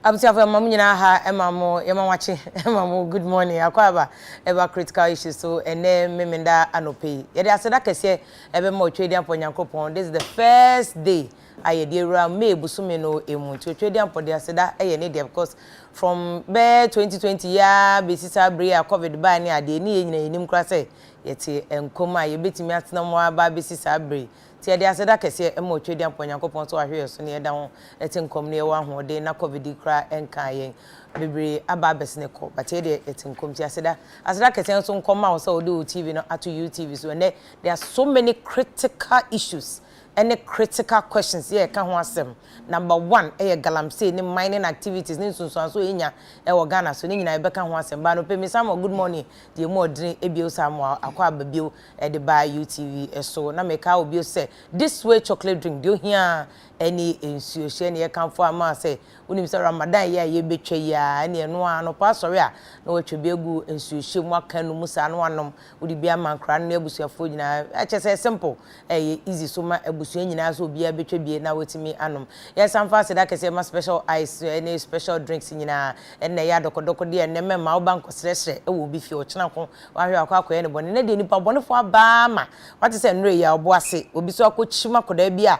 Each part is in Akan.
Abtia for mamu nyina ha emamo yemawache emamo good morning akwaba eba critical issues so ene memenda anope yede aseda kese ebe ma otwedi ampo nyankopon. This is the first day ayede ura me busume no emu otwedi ampo de aseda eye ne dey because from be 2020 ya besisa bre ya covid ba ni ade ni nyina enim kra se yete enkoma ye betimi atena mo aba besisa bre ti ade aseda kese ema otwedi ampo nyankopon so ahwe so ne yeda ho ete nkom ne ye wa ho de na covid kra enka yen bebre aba besne ko but ede ete nkom ti aseda kese so nkom ma wo so ode TV no ato UTV so ne there are so many critical issues any critical questions here ka ho asem. Number 1 galamsey ni mining activities ni sunsun so enya wo Ghana so ni nyina e beka ho asem ba no pe misamo good morning the more drin ebio samo akwa ababio de ba UTV so na meka obio say this way chocolate drink do here any insuation ye kan for ama say unim say Ramadan ye betwa ya ne no ano pastor ya na wo twebe egu insuation mu aka no musa no anom udi bia mankra no abusuafo nyina ache say simple easy so ma abusua nyina so bia betwa bie na wotimi anom. Yes, I'm fast that say my special ice any special drinks nyina enne ya dokodoko de enne mema wo banko sresre e wo bi fi o chena ko wa hwe akwa ye ne bone ne de nipa bone fo abama what is nre ya obo ase obi so akochima koda bia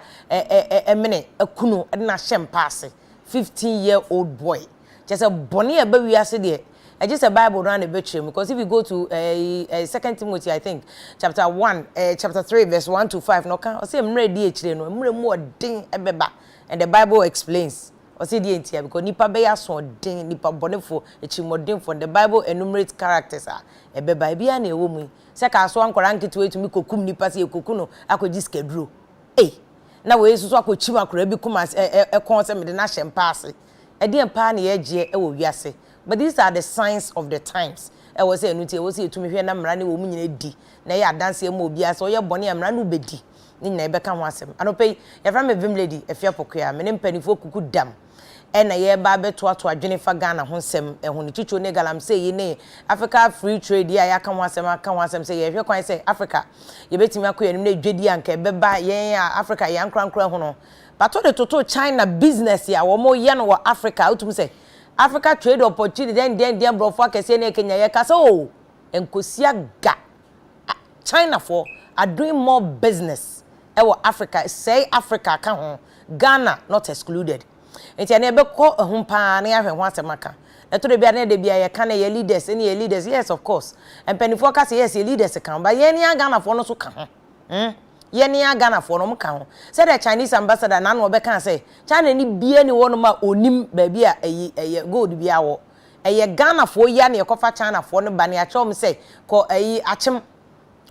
akunu na shempase 15-year-old boy just a boni e ba wi ase de I just a Bible run a bit because if you go to 2 Timothy I think chapter 1 chapter 3 verse 1 to 5 no can say mre di echire no mre mu odin ebeba and the Bible explains or say the entire because nipa be ya so odin nipa bonefo echimodin for the Bible enumerate characters are ebeba bia na ewo mu se ka so ankora nketo etumi kokum nipa se kokuno akoji skedro na we susu akochima akora bi kuma kon se me de na shempase e de empa na ye je e wo wiase. But these are the signs of the times. I was saying, "Nuti, I was saying to me, na mrani wo munye di. Na ya dance ye mo bia so ye boni amrani ubedi. Ni na ebe ka ho asem. Anope, ye fra me vim lady, Afia Pokua, me ne mpanifo kuku dam. E na ye ba beto ato adwene fa Ghana ho nsem, ho ni chicho ne galamsey ye ne Africa free trade ya ka ho asem say ye hwe kwan say Africa. Ye betimi akoye nim na dwedi anka beba ye Africa ye ankrankra ho no. But to the total China business ya wo mo ye no wo Africa, utum say Africa trade opportunity then bro for kese na Kenya ye kasa o enkosia ga China for are doing more business ewo Africa say Africa ka ho Ghana not excluded enti na ebe ko ho pa na ahwe ho asemaka na to de bia na de bia ye ka na ye leaders any leaders yes of course and penifo kasa yes ye leaders kan ba ye ni Ghana for no so ka ho ye ni Ghana for no mo ka ho say the Chinese ambassador na no be kan say China ni bia ni wono ma onim ba bia eye gold bia wo eye Ghana for ya na ekofa China for no ba ne achom say ko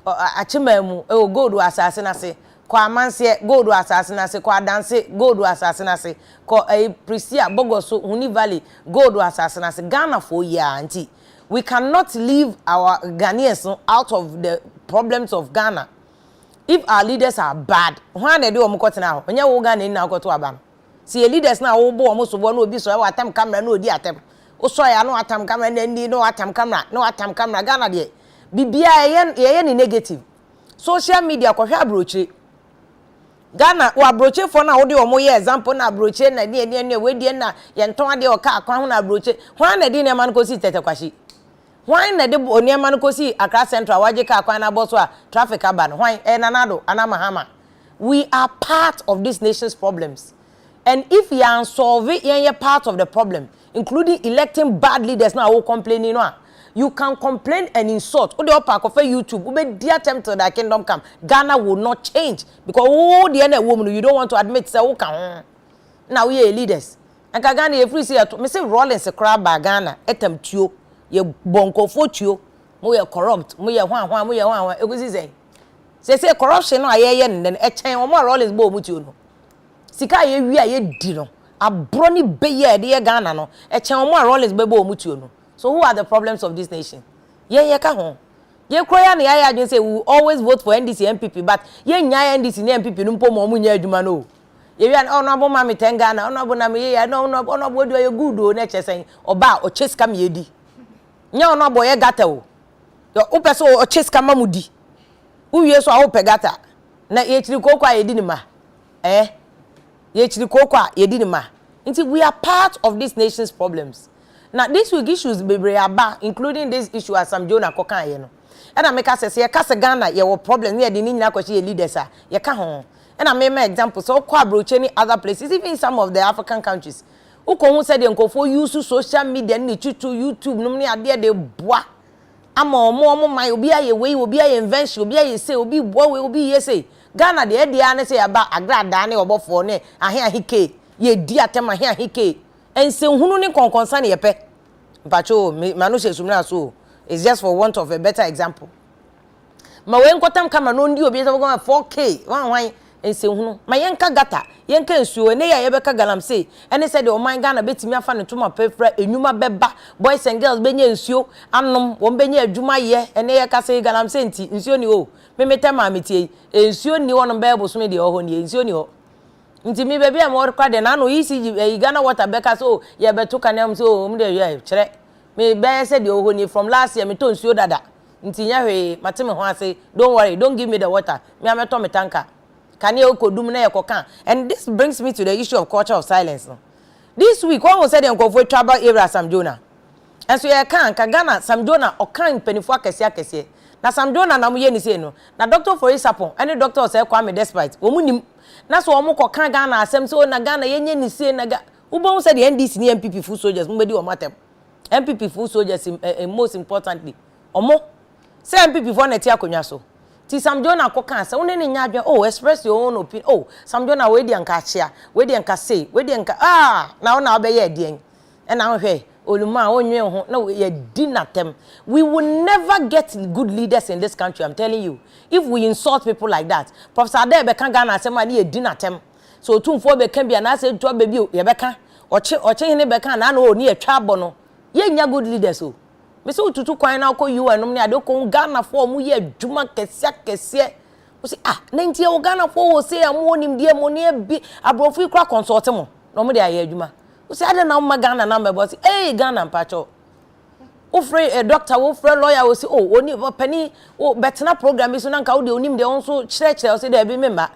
achemamu gold asase na say ko amanse gold asase na say ko adanse gold asase na say ko Prisia Bogoso Huni Valley gold asase na say Ghana for ya anti we cannot leave our Ghanaians out of the problems of Ghana. If our leaders are bad, why they do omukoti now? When you Ghana in now go to Abam. See leaders now obo almost one will be so atam camera no di atem. O so ya no atam camera no atam camera Ghana de. Bibia ye ni negative. Social media ko hwa broche. Ghana wa broche for na wo de omo ye example na broche na ne we de na ye nton ade o ka akwa ho na broche. Why na di ne man ko si tete kwashi. Why na de oniema no kosi Accra Central waje ka akwan na boso a traffic aba no why nanado anamahama. We are part of this nation's problems, and if you are solve it you are part of the problem, including electing bad leaders now who complaining no you can complain and insult o de opa ko for YouTube we be dear attempt to that kingdom come Ghana will not change because oh the na woman you don't want to admit say who can now we are leaders and Ghana e free say me say Rollins crab ba Ghana etam tuo ye bonko fotuo mo ye corrupt mo ye hwan mo ye hwan egusi say corruption no ayeye nen e chen wo mo Rollins bo mutuo no sika ye wi aye di no abroni be ye de Ghana no e chen wo mo Rollins be bo mutuo no. So who are the problems of this nation? Ye ka ho ye kroya na ya adwen say we will always vote for NDC MPP but ye nya NDC na MPP no mpo mo nya adwuma no ye wi an honorable mama tenga na honorable na me ye no honorable do ye good o na chesen oba o chase kam ye di nya ono boye gata o yo upeso o chase kama mudi uwie so a wo pegata na ye chiri kokwa ye di ni ma ye chiri kokwa ye di ni ma we are part of this nation's problems. Now, this week issues be aba, including this issue as some Jonah Kokan, you know. And I make us say, Ghana, you have problem near the Nina Koshi leaders, you can't home. And I make my example, so Kwabroach any other places, even some of the African countries. Who said they go for use social media, need to YouTube, no many idea they bois. I'm more my will be a way, will be a invention, will be a say, will be what will be a say. Ghana, the idea say about a grand Danny or Bofone, I hear he ye dear tema here he and so who no concern ye pe. Pacho, Manusha Sumna so. It's just for want of a better example. Ma when kotam kama no ndi obi go 4K wan ense hunu ma yenka gata yenka ensuo ne ya yebeka galam say ene said the oman Ghana betimi afa ne toma pefra enuma beba boys and girls benya ensuo anom won benya adwuma ye ene ye ka say galam say nti ensuo ni o memeta ma metie ensuo ni wono be boso me de ho ni ensuo ni ho nti mi baby am work kwade na no isi Ghana water beka so ye beto kanam so o mde ye kire me be say de ho ni from last year me to ensuo dada nti nya hwe mateme ho ase don't worry, don't give me the water me ameto me tanka kane okodum na yekoka. And this brings me to the issue of culture of silence. This week one was said en go for tribal area Sam Jonah, and so ye kan ka Ghana Sam Jonah o kan penifo akese na Sam Jonah na mo ye ni say no na doctor for isapon any doctor say Kwame despite wo munim na so wo ko kan Ghana asem so na Ghana ye nye ni say na ga ubon say the NDC ni MPP full soldiers mo bedi o matem MPP full soldiers most importantly omo say MPP for na ti akonwa so ti Sam Jonah akoka say woni ni nya adwen oh express your own opinion oh Sam Jonah we di anka achia we di anka say we di anka na wo na obeye adien e na hwe oluma onwe ho na ye di natem. We will never get good leaders in this country, I'm telling you, if we insult people like that. Professor Ade be kan Ghana asem ani ye di natem so tumfo be kan bia na say to baby ye be kan oche hene be kan na no ni atwa abo no ye nya good leaders o me say tutu kwan na ko UN no ne ade ko Ghana for mu ye adwuma kese o say na ntie o Ghana for wo say am wonim die mo ne bi abrofu kra consult mo no mo de aye adwuma o say ade na mo Ghana na me boss Ghana mpacho o free a doctor o free lawyer o say oni pani o betena program so na nka o de onim de on so kire o say de bi memba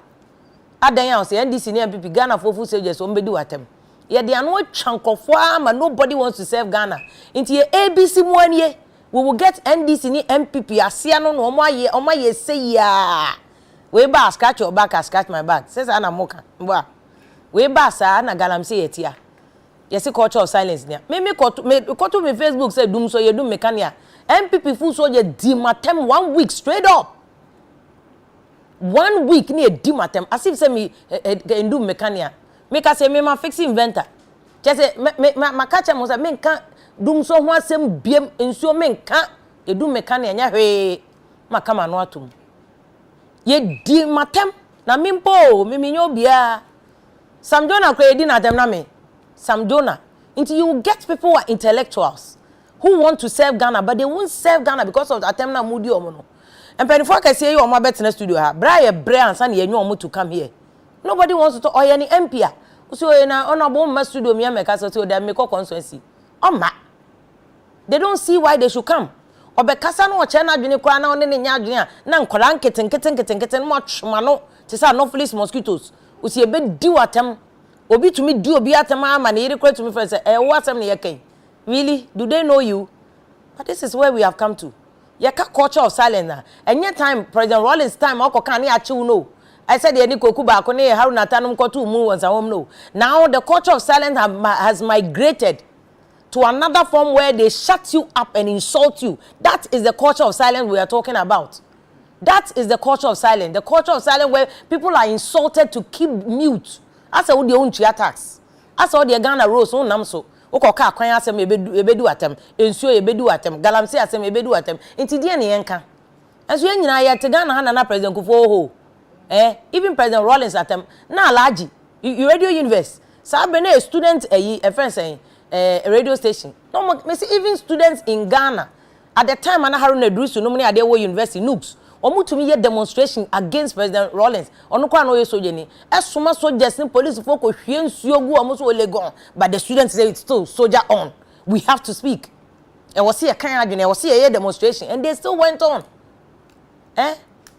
adan ya o say NDC ne MPP Ghana for full soldiers o mbedi watem ye de anu chankofo ama nobody wants to serve Ghana into ye ABC muanie we will get NDC ni MPP asia no no omo ye say ya we ba scratch your back scratch my back says ana moka mba we ba sa na galam say yetia yes culture of silence nia me ko to me Facebook say dum so ye dum mekania MPP full so ye di matem 1 week straight up 1 week ni e di matem as if say me dum mekania make us say me ma fix inventor just say ma catch mo say me nka dum so ho asem biem ensuo me nka edum mekania nya hwe maka ma no atum ye di matem na mimpo me nyo bia Sam Jonah kra edi na dem na me Sam Jonah until you get people who are intellectuals who want to serve Ghana but they won't serve Ghana because of the attempt na mudi omo no empenifo ka say you omo betina studio ha bra ye bra ansa na ye nyu omo to come here. Nobody wants to talk or any MP so na honorable ma studio me make us so that make constituency oma they don't see why they should come obekasa no che na adwene kwa na one ne nya adwene na nkola nketen mo atwoma no te say anopheles mosquitoes usi ebe di watem obi tumi di obi atem ama na yire kwa tumi friend say wasem na yekan really do they know you? But this is where we have come to yeka culture of silence na enye time President Rawlings time okoka na achiwu no I said the Nikoku Bakone Haruna Tanum Kotu Mu was a home no. Now the culture of silence has migrated to another form where they shut you up and insult you. That is the culture of silence we are talking about. That is the culture of silence. The culture of silence where people are insulted to keep mute. As a would own attacks. As all the Ghana rose on Namso. Okoka Kwanya Sem Ebedu atem. Ensure Ebedu atem. Galamse Asem Ebedu atem. Into the Yanka. As you know, Ghana Hana President Kufo. Even President Rawlings at them na large you radio universe sabe na student a friend saying a radio station no me see even students in Ghana at the time ana Haruna Drusu no many ade wo university nooks omutumi ye demonstration against President Rawlings onu kwa no ye soje ni esoma soldiers ni police folk hwie nsuo gu omo Legon but the students say it's still soldier on we have to speak and was here kan adwene was here demonstration and they still went on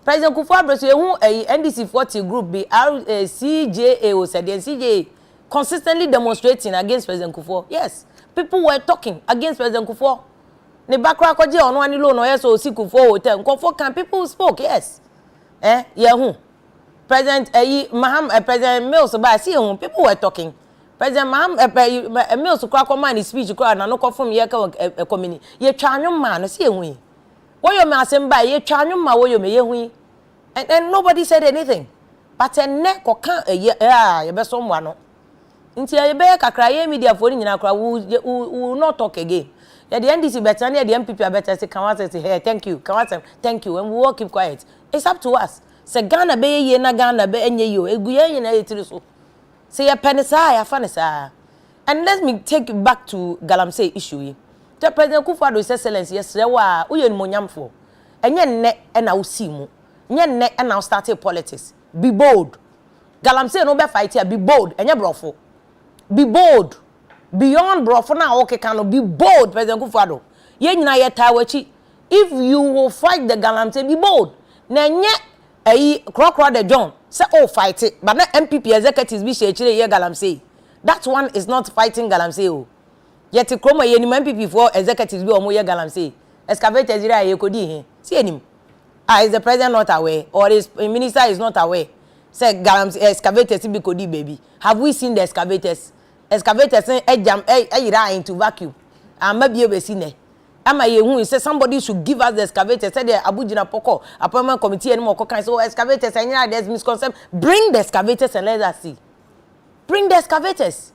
President Kufuor Abrasi ehu NDC 40 group be CJA o said the CJA consistently demonstrating against President Kufuor. Yes, people were talking against President Kufuor. Ne bakra kwaje ono ani lo no yes o si Kufuor hotel. Kufuor can people spoke, yes. Yeah, President President Mills ba see people were talking. President Mills kwa command speech kwa na no confirm ye ka community. Ye twa anwom ma no see ehun. Wo yo me asem ba ye twa anwom ma wo yo me ye hu. And nobody said anything. But enne ko kan ye be so mwa no. Nti ye be kakra ye media for nyina kra will not talk again. Yeah, the NDC better and the MPP are better say can say hey thank you. Can say thank you and we will keep quiet. It's up to us. Say Ghana be ye na Ghana be enye yo. Egu ye na etiri so. Say ya penisa ya fanisa. And let me take you back to Galamsey issue. The President Kufuor His Excellency yesterday wa uye ni monyamfo. Enye nne na usi mu. Nye nne na start politics. Be bold. Galamsey no be fight here. Be bold. Enye brofo. Be bold. Beyond brofo na okay can be bold. President Kufuor. Ye nyina ye tawachi. If you will fight the Galamsey, be bold. Na nye krokro de John say oh fight it. But na MPP executives be share ye Galamsey. That one is not fighting Galamsey o. Yet kromo ye ni MPP for executives be omo ye Galamsey. Excavators ira ye kodi he. See enim. Is the president not aware or his minister is not aware? Say Galamsey excavators be kodi baby. Have we seen the excavators? Excavators ira into vacuum. Maybe we seen it. Ama ye hu say somebody should give us the excavators. Say the Abuja Poko appointment committee anymore kind. So excavators and there's misconception. Bring the excavators and let us see. Bring the excavators.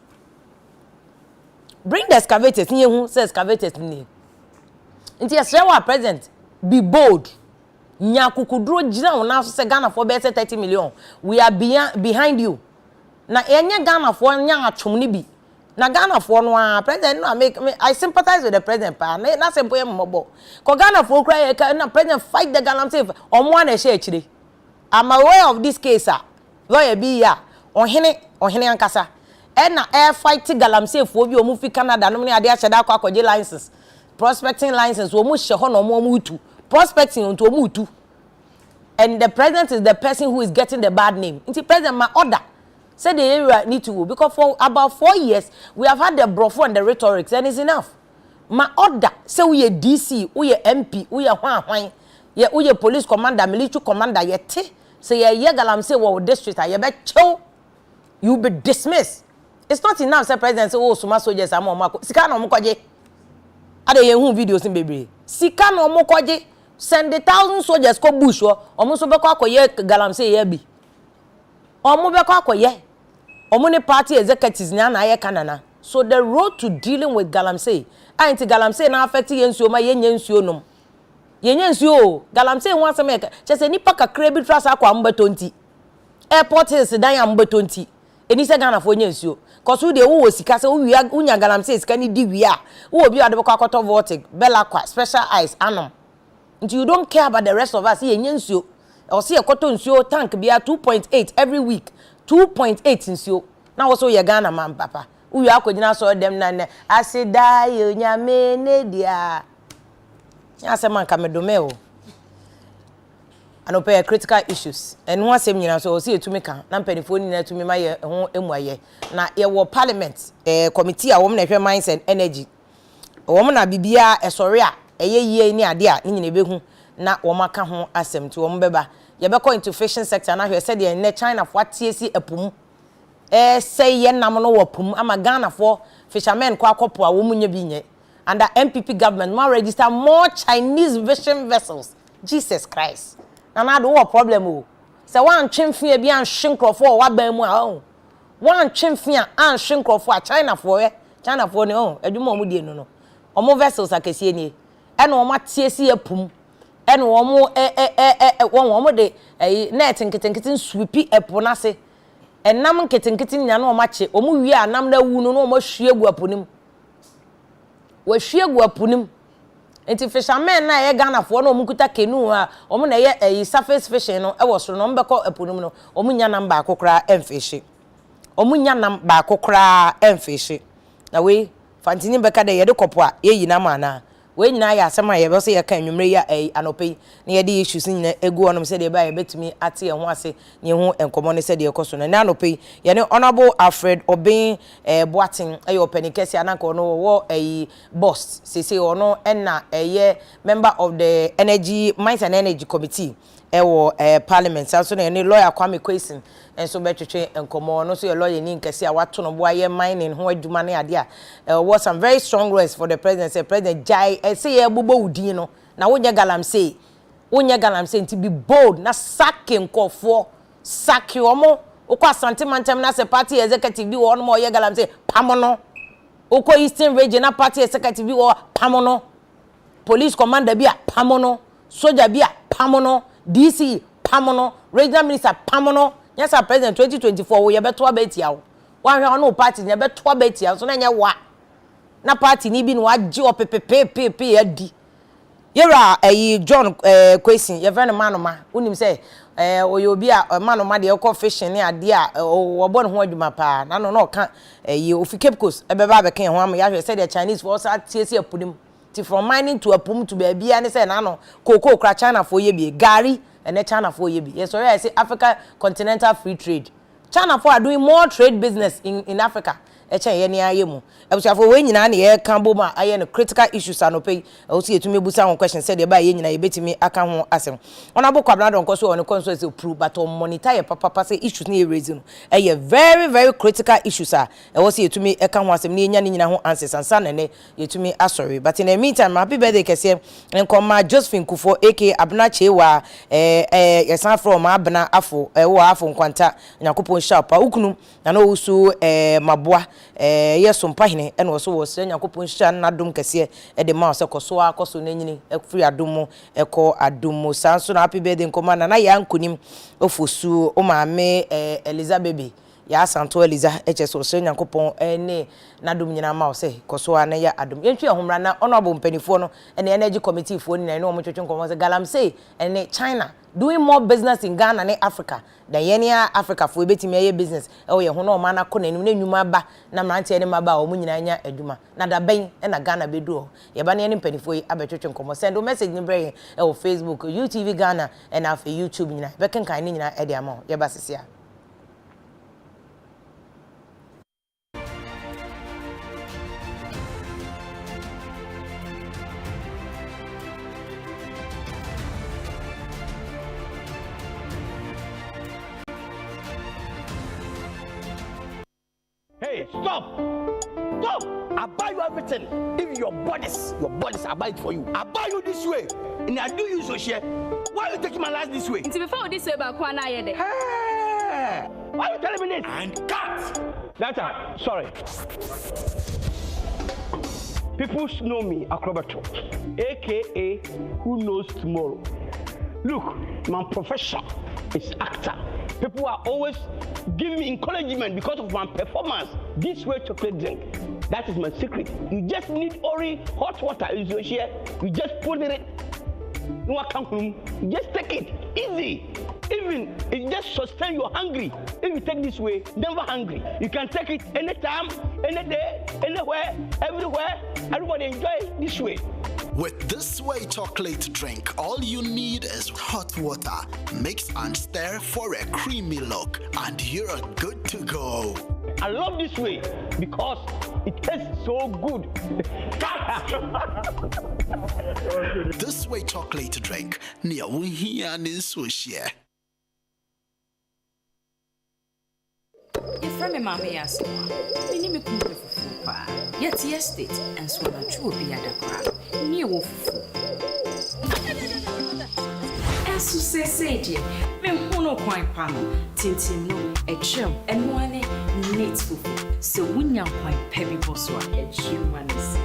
Bring the excavators. Nye hu say excavators ni. Inti Yesrewa present. Be bold. Nya kukudro jina una so say Ghana for be say 30 million. We are behind you. Na enye Ghana for nya atwom ni bi. Na Ghana for no president no I sympathize with the president pa na sempo ye mmobo ko Ghana for cry na president fight the Galamsey omo na ehye akire. I'm aware of this case lawyer bi ya ohene ankasa na air fight Galamsey for bi omo fi Canada no ne ade ahye da akwaje license prospecting license omo hye ho no omo utu prospecting onto omo utu and the president is the person who is getting the bad name. Inti president my order say the area need to go because for about 4 years we have had the brofo and the rhetorics and it's enough. My order say we a DC, we a MP, we a hwan, we a police commander, military commander, yet say ye Galamsey wo district, ye be chill, you be dismissed. It's not enough say president say oh suma soldiers am omako. Sika na omkoje. Ade ye hu videos in baby. Sika na omkoje send 1,000 soldiers ko bush o omo so be ko akoye Galamsey ye bi. Omo be ko akoye. Omuni party executives nya na ye kanana. So the road to dealing with Galamsey, ain't Galamsey na affect yensuo ma yenye nsuo nom. Yenye nsuo Galamsey wan se me chese nipa kakra bi trasa kwa mbeto nti. Airport is dan ya mbeto nti. Eni se Ghana fo nye nsuo. Cause we dey wo sika se unya Galamsey sika ni di wi a. Wo bi ade kwa akoto vortic, bella kwa special eyes anom. Nti you don't care about the rest of us yenye nsuo. Or see akoto nsuo tank bia 2.8 every week. 2.8 nsuo na wo so ye Ghana man papa uyu akogina so dem na asida yo nyame ne dia nya se man ka medome o anope critical issues and one asem nyina so o si etumi ka na mpanifo ni na etumi ma ye ho emuaye na ye wo parliament committee a wo na hwe mines and energy wo na bibia esore a eye yie ni ade a nyina behu na wo maka ho asem ti wo mbeba ye be ko into fishing sector na hwe said ye China for tiesi apum say ye nam no wapum ama Ghana for fishermen kwa akopo a wo munye bi nye and the MPP government ma register more Chinese fishing vessels. Jesus Christ na do problem o say wan twemfia bi an hwenkrofo wa ban mu a o wan twemfia an hwenkrofo a China for ne o adwuma mu die no omo vessels akesie nie e na omo tiesi apum and womo womo de net nketenkete sweepy epo na se enam nketenkete nya na omache omo wi anam na wu no na omo hwie gu aponim wa hwie gu aponim enti fishermen na ye Ghana fo na omo kuta canoe a omo na ye surface fishing no e wo so no mbekọ aponim no omo nya nam ba akokra emfishi omo nya nam ba akokra emfishi na we fantini beka de ye de kopo a ye yina ma na we nyina ya asema ye be so ye kan nwumre ya anope na ye de issues nyina egu onom se de ba ye betumi ate ye ho ase ne ho enkomo ne se de ekoso na anope ye ne honorable Alfred Obin Boatin ayo penikesi ananka ono wo boss sese ono na member of the Mines and Energy Committee ewo parliament so na ne lawyer Kwame Kwesi enso betwetwe enkomo no so ye lawyer ni nkesi a wato no boa ye mining ho adwuma ne ade a was some very strong words for the president. Say president jai say ye bobo udin no na wonya galamsey nti be bold na sack nkofo sack omo okwa santimantem na se party executive bi wo no mo ye galamsey pamono okwa Eastern Regional Party executive bi wo pamono police commander bi a pamono soldier bi a pamono DC pamono regional minister pamono yes president 2024 wo ye beto abetia wo wan hwe no party ye beto abetia so na nya wa na party ni bi no agi opepepepe adi yera John Kwesi ye friend manoma unim say oyobi a manoma de ekọ fishing ni ade a obo ne ho adwuma pa na no ka ofi Cape Coast ebeba be kan ho am ya hwe say the Chinese for us atiesie apunim ti from mining to apum to be bia ne say na no cocoa kra China for ye bi gari and China for ye bi yes sorry I say Africa continental free trade China for are doing more trade business in Africa eche ye ne ayemu abusuafo we nyina na ye kan boma aye no critical issues anope o si etumi busa won question say de ba ye nyina ye betimi aka ho asem ona bo kwabna don koso on konso say prove but on monitor ye papa say issues na raise no eye very very critical issues a e wo si etumi eka ho asem na enya nyina ho answers ansa na ne yetumi asori but in the meantime happy birthday kese nkoma Josephine Kufo aka Abna Chewa yesan from Abna afo wo afo nkwanta nyakopon sharpa ukunu na no usu maboa yeso mpahine ene wo so wo se nyakopon hia na dum kese e de ma so koso akoso na nyini e free adum eko adum sanso na happy birthday nkoma na ya nkonim ofosu o maame Elizabeth ya santo Eliza echeso se nyakopon ne na dum nyina ma wo se koso na ya adum yentwe ahomra na honorable mpanifo no ene energy committee fo ni na no mo twetwe nkomo se galamsey ene China doing more business in Ghana and Africa than any Africa for betimi aye business e ye ho no ma na ko na enwuma ba na mrante ne maba o mu nyina anya adwuma na da ben e na Ghana bedu ye ba ne mpanifo yi abetwetwe nkomo send o message ni bre e o Facebook UTV Ghana and Afia YouTube nyina be kenkan ni nyina e de ama ye ba sisia. Hey, stop! Stop! I buy you everything. If your bodies, I buy it for you. I buy you this way. And I do you so share. Why are you taking my life this way? Until before this way, but hey! Why are you telling me this? And cut! That's all. Sorry. People know me, Acrobato, aka who knows tomorrow. Look, my profession is actor. People are always giving me encouragement because of my performance. This way chocolate drink, that is my secret. You just need only hot water. You just put it in. You just take it easy. Even it just sustain you hungry. If you take this way, never hungry. You can take it anytime, any day, anywhere, everywhere. Everybody enjoy this way. With this way chocolate drink, all you need is hot water. Mix and stir for a creamy look, and you're good to go. I love this way because it tastes so good. This way chocolate drink, near we here in Sushia. Your friend Mamma asked me, name a yet estate and swallow true be at the crowd. Near wolf. As to say, Sage, men who no quite panel, Tintin no, a chill, and one neat fufu. So when young quite pebby bosswa, a humanist.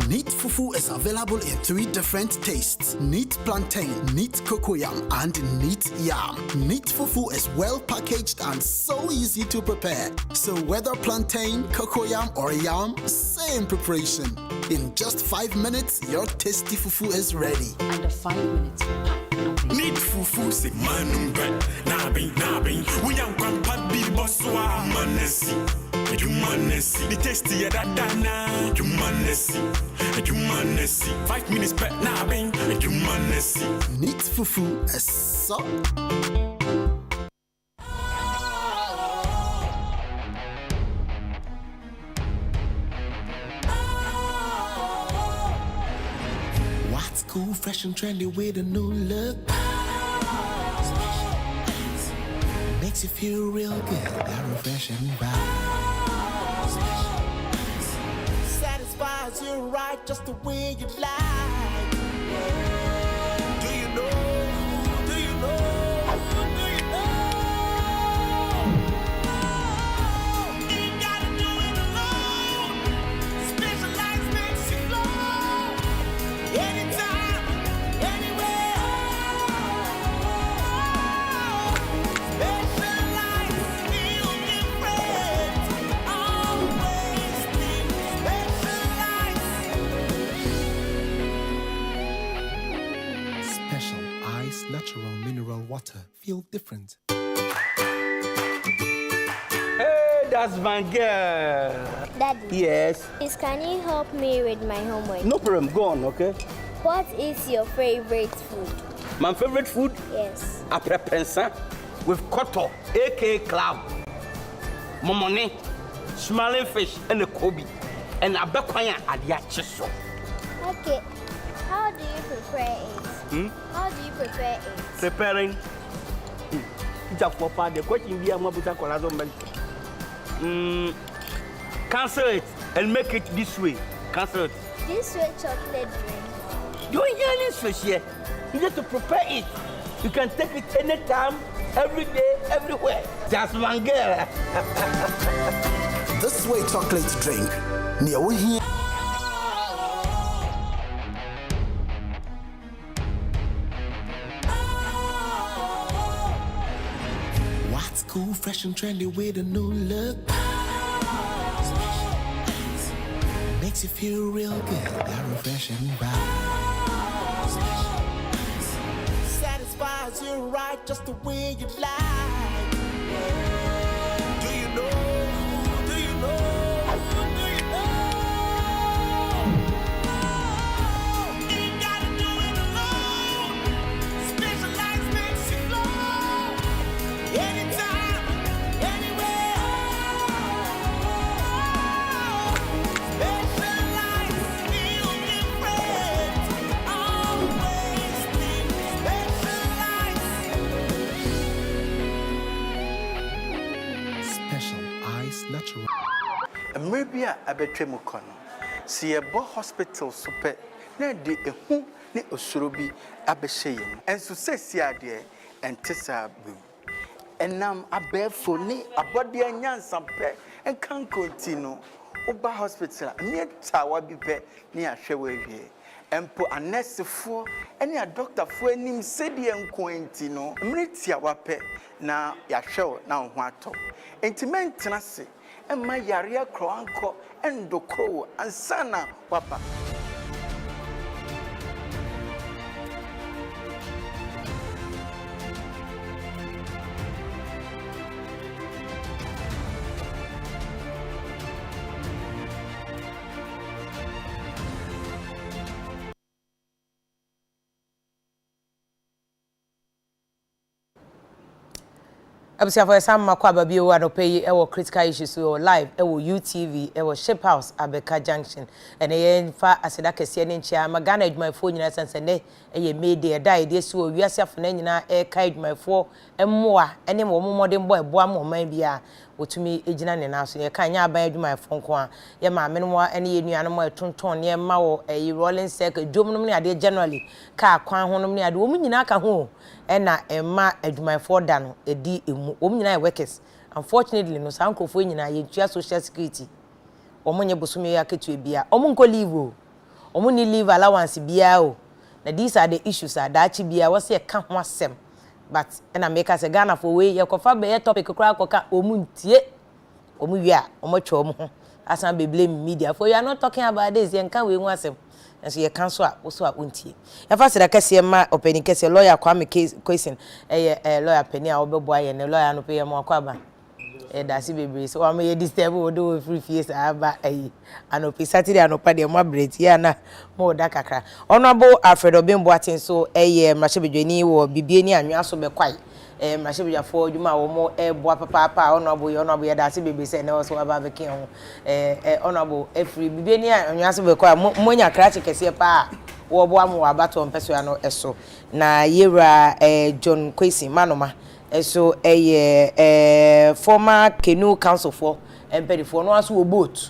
Neat fufu is available in 3 different tastes: neat plantain, neat cocoyam, and neat yam. Neat fufu is well packaged and so easy to prepare. So whether plantain, cocoyam, or yam, same preparation. In just 5 minutes, your tasty fufu is ready. Under 5 minutes. Neat fufu se manumbe, nabi, we young grandpa be bosswa manesi. Jumanesi, the tasty dana. Jumanesi, 5 minutes back now, bing. Jumanesi. Neat fufu so. What's cool, fresh and trendy with a new look? Makes you feel real good, that refreshing vibe. Satisfies you right just the way you like. Do you know? Do you know? Do you know? Ain't gotta do it alone. Specialized makes you glow. Anytime, anywhere. Specialized feel different. Always think specialized. Special ice, natural mineral water. Feel different. Hey, that's my girl. Daddy, Yes. please can you help me with my homework? No problem. Go on, okay? What is your favorite food? My favorite food? Yes. Aprepensa with koto, aka club, momone, smiling fish, and a kobe, and a bekwaya adia chiso. Okay. How do you prepare it? How do you prepare it? Preparing. Just for part, the question be a mabuta colado milk. Cancel it and make it this way. Cancel it. This way chocolate drink. You ain't getting this here. You need to prepare it. You can take it anytime, every day, everywhere. Just one girl. This way chocolate drink. Near we here. What's cool, fresh and trendy with a new look? Makes you feel real good, that refreshing vibe. Satisfies you right just the way you like. Do you know? Do you know? Do you know? Ain't gotta do it alone. Specialized makes you glow. Anytime, anywhere. Specialized feel different. Always think specialized. Special ice natural. Maybe I betray Mukono. See a bo hospital super. Na de ehu ne osurobi abehye and so say sia de and tesa bu. Enam abefo ne abode anyansampe and can continue. Oba hospital near tawa bi pe ne ahwe wawie. Empo anesefo ene a doctor fo anim sedi enko enti no mretia wape na yahwe na ho ato. Enti mentena se emma yare akro anko endokro ansana wapa. Absia for some makwaba bi o pay e critical issues so live e UTV e Ship House Abeka Junction and e fa aseda kese ne nchia magana adwumayfo nyina sense ne e media die dey so wiase afona nyina e ka adwumayfo emmoa ene mo modern boy boa mo man bia wotumi ejina ne na so ye kan nya aban adwumayfo nko a ye ma menmo ene ye nuano mo tonton ne ma wo e rolling circle dwomnom ne ade generally ka kwan honom ne ade wo nyina ka ho ena emma adwumayfo da no edi emu wo nyina workers unfortunately no sankofo nyina ye tua social security omonye bosume ya ketu bia omonko leave o omoni leave allowance bia o na these are the issues that bia wo se ka ho asem but ena make us Ghana for we ye kofa be topic kura koka omuntie omuyia omotwa omo asan be blame media for you are not talking about this ye nka we hu asem and so you cancel up also at untie ya fa sida kase ma opening kase lawyer Kwame question lawyer Penny a obeboa ye ne lawyer no pe ye mo akwaba dasi bebre so am ye disturb o do free face aba anopi Saturday anopa de mo abreti ya na mo da kakra Honorable Alfred Obimboatin so mrahebedwani wo bibie ni anwa so be kwai mrahebedwafo adwuma wo mo boa papa Honorable ya dasi bebre se na so aba beken ho Honorable free bibie ni anwa so be kwai mo nya kra chekese pa wo boa mo abato mpeso ya no eso na yera John Kwesi Manoma so former canoe council for empedifo no aso boat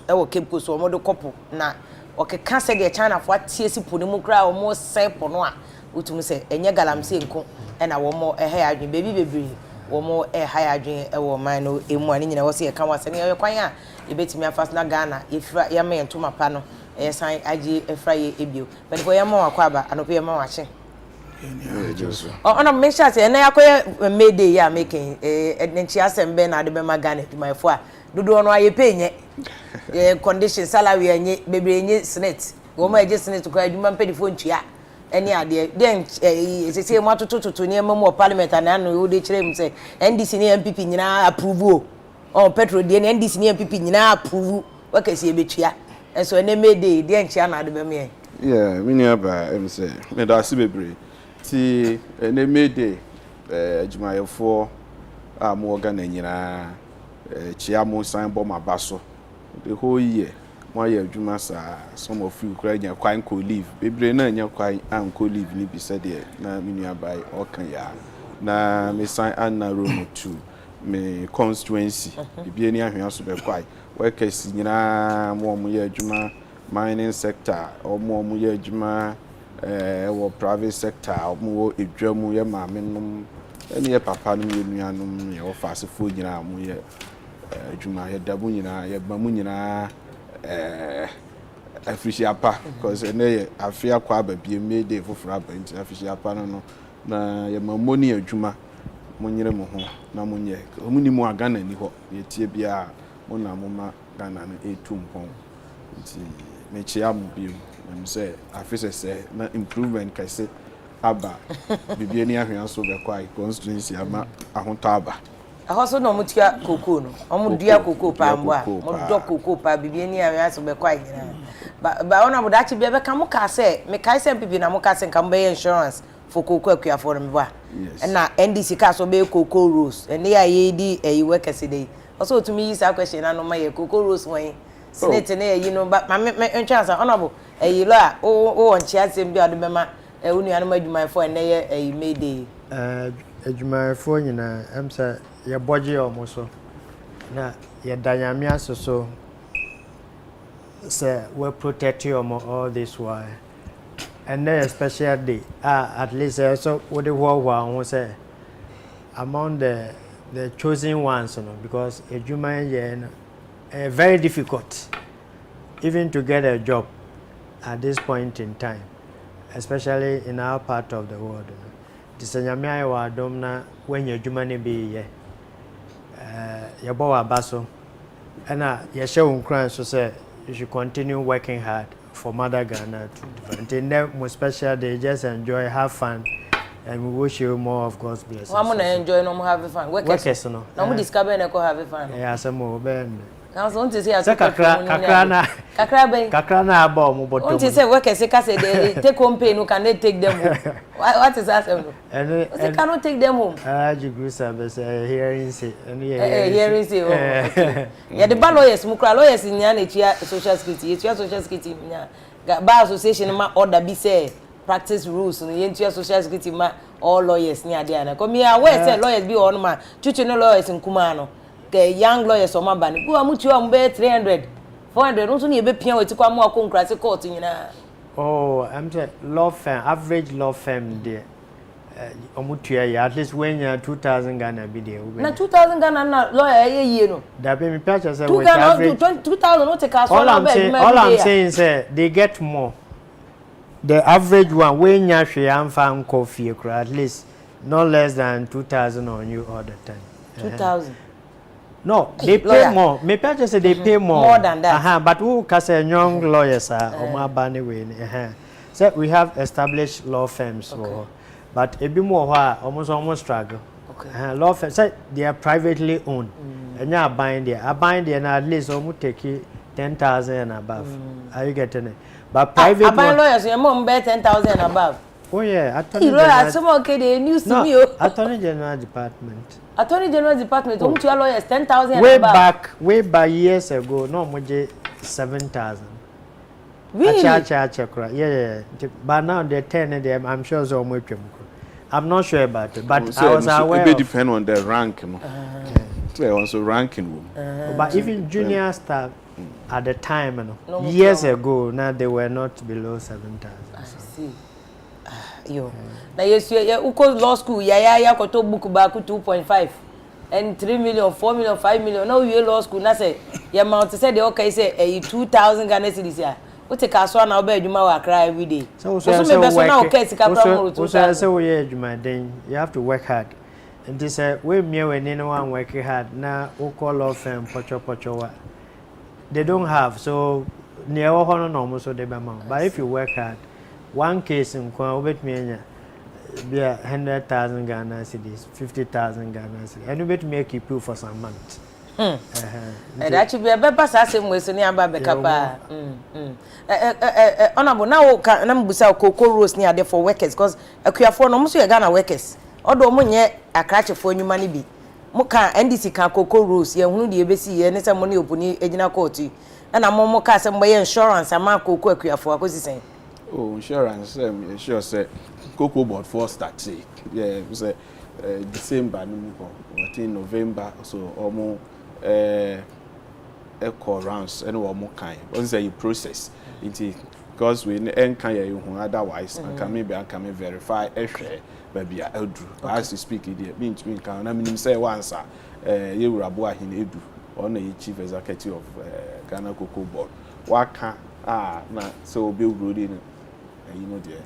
e wo Cape Coast o mo de couple na okeka se de China for tiesi po ne mu kra o mo sepo no a utum se enye galamse nko e na wo mo ha adwen baby bebiri wo mo ha adwen e wo man no emu ani nyina wo se ka wase ne ye kwan a ye betimi afas na Ghana yefra ya me ntoma pa no san agi efra ye ebio but for ye mo akwa ba anope ye mo wache make sure say na yakoye Mayday ya making nchi asembe na de be magane dumafo a dodo no aye penye condition salary enye bebre enye snit wo ma eje snit ko aduma mpedifo ntua eni ade den sese mo atototo ne mamu parliament na no wo de kire mu say NDC ne MPP nyina approve o petrol de ne NDC ne MPP nyina approve wakasi ebetua enso ene Mayday de nchi na de be me mini aba em say me da si bebre ti ene Mayday adwumayefo a mo organ nyina chia mo sign bomb abaso the whole year mo ya adwuma sa some of you kra nya kwan ko leave bebre na nya kwan an ko leave ni bi said na mini aba okan ya na me sign an na room 2 me constituency bibie ni ahwe aso be kwai workers nyina mo ya adwuma mining sector o mo ya adwuma wo private sector mo edwamu ye maamenum ene ye papa no ye nuanum ye ofasefo nyina mo ye adwuma ye dabu nyina ye bamu nyina afisi apa because ene ye Afia kwa babie Mayday foforo aba nti afisi apa no na ye mamoni adwuma mo nyire mo ho na mo nye omuni mo Ghana ni ho ye tie bia mo na mo ma Ghana no etum pon nti me chia mo bi I'm say afisa say na improvement kaise aba bibie ni ahwe so be kwai constituency ama ahonto aba ahoso no mutia koko no omudua koko pa mbo a modo koko pa bibie ni ahwe so be kwai nyina ba ona mudachi bia be ka mo ka say me kai say pipi na mo ka say nka be insurance for koko akua for me ba na NDC ka so be koko rules ene ya ye di eyiwe kase dey also to me is a question na no ma ye koko rules wen senate na ye no ba me chance honorable eyilo a o onchi asem bi ado bema unuanu adwumayefo ene ye Mayday adwumayefo nyina em say ye boje omoso na ye danyame asoso say we protect you all this while and then a special day at least so what the who say among the chosen ones, because adwuma very difficult even to get a job at this point in time, especially in our part of the world. Disanyame ayo adomna when your adwuma ne be ye yabo abaso and ye share unkran so say you should continue working hard for Mother Ghana to develop. And then most special they just enjoy, have fun, and we wish you more of God's blessings. I'm gonna enjoy no more have fun. Workers no. No more discover and go have fun. Yeah, some more ben. Now want to see as kakra na aba mo bottom. Want to say workers say they take home pay no can they take them home? What is that? And they cannot take them home. Jigusa be say hearing say hearing say oh. Yeah, the lawyers mukra lawyers in nya na social security. You social security nya. Bar association ma order be say practice rules no yen social security ma all lawyers nya there na. Come here where say lawyers be on ma. Chuchu no lawyers in Kuma no. Young lawyers on my band. Go amutu ambe 300, 400. Also ni ebe pia we ti kwa mu akonkra se court nyina. Oh, I'm saying law firm, average law firm there. Omutu at least when you 2000 Ghana be there. Na 2000 Ghana na lawyer ye no. That be me picture say with average 2000 no take us all I'm saying say they get more. The average one when you share am coffee at least no less than 2000 on you all the time. 2000. No, they pay more. Me just say they pay more than that. But who can say young lawyers are or bani way. So we have established law firms, but a bit more almost struggle. Okay. Law firm say they are privately owned. And you are buying there. I buying there at least almost take 10,000 and above. Are you getting it? But private. I buy lawyers, your mom bet 10,000 and above. Oh yeah, Attorney General. Some okay, they news to me. Attorney General Department. Attorney General Department. Oh. To lawyers 10,000 way above. Way back years ago, no more 7,000. Really? Yeah. But now they're 10 and them. I'm sure so much. I'm not sure about it, but I was aware. It depends on the rank, you know. They also ranking. But even junior staff at the time, you know, years ago, now they were not below 7,000. I see. Yo. Now yes, you uko law school. Ya koto book back 2.5 and 3 million, 4 million, 5 million. Now you law school. Now say your amount say the okay say 2,000 Ghana cedis here. What take us one now? Be you ma cry every day. So now okay. So we then you have to work hard. And they say we me when anyone working hard now. We call law firm pocho. They don't have so near one normal so they be amount. But if you work hard, one case in Kwa bet me be 100,000 Ghana cedis, 50,000 Ghana cedis, and you bet me keep you for some months. And that should be a better assassin with Sonia Babekapa. Honorable now, Nambusa Cocoa Rose near there for workers because a queer for no Monsieur Ghana workers. Although Monye a cratch for new money be. Moka NDC can Cocoa Rose, young who the ABC, and some money upon Edina Coty. And a momoka some way insurance, a man cocoa queer for what is saying. Oh, insurance, sure, say Cocoa board for start say. Yeah, it was December, in November, so almost. Echo rounds and one more kind. Once you process it, because we ain't can otherwise, and can maybe I can verify a share, maybe I do. As you speak, it means we can. I mean, say once, you were a boy in Edu, on the chief executive of Ghana Cocoa Board. What can now so build road in, you know, dear,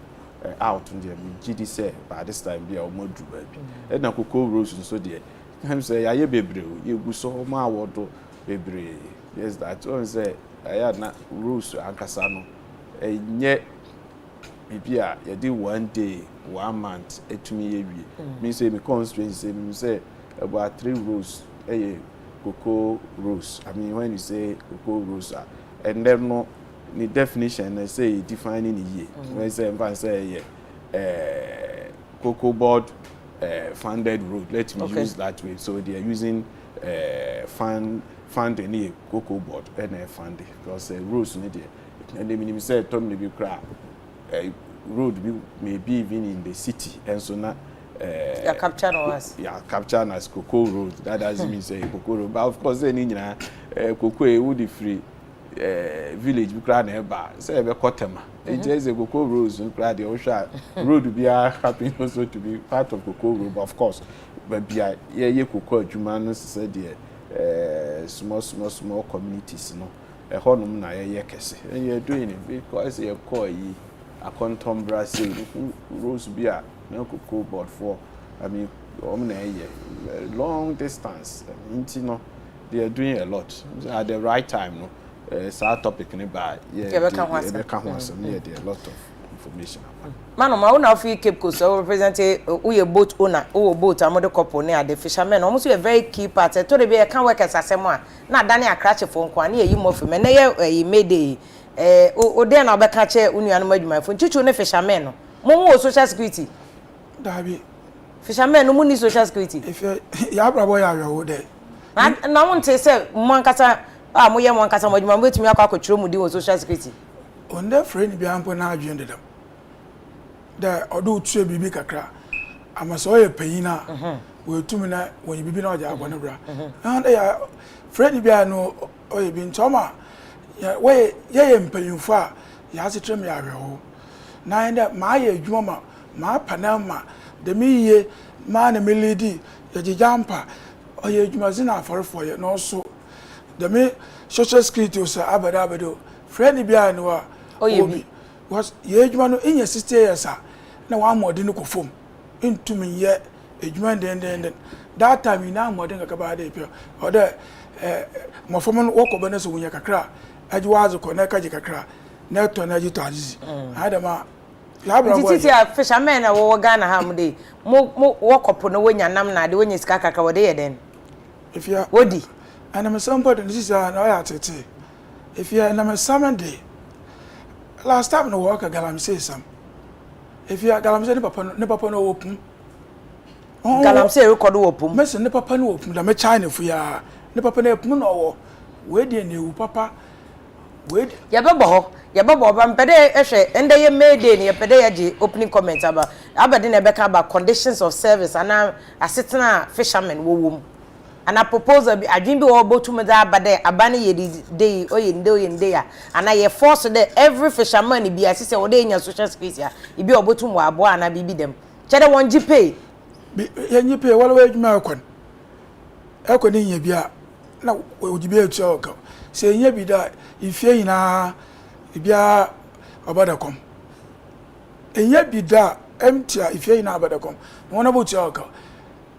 out on the GD say by this time be our mod baby. And now Cocoa Rose and so dear. I'm say I baby, you go so my water baby. Yes, that one say I had not rules and Casano. And yet, maybe I did 1 day, 1 month, to me. Me say, me constraints, say about 3 rules, cocoa rules. I mean, when you say cocoa rules, and then no the definition, I say defining a year. When I say, cocoa board. Funded road, let me use that way. So they are using fund any cocoa board and fund because roads need it. And they mean say Tom be cry road may be even in the city and so now capture us. Yeah, capture as cocoa road. That doesn't mean say cocoa road. But of course, then cocoa would free village be cry nearby. Say be Kotema. It is a cocoa roads and cry the ocean road be happy also to be part of cocoa road, of course. But be a cocoa human said small communities, no. A honum na kese. And you're doing it because you're calling a contombra say rose beer, no cocoa board for. I mean, long distance. You know, they are doing a lot at the right time. No, it's our topic in about there a lot of information. Man, my own Afia Cape Coast represent we a boat owner, boat a model couple near the fishermen. Almost a very key part. I told you I can't work as a sema. Not Danny a crash phone, you more for me. You made the then I'll be catch union my phone. Chichu fishermen. Momo social security. Dabi. Fishermen no money social security. If you have a boy, you're there. And I want to say, Moncasa, Moya Moncasa, my wait to me, I could show you social security. On that friend, be ample now, you ended up. There, or do 2 baby cacra. I must all a payina. We're 2 minutes when you be not there, whatever. And they are friend, be no, or you been Toma. Way, yea, paying far. You have to tell me, I will. Nine that my drummer, my Panama, the me, man, and me lady, the jumper, or you must not for you, no so. The me social security was abado. Friend, be I know. Oh, you was ye in your sister, yes, sir. Now I'm more than a form. Into me yet, a human then. That time you now more than a cabade, or the more formal walk of Venice when you cry. As you was a connect, you cry. Not to energy to Adama Titi a fishermen na wo Ghana ha mu dey. Mo wo kopo no wonya nam na de wonya sika kaka wo dey ye den. If you Wodi. And I'm somebody this is an oil tete. If you are in a salmon day, last time no work a galamsey some. If you are galamsey, ne papa no open. Galamsey record open. Messi ne papa no open. The China if we are ne papa no open no. Where the new papa? Wait. Yababo ba mpede ehwe ende ye made ni yepede ye di opening comments about abade na beka about conditions of service and asetena fishermen wo wom. And a proposal be adwin bi wo botum da abade abane ye dey oyende ya and ye force there every fisherman bi asese wo dey nya social space ya ibi obotum wo abo ana bibi dem chede won gi pay ye nyi pay wala we adwuma akon ni nya bia na wo gi bi atu oka se nya bi da ifie ina bia obadakom enya bi da empty ifie ina obadakom wona bo atu oka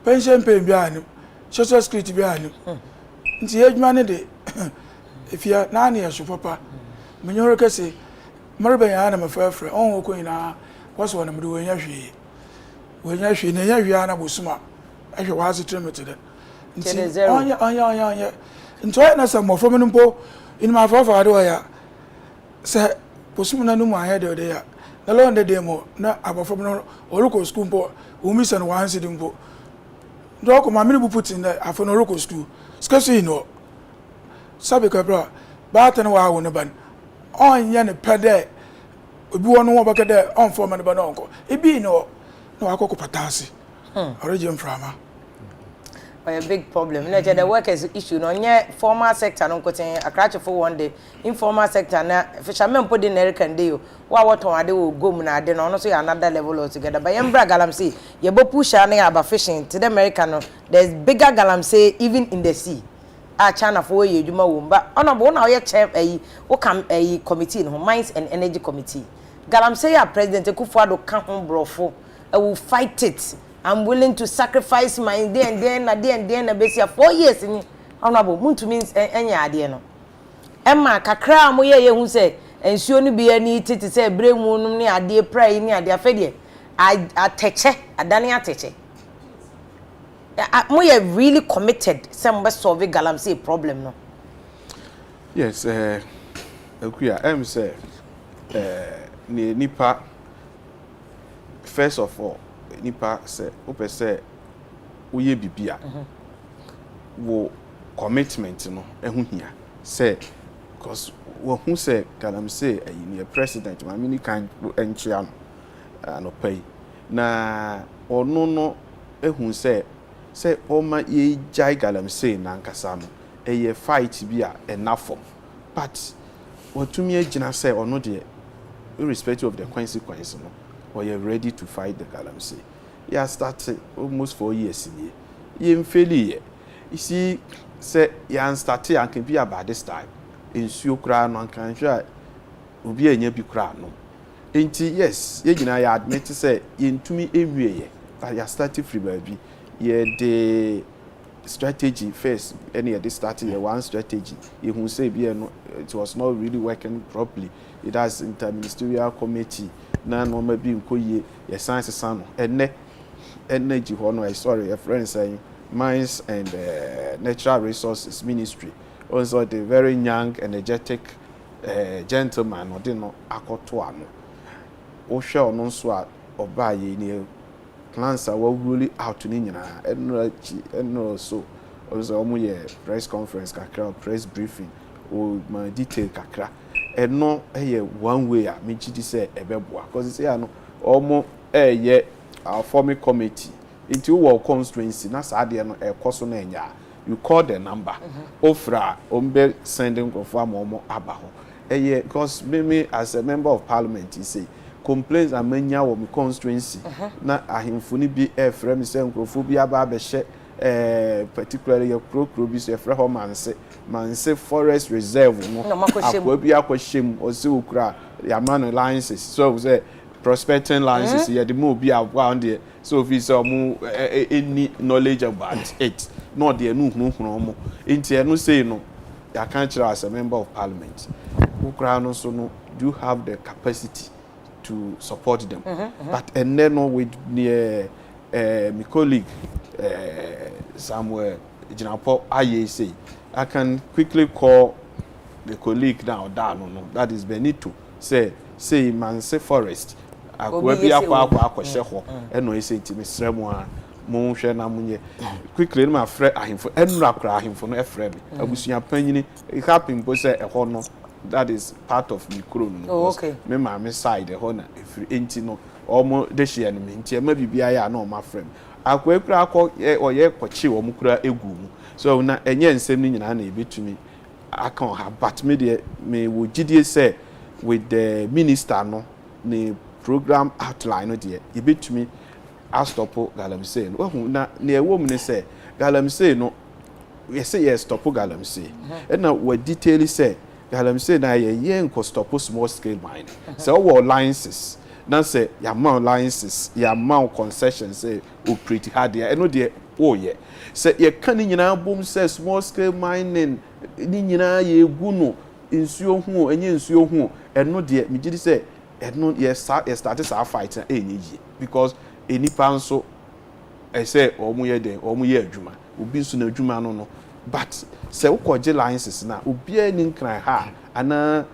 pension pay bia ani social security bia ani nti adwuma ne de ifia na na ye so papa menyoro kase marba ya na mafafre on ko ina waso wona mdo wenya hwe na nya hwe ana bosuma ahwe waase tremeted nti onya nti na sa mofo mpo in my father do ya say bosuma na numu ahe de ya na lo nde de mo na abofo no oluko school mpo umisa no wansi dimpo ndo ko mamini bu putin na afo no oluko school skasi no sabe ka bra ba ta na wa wo ne ban onya ne pede obi wono wo baka de on fo ma ne ban onko ebi no na wa akoko patasi origin frama a big problem. No, the workers issue no nye formal sector no koten akrache for one day informal sector na fishermen put in American day wa waton ade wo gom na ade no so another level altogether but yembra galamsey ye bo push na aba fishing to the American no there's bigger galamsey even in the sea China for ye djuma wo ba honorable na ye chair wo kam committee no mines and energy committee galamsey ya president Kufuado kan ho brofo will fight it. I'm willing to sacrifice my day and then na besia 4 years ni honorable muntu means enya ade no emma kakra mo ye hu se ensuo no bia ni titi se bremu num ni ade pray ni ade afede ateche adane ateche mo ye really committed some be solve galamsey problem no yes akuya em say ni nipa first of all nipa se ope se uye bibia wo commitment no ehu hia se because wo hu se galamsey ni president ma mini kan enchia no pay na ono no ehu se oma ye jai galamsey na nkasa no eye fight bia enough but watumi agina se ono de irrespective of the consequences no or you're ready to fight the galamsey. Yeah, started almost 4 years in here. You failure. You see, say you started and can be about this time. In Sucra, no can try. Will be a new crowd. No, ain't yes, you know, I admit to say into me every year. But you started free baby. Yeah, the strategy first. Any of this starting one strategy. You who say it was not really working properly. It has interministerial committee. Na no ma bi nkoye ye science sano energy ho no sorry a friend saying mines and natural resources ministry also the very young energetic gentleman odi no akoto ano o hwe ono nso a oba ye ni plans are really out ni nyina eno so also omo ye press conference kakra press briefing o ma detail kakra eno one way a me chidi say ebeboa because say no omo our forming committee into war constituency na saade no ekoso na enya you call the number ofra ombe sending of amomo abaho because me as a member of parliament he say complaints amanya wo me constituency na ahemfuni bi frame me say nkrofo bi aba abehye particularly your pro bi so efra ho manse forest reserve no akwa bi akwashem o se okura ya man licenses so say prospecting licenses ya the mo bi around there so if is any knowledge about it no there no hunu enti e no say no ya can as a member of parliament okura no so no do you have the capacity to support them. But and then with my colleague somewhere Jinapo IAC, I can quickly call the colleague now down. That is Benito. Say man say forest. I could be akwa sheho. Eno say to me sremo mo hwe na munye. Quickly my friend ahimfo enra kra ahimfo no efre me. Abusua panyini it happen go say ehọ no. That is part of me crown. Oh, okay. Me my side ehọ na efri enti no. Omo de hye no me nti e ma bibia ya na o ma frem. Akwa kura akọ oye kọchi o mu kura egu mu. So na enye nsem ni nyina na ebetumi akon ha but me wo gidie say with the minister no the program outline no there ebetumi astopo galamsey no hu na ewo mu ne say galamsey no we say yes stop galamsey and na we detail say galamsey na ye nko stop small scale mining so we licenses na say ya mount licenses ya mount concessions say operate hard there no there oh yeah say ye kan nyina bom say small scale mining ni nyina ye egu no nsuo hu enye nsuo hu eno de me gidi say eno ye start sa fight na enye yi because enipa nso say omu ye den omu ye adwuma obi nso na adwuma no but say ukoje licenses na obi ani nkran ha ana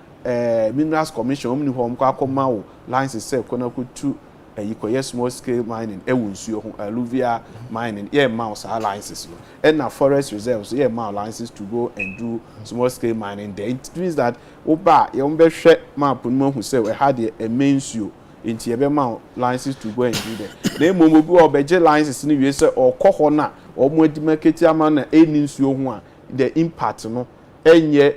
minerals commission omni hom kwa akoma wo licenses say kona ko tu yikoye small scale mining ewu nsuo ho alluvial mining yeah mouse licenses no and na forest reserves yeah mouse licenses to go and do small scale mining there it means that oba ye mbe hwe map no hu say we had a main nsuo inti ebe mouse licenses to go and do there na emomo bi obeje licenses ni wie say okoho na omo adi market ama na eni nsuo ho a the impact no enye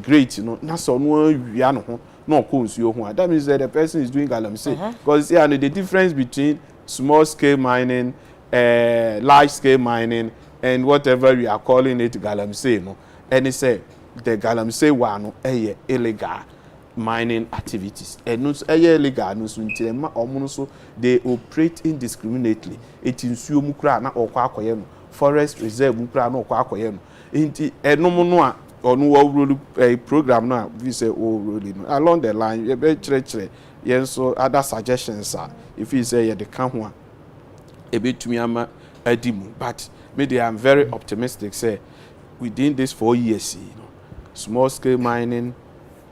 great no na so no awia no ho no cause you one. That means that the person is doing galamsey. Because yeah, the difference between small scale mining, large scale mining, and whatever we are calling it galamsey, no. And he said the galamsey one illegal mining activities. And no illegal no so they operate indiscriminately. It is you mukra na okwa forest reserve mukra na okwa akoye no. Inti enomo on a program now we say along the line you be chere yen so other suggestions are if you say the can one a bit to me ama adimu but maybe I'm very optimistic say within these 4 years small scale mining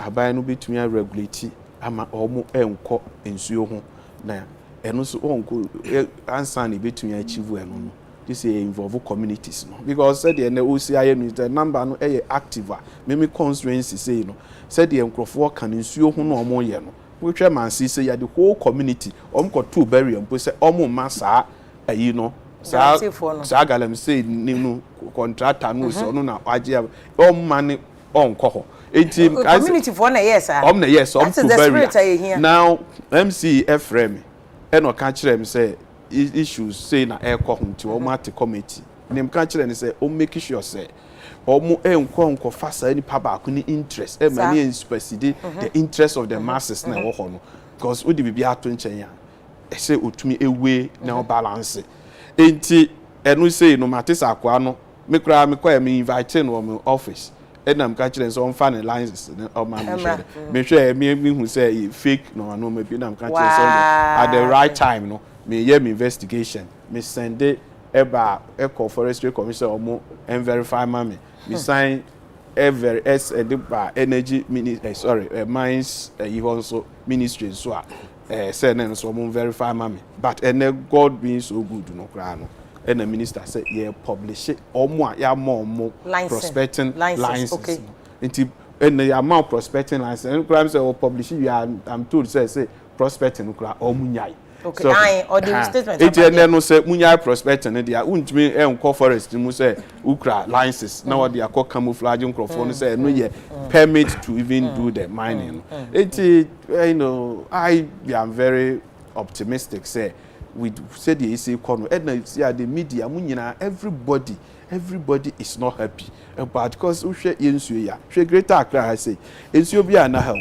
abai no betumi regulate ama omo enko ensuo ho na eno so onko answer na betumi achieve eno no this involve communities no because said the OCI no the number no active meme constituency say no said the enkrofo kan nsuo ho no omo ye no we hwe man say ya the whole community omko two bury am say omo masa ayi no sa galam say ni no contractor no so no na age om man onko ho community for na yes sir om na yes om to bury now MC Efrem eno ka kire me say issues say na airco hunti o mate committee nim ka kire ne say o make sure say o mu enko fasa ni paba ko ni interest e many supersede the interest of the masses na wo ho no because odi bibia ato nchen ya e say otumi ewe na balance enti enu say no mate sakwa no me kra me kwa me invite no my office enam ka kire so on fan lines o ma me hwe me hu say fake no no me bi nam ka kire so at the right time no me hear me investigation me send it eba eco forestry commission omo and verify me sign every energy mines also ministry so say so omo verify me but God being so good no cry no and the minister said yeah publish it omo ya more prospecting license okay nti and the amount prospecting license and crime say publish it I'm told say prospecting no cry omo nyai. Okay, so, or the statement. It no say munya prospect and dia untimi enko forest mu say ukra licenses now they are called camouflaging microphone say no ye permit to even do the mining. It you know I am very optimistic say we say the issue corner and see the media munyina everybody is not happy but because we share yensu ya share greater Accra I say ensu bia na ha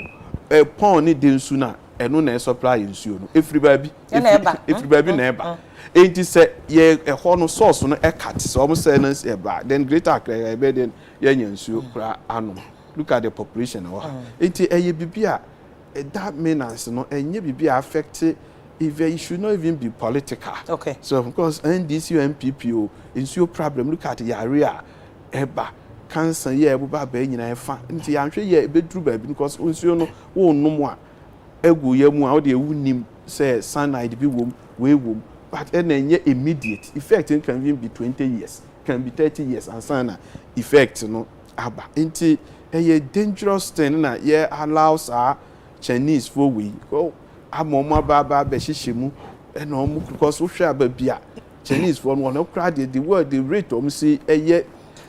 e pon ni densu na eno na supply nsuo no everybody na eba enti say ye ho no source no e cut so almost say na eba then greater Accra ebe then ye nsuo kra anom look at the population wa enti eye bibia that means no enye bibi affect even it should not even be political. Okay. So of course NDC or MPP is your problem. Look at Yaria eba cancer yeah buba be nyina fa nti anhwe ye bedru ba because onsuo no wo nom a egu ye mu a wo de ewunim say cyanide bi wom we wom but enye immediate effect can even be 20 years can be 30 years and sana effect no aba nti a dangerous thing na yeah allows our Chinese for we go amoma baba be hihemu and omu because wo hwa ba bia Chinese for no crowd the word the rate see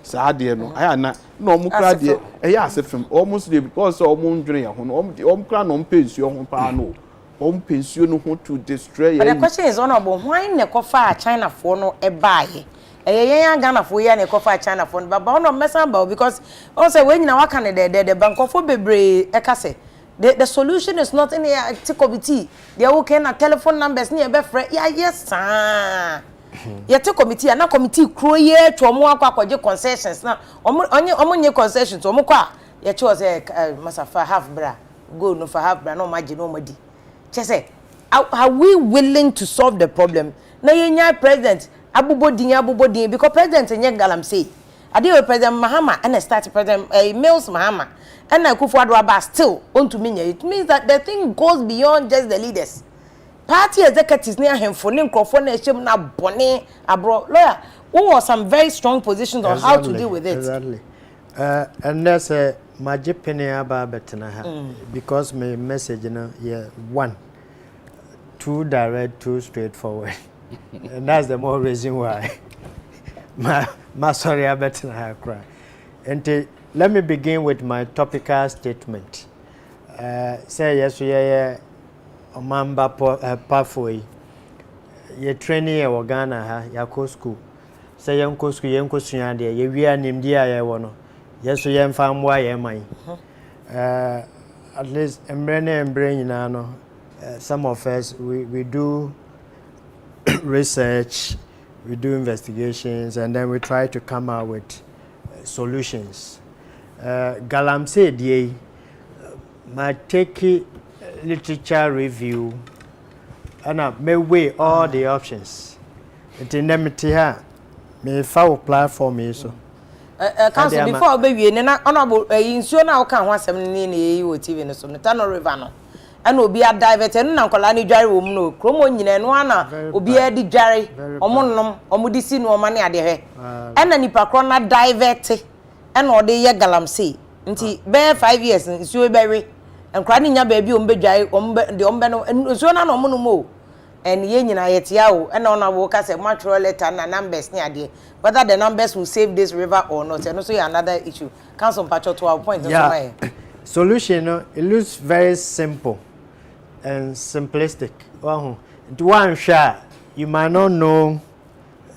saade no aya na omu crowd asefem almost because omu ndwene ya ho no omu crowd no pensuo ho pa no omu pensuo no ho to destroy. But the question is honorable, why ne kofa China for no ebaye yen Ghana for ya ne kofa China for but no messing about because also when na waka ne the bank of bebre ekase the solution is not in the committee they okay na telephone numbers ni e be frɛ ya yes ah ya te committee na committee kro ye to omo akwaje concessions na omo nye concessions omo kwa ya che o say masafa half bra go no for half bra no maji no madi che say are we willing to solve the problem na yenya president abubodin because president nye galamsey ade president Mahama and start president Mills Mahama and Akufo-Addo aba still on to me it means that the thing goes beyond just the leaders party executives near him for microphone na chem na bone abro lawyer who was some very strong positions on how to deal with it exactly and that's a magic penny aba betna because my message na yeah 1 too direct too straightforward and that's the more reason why my sorry I better not cry. And let me begin with my topical statement. Say yes, yeah, Mamba pathway. Ye training ya Ghana ha ya ko school. Say yanko school yanko sunya de ye wi anim dia ya wono. Yes, ye mfa mwa ye man. At least embre nyina no. Some of us we do research, we do investigations, and then we try to come out with solutions. Galamsey DA, my take literature review, and I may weigh all the options. It's indemnity here. May follow platform is so. Council before baby, na honorable insuo na o kan ho asem ni na yi o TV no so no Tano River no. And obi a divert and na nkola ni dware wo mu no kromo nyina no ana obi a di dware omonnom omudi si no ma ne ade hwe and na nipa kro na divert and o de ye galamsey nti be 5 years nsuo bewe nkra ni nya ba bi ombe dware ombe no nsuo na no mu mo and ye nyina yetia wo and na wo ka say matro letter na numbers ni ade whether the numbers will save this river or not and so another issue council pacho to our point yeah. Solution it looks very simple and simplistic. To one shot, you might not know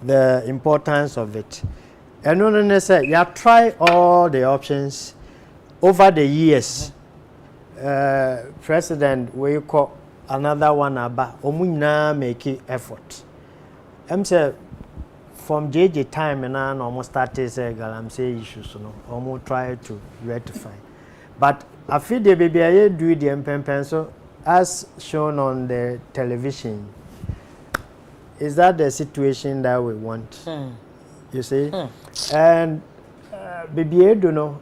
the importance of it. And no necessarily, you have tried all the options over the years. President, we call another one about Omuna make effort. I'm saying from JJ time and I almost started say Galamsey issues, almost try to rectify. But I feel the baby I do the MPN so. As shown on the television, is that the situation that we want? You see? And baby, I don't know.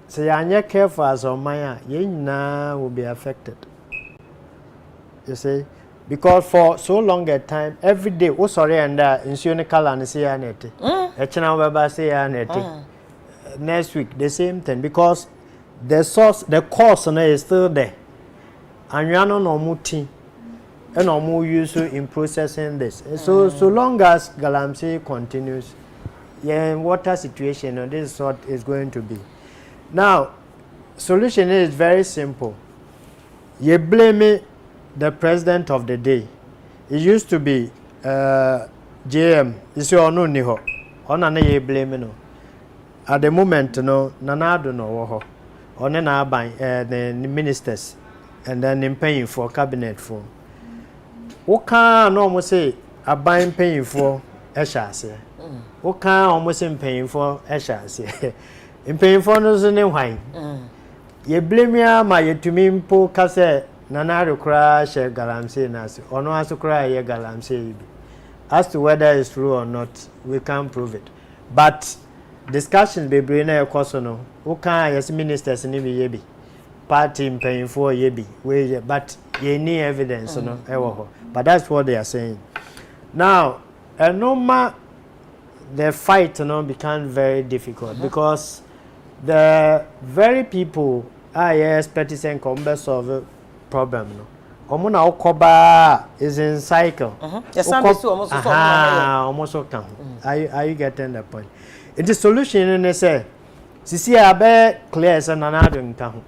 Say, I'm not careful as on my now will be affected. You see? Because for so long a time, every day, oh, sorry, and insurance and say, next week, the same thing. Because the source, the cost is still there. And you are not muti, and no use in processing this. So long as Galamsey continues, yeah, in water situation, this is what is going to be. Now, solution is very simple. You blame the president of the day. It used to be JM. Is your no niho? On an ye blame no. At the moment, no, Nanado no. On an the ministers. And then in paying for cabinet for. What can almost say a buying paying for a chassis? What can almost in paying for a chassis? In paying for no wine. ye blame ya ma yetumi mpo kase nana rekura she galamsey nasi ono asukura ye galamsey bi as to whether it's true or not we can't prove it but discussions be brain na ekoso no who can yes ministers ni bi ye bi party paying for ye bi we but ye need evidence no ewo ho but that's what they are saying now the fight become very difficult because the very people are expecting to solve problem no omo na okoba is in cycle yes almost come are you getting the point the solution is say sisi abe clear say nanado nka ho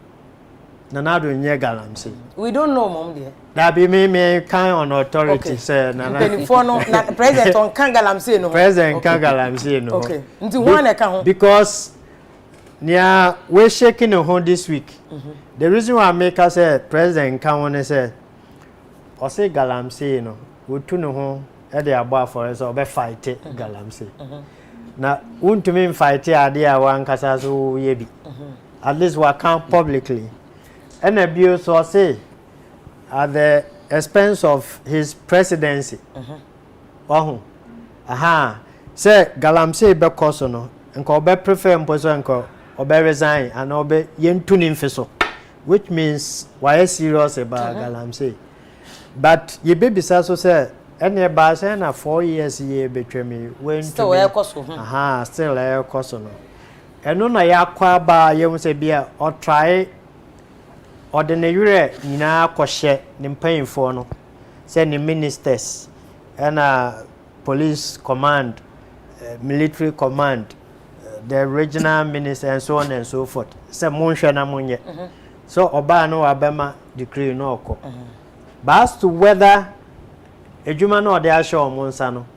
nanado nye galamsey we don't know mom there that be me kind on authority say nanado president on kan galamsey no president kan galamsey no okay nti one e ka ho because Nia we shaking the home this week. The reason why I make us say president can want to say or say galamsey we tune home at the above for us or be fight galamsey. Now want to mean fight idea one kasa so yebi. At least we can publicly. And abuse or say at the expense of his presidency. Say galamsey be koso no enko be prefer mposo enko obe resign and obe yentunim feso which means why serious about galamsey but ye baby so say any ba say na 4 years ye betwemi when still e koso still e koso no eno na ya kwa ba ye mu say bia o try ordinary nyina kohye ni mpanyimfo no say ni ministers and police command military command the regional minister and so on and so forth. Say monhwe na monye. So oba no abema decree no oko. But as to whether ejuma no de asho omonsa no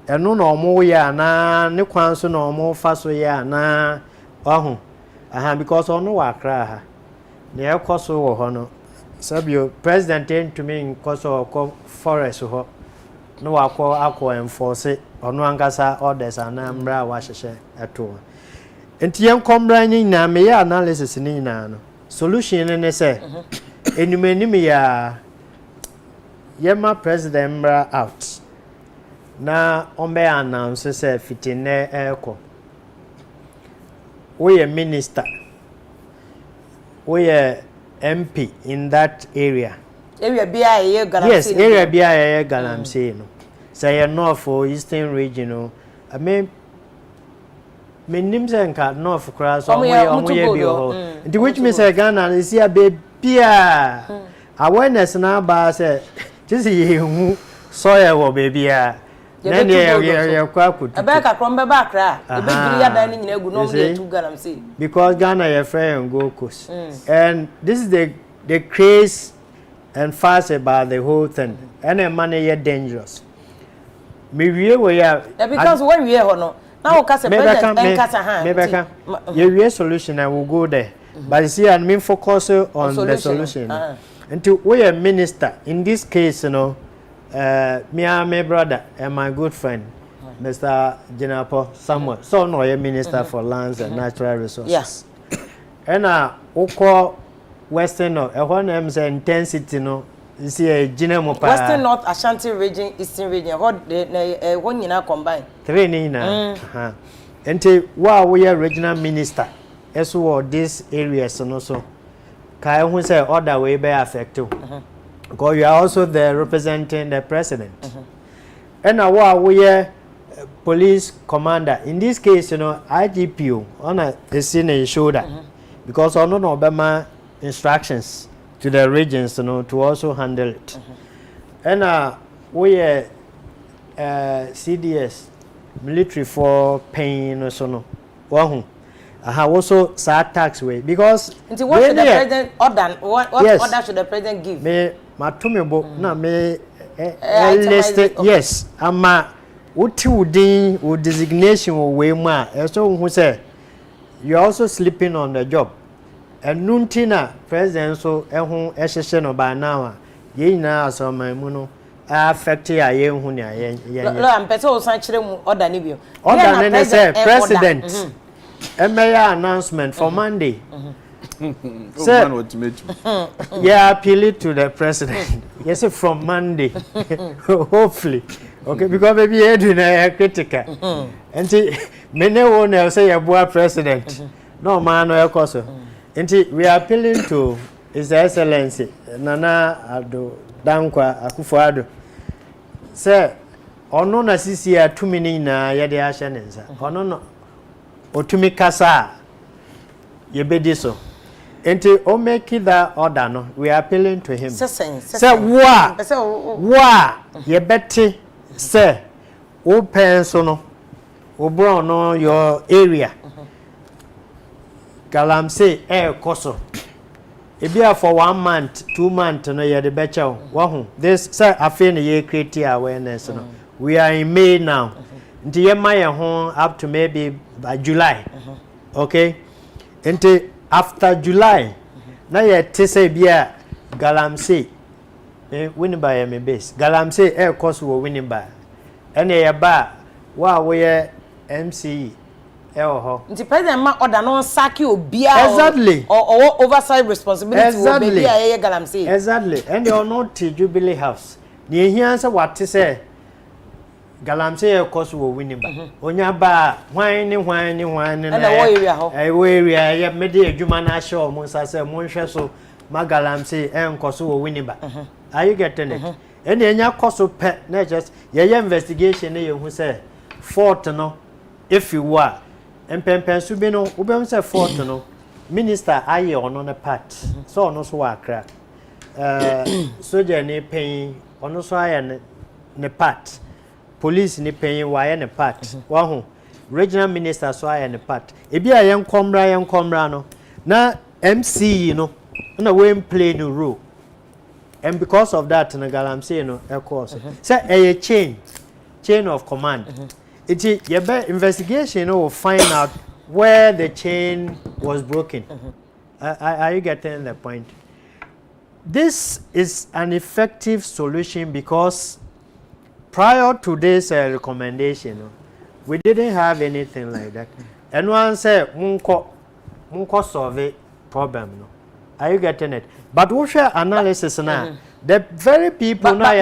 eno na omo ya na ne kwan so na omo fa so ya na ohu. Because ono wa kra ha. Ne ekoso wo ho no. Sabio president to me nkoso forest ho. No akọ enforce ono angasa orders anambra wa hyehye eto enti yen komra nyi na me ya analysis ni na no solution ne say enumenim ya yema president mbra out na ombe announce say fitine eko we minister we MP in that area. Area BIA galamsey. Yes, area BIA galamsey no. Say north or eastern region I mean nimse nka north cross on we be ho. Which means Ghana is here baby awareness na ba say this hu soya wo baby a na ye kwa kutu. Abeka krombe ba kra ebibiri ya dan nyina egu no dey to galamsey. Because Ghana ye free and go coast. And this is the craze and fast about the whole thing. And money is dangerous. Me we are because when we are no now kase president and kase hand. Maybe solution I will go there. But you see I mean focus on the solution. Until we are minister in this case me and my brother and my good friend Mr. Jinapo Samuel. So no a minister for lands and natural resources. Yes. And oko Western North, intensity no. You see a Western North Ashanti region, Eastern region. What one you combine? Three na. Until while we are regional minister, as well this areas and also, kai who say other way be affected. Because you are also there representing the president. And now while we are police commander, in this case, IGPO on a senior shoulder, because on no Obama instructions to the regions to also handle it. And we are CDS military for paying also no also sad tax way because what should the president order what order should the president give me matumebo na me listed yes ama uti udin or designation way ma so who say you are also sleeping on the job. And nuntina president so ehun ehhehye no ba now ye nyina asoma no affect ya ye hu ne ye lo am pese o san kire mu order ni bio order ne say president emeya announcement for Monday Sir, yeah, appeal to the president. Yes, from Monday, hopefully. Okay, because maybe you're doing a critical. And many won't say a boy president. No man, no course. And we are appealing to His Excellency Nana Ado Dankwa Akufo-Addo. Sir, ono na sisi ya tumini na yede asha nensa. Ono no otumi kasa yebedi so. Enti o make that order no. We are appealing to him. Sir, wa yebeti sir o penso no o no your area. Galamsey koso. Ebia for 1 month, 2 months no yede becha wo. This sir Afia na ye create awareness no. We are in May now. Nti ye ma ye ho up to maybe by July. Okay? Nti after July na ye tese bia Galamsey winning by me base. Galamsey course wo winning by. Ene ye ba wa we MCE ho. Nti president ma order no saki obia exactly or oversight responsibility wo be bia ye Galamsey. Exactly. And you not Jubilee House. Ni ehia se what say Galamsey course wo winning ba. Onya ba hwan ni na area ho. Area ye mede adwuma na hye o mo sa se mo nhwe so ma Galamsey enkoso wo winning ba. Are you getting it? And enya koso pe na just ye investigation na ye hu say fault no if you were empempen su bi no ubem say fault no minister aye ono na part so ono so wa kra soldier ni pen ono so aye ne part police ni pen wa aye ne part wa hu regional minister so aye ne part e bi aye nkomra no na MC no na we play no role. And because of that, Galamsey no course. Say a chain of command. It is investigation will find out where the chain was broken. Are you getting the point? This is an effective solution because prior to this recommendation, we didn't have anything like that. And one said, "Munko solve problem." No, are you getting it? But we share analysis now. The very people now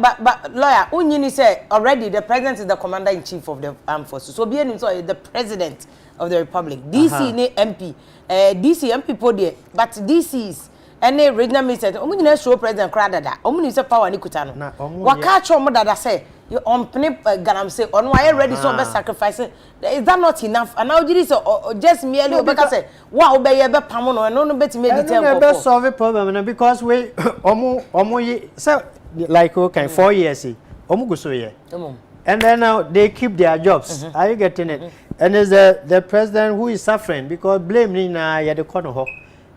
but lawyer, Unyini say already the president is the commander in chief of the armed forces. So be the president of the republic. DC ne MP, DC MP podi, but DCs any regional minister. Omunyi show president Kradada. Omunyi say power ni kutano. Waka chomo dada say you on Galamsey on why ready so be sacrificing. Is that not enough? And now you just merely obeka say wa obeye be pam no no beti me detail go solve the problem because we omo say like okay 4 years omo go so here. And then now they keep their jobs. Are you getting it? And is the president who is suffering because blame ni na ya de kono ho.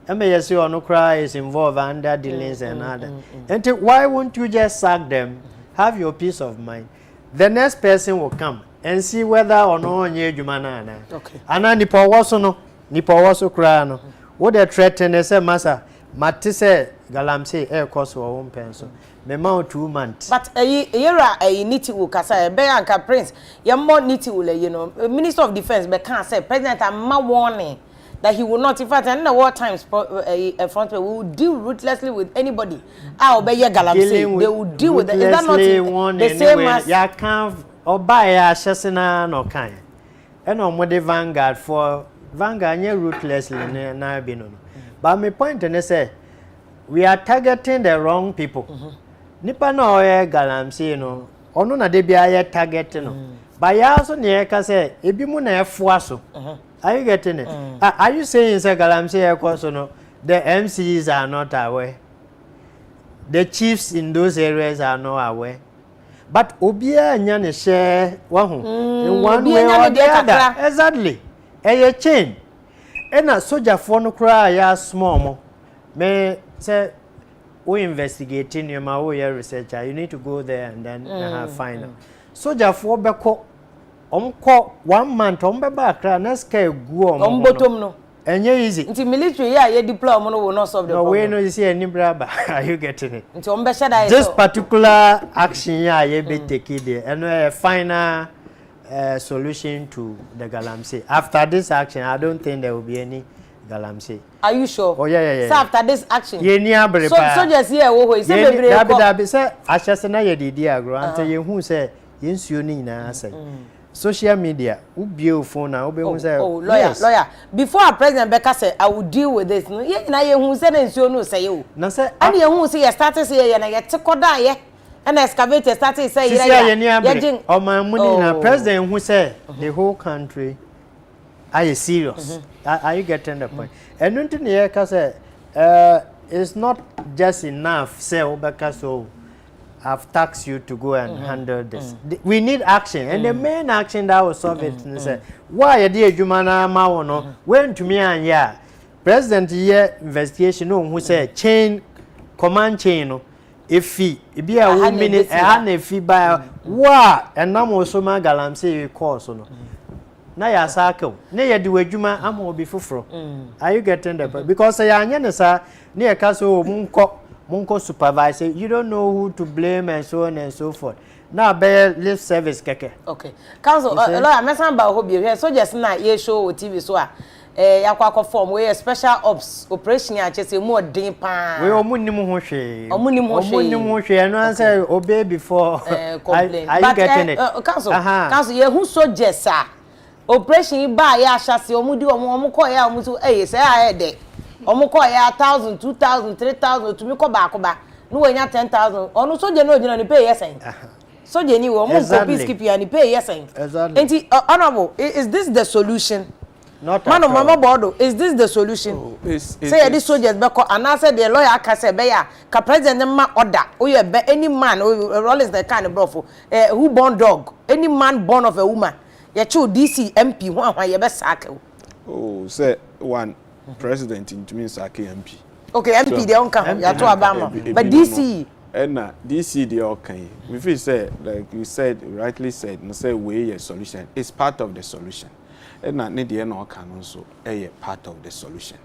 MASC or cry is involved under dealings and other. And why won't you just sack them? Have your peace of mind. The next person will come and see whether or not you jumana. Okay. And nipa waso cry no. What they threaten they say massa matise Galamsey cost for own pencil. Me ma 2 months. But era niti wo kasa be anka prince. Ye more niti wo le you know. Minister of Defense be can say president am warning that he will not, in fact, in the war times, front will deal ruthlessly with anybody. I'll be Galamsey. They will deal with it. Is that not the same as? Ya can't or buy a chasina no kind. And on what the Vanguard for Vanguard, ruthlessly, na bino. But my point and I say, we are targeting the wrong people. Nipa no Galamsey, no, or no, they be a targeting. But ya also near can say, if you want to fuaso. Are you getting it? Are you saying Galamsey no? The MCs are not aware. The chiefs in those areas are not aware. But Obia nyane share in one way or the other. Exactly. A chain. And a soldier for no cry ya small mo. May say we investigating your researcher. You need to go there and then find out. Soldier for beko. 1 month back next go bottom no enye easy nti military ya deploy no will not solve the problem. No way no you see any braba. Are you getting it? Nti this particular action ye be take there and a final solution to the Galamsey. After this action I don't think there will be any galamsey. Are you sure? Oh yeah. So after this action. Ye ni abere pa. So just here wo ho say bebre ko. Dabi say ahyase na ye didi agro ante ye hu say ye nsuo ni nyina say. Social media ubie phone na obe hu say. Oh lawyer before our president Becca say I will deal with this. Ye na ye hu say na nsuo no say o. Na say and ye hu say ye start say ye na ye tekoda ye. And excavator started say yeah. Oh my money na president who say the whole country are you serious? Are you getting the point? And nothing here cause it's not just enough say Obeka so I've taxed you to go and handle this. We need action and the main action that will solve it say why the Jumana ma no when to me and yeah president here investigation no who say chain command chain no efi ebi a wo minute na efi ba wa enam so ma galamsey course no na ya sakel na ye de wadwuma ama obi foforo are you getting the point because ya anya ne sa na ye ka so munko supervise you don't know who to blame and so on and so forth na be lip service keke okay council lawyer mesan ba ho bi here so just na ye show o TV so a yakwa form we special ops operation ya chese mu odin pa we omunim ho hwe no answer obey before complain are you getting it council ye hu soldiers a operation ba ya ahase omudi omo ko ya omu so say a de omo ko ya 1000 2000 3000 tumi ko ba no we nya 10000 onu soldier no ogina ni pay yesen soldier ni we omo ko peacekeeping ya ni pay yesen enti honorable is this the solution? Not man of mama bodo is this the solution? Say this soldiers beko and I said the lawyer can say be ya ka president ma order o ye be any man all is the kind of brofo who born dog any man born of a woman ye chu DC MP ho ye be sack oh say one president into mean sack MP okay MP they on come ya to abama but DC and DC they okay we feel say like you said rightly said no say we a solution it's part of the solution. And not need the no can also a part of the solution.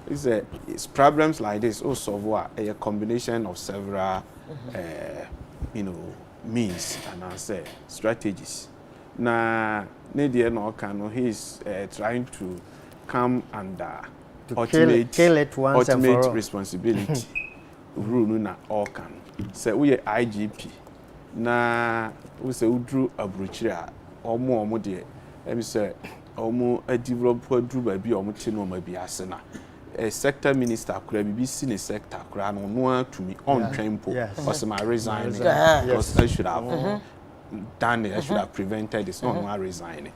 It's problems like this also a combination of several means and I say strategies. Now need the no can he's trying to come under ultimate responsibility rule na all can say we IGP na we say we drew a bruchira or more dear let me say omo a developer drew by be omo tino ma bi asena a sector minister kura bi si ne sector kura no to me on train was my resigning because I should have done it I should have prevented this no resigning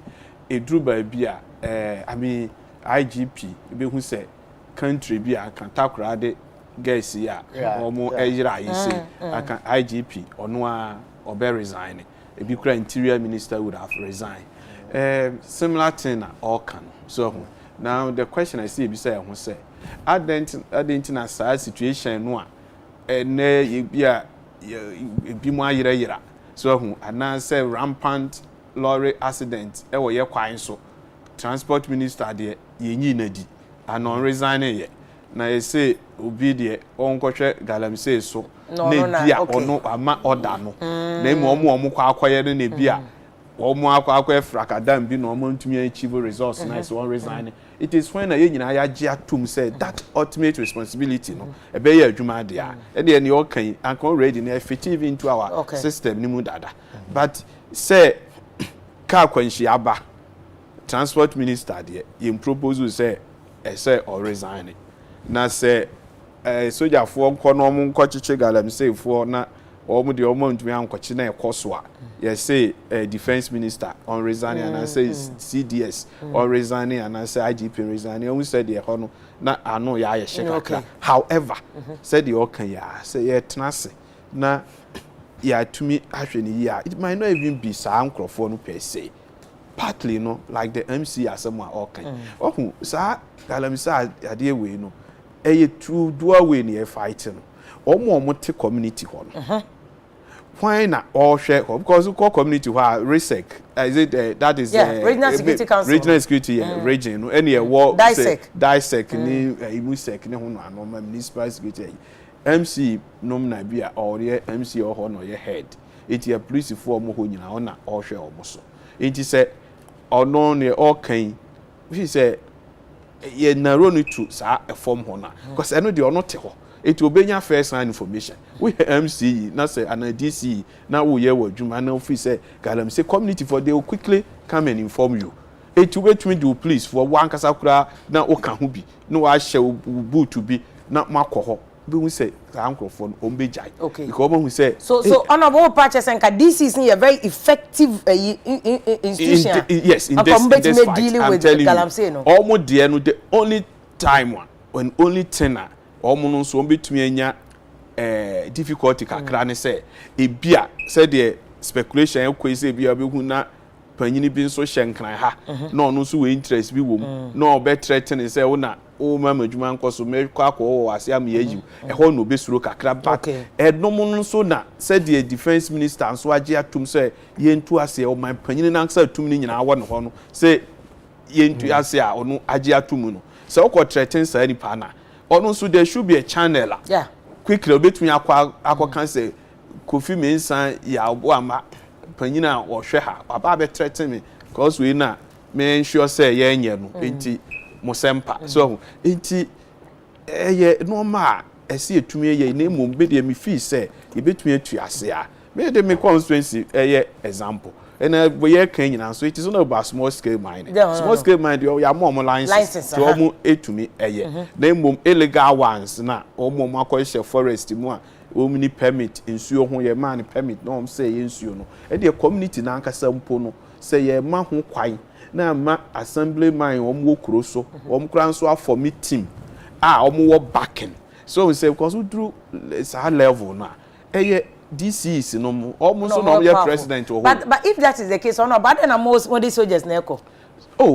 a drew by be I mean IGP be who say country be a kan takura de guys here omo ejira yi say aka IGP ono obe resigning e bi kura interior minister would have resigned. Similar thing all can. So now the question I see say who say identity situation no e bi mo ayira so who and say rampant lorry accident e wo ye kwan so transport minister de ye nyi na di anon resign ye na e say obi de on kwhwe galamsey so na bia ono ama order no na mo kwa akoye no na bia omo akwa frakadam bi no omo ntumi achieve results na is one resign it is when you nyina ya gia tum say that ultimate responsibility no e be ya adwuma de a e de ne okan and already na effective into our system ni mu dada but say ka kwanshi aba transport minister de him proposal say or resign na say soldier for nko no mo nko chiche galamsey for na omo de omo ntumi ankochi na ekoso a yes say defense minister on resigning and I say CDS on resigning and I say IGP resigning we said the hono na ano ya ye shekaka however said the okan ya say ye tenase na ya tumi ahwe ni ya it might not even be sa ankrofo no per se partly no like the MC asem a okan ohun sa galamsey ade we no eye true dual way ni e fight no omo te community ho no why na all share because we call community where RESEC is it that is regional security council regional security region any war DISEC ni imusec ni ho no municipal security MC nom na bia or the MC or no your head it your police for mo ho nyina na all share omo so it say ono ne all kan we say ye narrow no to sa a form ho na because eno de ono te ho eti obenya first hand information we MCE na say an DC na wo ye wadwuma na ofi say galamsey community for they will quickly come and inform you eti wetumi do please for one kasa kura na oka ho bi na wa hye boot bi na makoho be we say ankrofo on be jai because we say so honorable purchase and DC is a very effective institution. Yes, in this fight, dealing I'm with telling galamsey you, no almost the only time when only tenor almost so between anya difficulty kakra ne say e bia say the speculation e say bia be hu na panyini bi so hyenkran ha na ono so we interest bi wom na obe threaten say wo na o mama djuma nkoso me kwa ko wase am yeji e ho no be suro kakra but ednom so na said the defense minister so age atum say yentu ase o man panyini na nsa atum ni nyina wo ne ho no say yentu ase a ono age atum no say o threaten say ni pa na ono so there should be a channel quickly obetumi akwa kan say Kofi Mensan ya obo ama panyina o hwe ha baba be threaten me because we na me ensure say ye nye no enti mosempa so enti ye normal esi etumi ye na emom be de me feel say ye betumi atu ase a me de me constituency ye example and we ye kan nyina so it is not about small scale mining small scale mining ya mo license so omo etumi ye na emom illegal ones na omo makohye forest mu a omni permit insuo ho ye man permit no say insuo no e de community na ankasa mpo no say ye ma ho kwan na ma assembly man wo kuro so wo kura so for me team wo backing so we say because we drew high level na DCs no almost no your president but if that is the case or not but then most when these soldiers na eko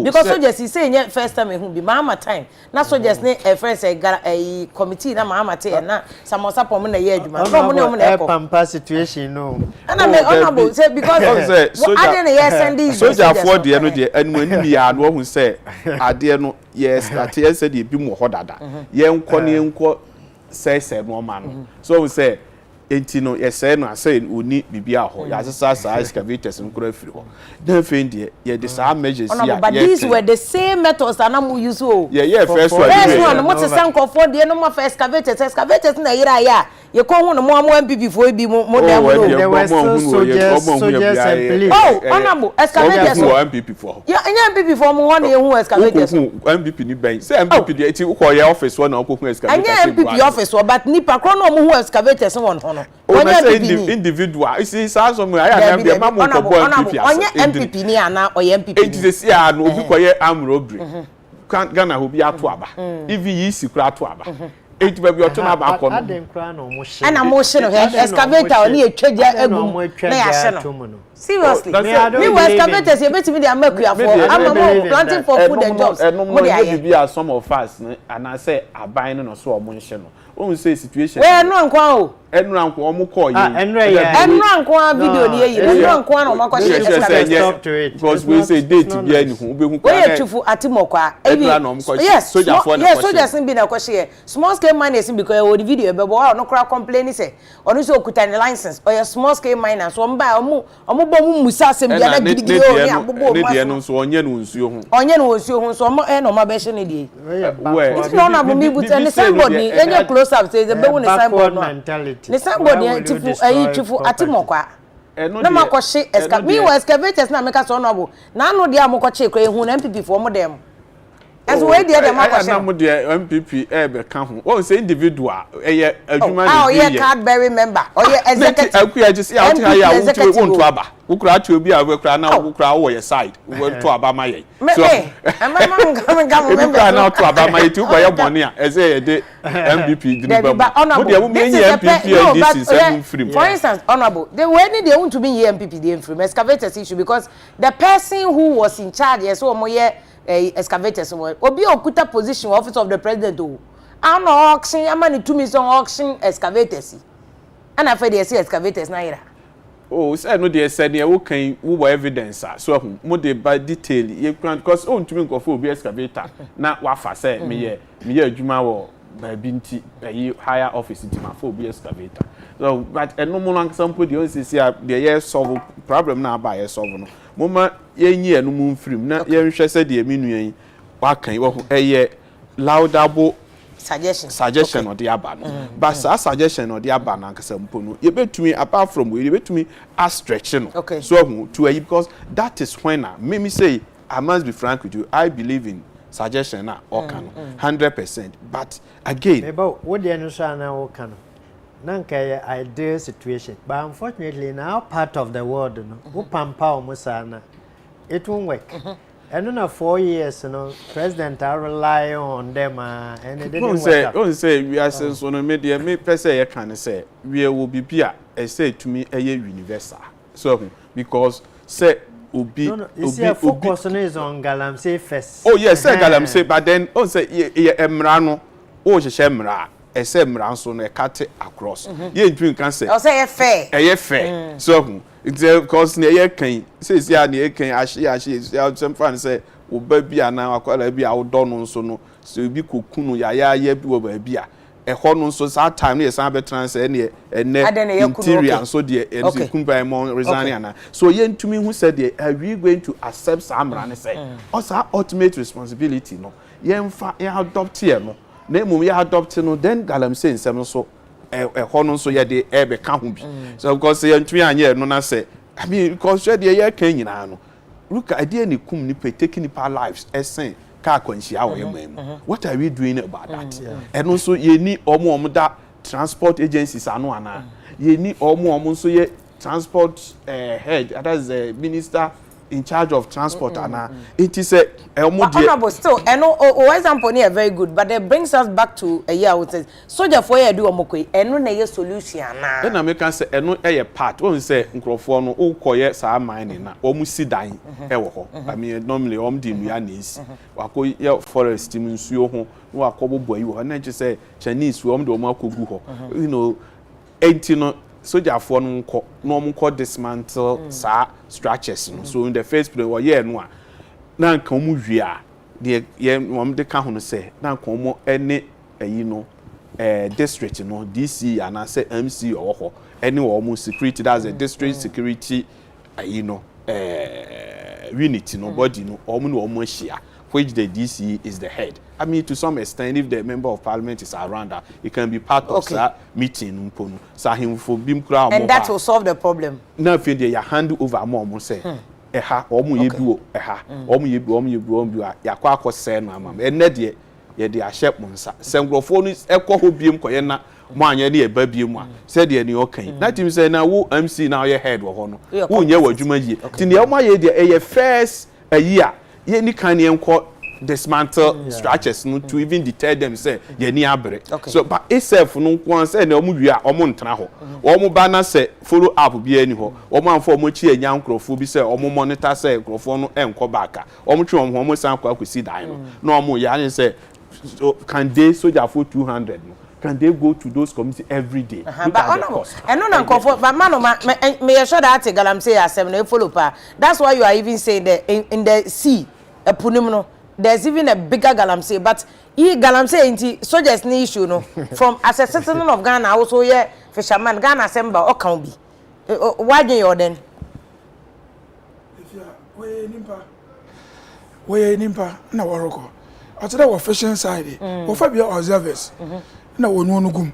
because soldiers he say first time e hu bi mama time na soldiers ne friends a committee na mama te na samosa pom na ye adwuma pom na eko pampa situation no and me honorable say because soldier na yes send these soldier for the no de anu anim ya no hu say ade no yes that yes say de bi mo ho dada ye nko ne nko say no ma no so we say enti no yesɛ no asɛ oni bibia ho ya sesa excavators nkura firi ho na fendi ye de sa measures ya but these were the same methods that am use first one mo se sanko for de no mo first excavators na yira ya ye ko hu no mo MPP for bi mo dem no there were soldiers and police honorable excavators no MPP for ya MPP for mo one ye hu excavators MPP ni ben say MPP de eti ko ye office one na ko hu excavators anya MPP office but nipa kro no mo hu excavators one ho individual see some I am the mama ko boy MPP onye MPP ni ana oye MPP it is see no obi koye am robbery kan Ghana ho bi ato aba even yi si kura ato aba it be oto na ba ko no aden kura no mo hye ana mo hye no excavator oni etwaja agum na ya hye no seriously me was excavators you betimi dey amakuya for amamo planting for food and jobs mo dey aye be are some of us and I say aban no so o mo hye no o say situation we no ankwa o enu ankwa o mo call yi enu ankwa video ni yi enu ankwa na o makwa share excavator because we say date bi ani hu obehu kwa we tufu atimokwa yes soldier for yes soldiers bi na kwa share small scale miners because o video be bo no kra complain say onu so okuta ni license or small scale miners so mba omo bo mu musa asem bia na gidigidi o ni abobo ne de no so onye no nsuo hu so mo no ma be hye ne die it's no na bo mi buta ni somebody enye close up say the be won signboard no ni somebody tifu atimokwa na makɔhye excavators na meka so no abo na no de amokɔkye kra ehu na MPP for mo dem eso we de makɔhye na mo de MPP be ka ho o say individual adwuma ni ye Cadbury member ye executive akuya just ya out here ya wonto aba ukura atu obi a ukura na ukura wo ye side wonto aba ma ye so member na to aba ma ye ti ko ye bone a eze ye de MPP di ba mo de wo me MPP this is seven free for instance honorable they were need they want to be MPP dey free excavators issue because the person who was in charge yes so mo ye excavators obi okuta position office of the president o ana auction amani to me so auction excavators ana fa dey see excavators na ira oh say no dey say there wo kan wo evidence so mo dey by detail ye because on to me go for obi excavator na wa fa say me ye adwuma wo ba binti higher office ti ma for obi excavator so but eno mo lang sample dey say dey ye solve problem na ba ye solve no moma ye nyi enu mu mfrim na ye nhwe se de emi nuan wakan wo eye laudable suggestion or the abano but suggestion or the abana nkasa mpo no ye betumi apart from we ye betumi a stretch no so to because that is when me say I must be frank with you, I believe in suggestion or can 100%. But again, about what the Anusana or can Nanka ideal situation. But unfortunately, in our part of the world, who pampa musana, it won't work. And in 4 years, President I rely on them and it didn't work. Don't say we are saying so no media me per se can say we will be peer say to me a universal. So because say you see, focus is on Galamsey first. Oh yes, say Galamsey, but then say Emrano, oh Shemra, a semran so ne cut across. Ye twin can say. I'll say a fair. So it's because near can says ya near can actually some fun say, oh baby, and now I call be our don so no, so be kukunu ya ye be over beer. A horn so sad time near Sabe trans any interior so dear and Kumba among Rosaniana. So yen to me who said, are we going to accept Samra and say, also ultimate responsibility? No, yen fa adopt here no. Name we adopt no, then Galam saying seven so a horn so ya de ebe can't be. So of course, yen to me and no say, I mean, because you're the year can you know. Look, I didn't ni kum nipe taking nipa lives as saying. What are we doing about that? And also, you need almost that transport agencies are no ana. You need almost so ye transport head, that is the minister in charge of transport ana. It is a honorable still. And no example here very good, but it brings us back to a year which says soldier for you do omokwe and no na solution na. Then American say no a part. When say nkrofo no o koye sa mining na o mu si dan e wo ho. I mean normally di nua nis. Wako ye forest tim nsuo ho no akobobo yi wo. Na nche say Chinese wo de o mu akogu ho. You know enti no soldier for no nko dismantle sa structures no. So in the first place we ye no a na nka mu wi a de ye wom de ka ho no say na nka mo ene ayi no district no DC and I say MC or ho any or security that's a district security ayi no unity no body no or mo share which the DC is the head. I mean, to some extent, if the member of parliament is around that, it can be part of that meeting. And that will solve the problem. Now, if you hand over more, say, omu yebu, omu yebu, yakwa ko sen mama. Enedie, ye de ashep monsa. Sengrofo is ekwo hobiem koyena. Mwanya ni ebabi mu a said ye ni okan na tim say na wo MC na your head wo ho no wo nye wadwuma yi ti ne oma ye de ye first a year ye ni kan ye nko dismantle structures no to even deter them say ye ni abre so but itself no nko say na omu wi a omu ntena ho omu ba na say follow up bi ani ho omu anfo omu chi enya nkrofo bi say omu monitor say nkrofo no enko back a omu twe omu san kwa kwesi dan no na omu ya ni say can they soldier for 200 no can they go to those communities every day? But and no comfort. But man, may sure that Galamsey has 7 follow pa. That's why you are even saying that in the sea, a punimno, there's even a bigger Galamsey. But Galamsey inti soldiers ni issue no. From as a citizen of Ghana, also yeah, fisherman Ghana assemble or can be. Why do you then? If you are we nimpa na waroko. After that, fishing side, we be observers. Na wonu gum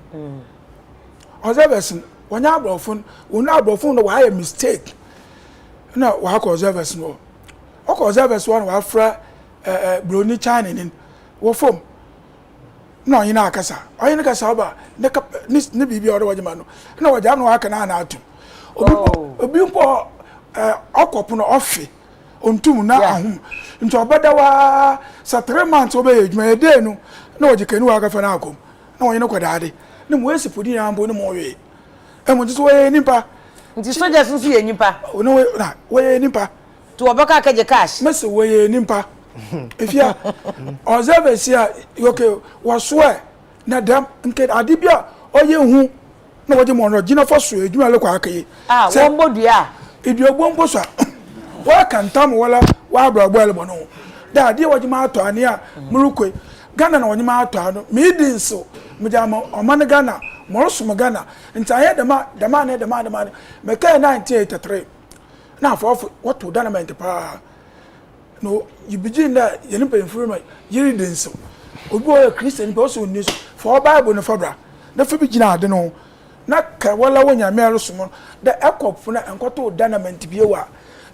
observers when you bro phone no why a mistake na wa ko observers no o ko observers one wa fra broni china ni wo fom na onye na akasa onye na kasa oba ne bibi o de wajima no na wajam no aka na atu obi mpo akopo no ofi ontum na ahum nti obada wa sa 3 months obe ejuma e dey no na wajikanu aka fa na akom no you kwadade ne mo esipodi ambo ne mo we e mo tso we nipa nti soldiers nso ye nipa no we na we nipa to obaka kaje cash mese we nipa efia observers here okay was we na dam nke ade bia oye hu na woje mo no gina for so edwuma le kwa akaye wo mbodua eduogbo mposo wa kan tam wala wa abragbo elbo no da ade woje ma ato ane a murukwe Ghana na wanyima ato ano meeting so mujama omane Ghana morosum Ghana ntaye dema me kai 1983 na for what to dynamite pa no you begin that you no pay for my yiri den so obi o Christian be also news for Bible no fabra na fa bi gina ade no na ka wala wonya me arosumo da ekofo na enkoto dynamite biewa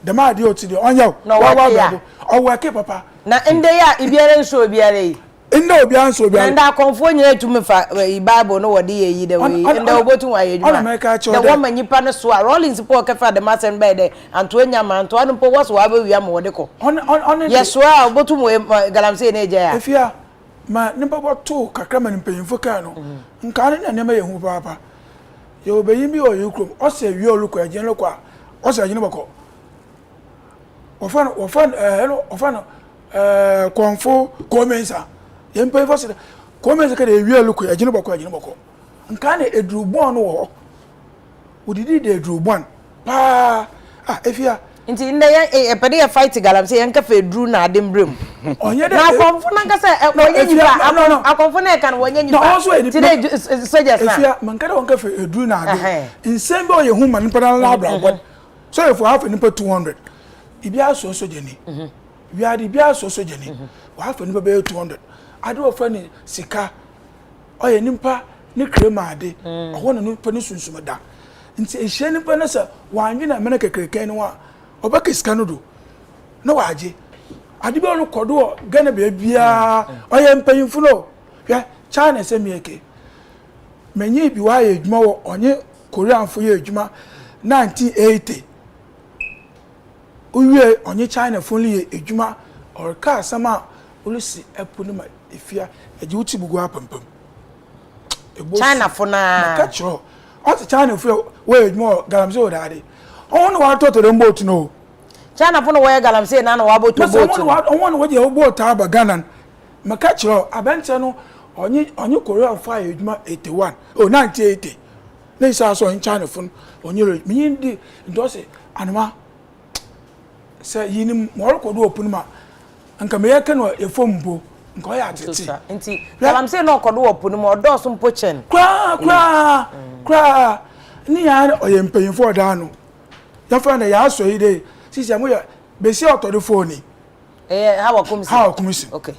the ma ade o ti de onya wa o wa ke papa na ende ya ibiare nso obiare yi ende obiare nso obiare enda konfo nyina tumi fa Bible no wode ye yi de we enda obotu wa ye djuma the woman nyipa no so Rollins Paul ka fa the masen be de anto anya ma anto anu po was wa ba wi am wode ko yes wa obotu mo galamse na eje ya Afia ma nimba boto kakra ma nimpanyimfo ka no nka ne na ma ye hu papa ye obeyin bi o yukrom o se wi oluko ejen loko a o se ejen boko ofan konfo komensa ye mpanyimfo se komensa ka de wi oluko ejen boko nka ne edrubon no wo udidi de edrubon pa Afia nti nde ya pede ya fight galamse yan ka fe dru na adembrem onye de na konfo na ka se onye nyipa akonfo na kan onye nyipa ti de soldiers na Afia man ka de won ka fe edru na ade insembe o ye hu man pa na labra bon so if we have nipa 200 ibi aso sojeni we are the bia so sojeni we have nipa be 200 ade o fa ni sika o ye nipa ni krema ade o no nipa ni sunsum da nti ehye nipa na se wanwe na mena kekreken no a obaka sika no do na waje ade be no kodo Ghana be bia oye mpanyimfu no hwe China se mieke menye bi wa ye adwuma wo onye Korean fo ye adwuma 1980 uwe onye China fo ye adwuma orka sama olusi epu no ma Afia eji uti bugu apampam China fo na ka chro o China fo we adwuma galamse o daade on wa to the boat no China fo no we galamse na wa boat boat on wa je boat aba Ghana maka chiro abente no onye Korea fo adwuma 81 1980 na isa so in China fo onye mi ndi ndose anuma se yini mo ko do opun ma nka me yake no efombo nka ya tete nti galamse no ko do opun ma odoso mpo chen kwa ni ya oye mpanyimfo oda no ya fa na ya so yi de sisi amu ya besi otore phone how komisi okay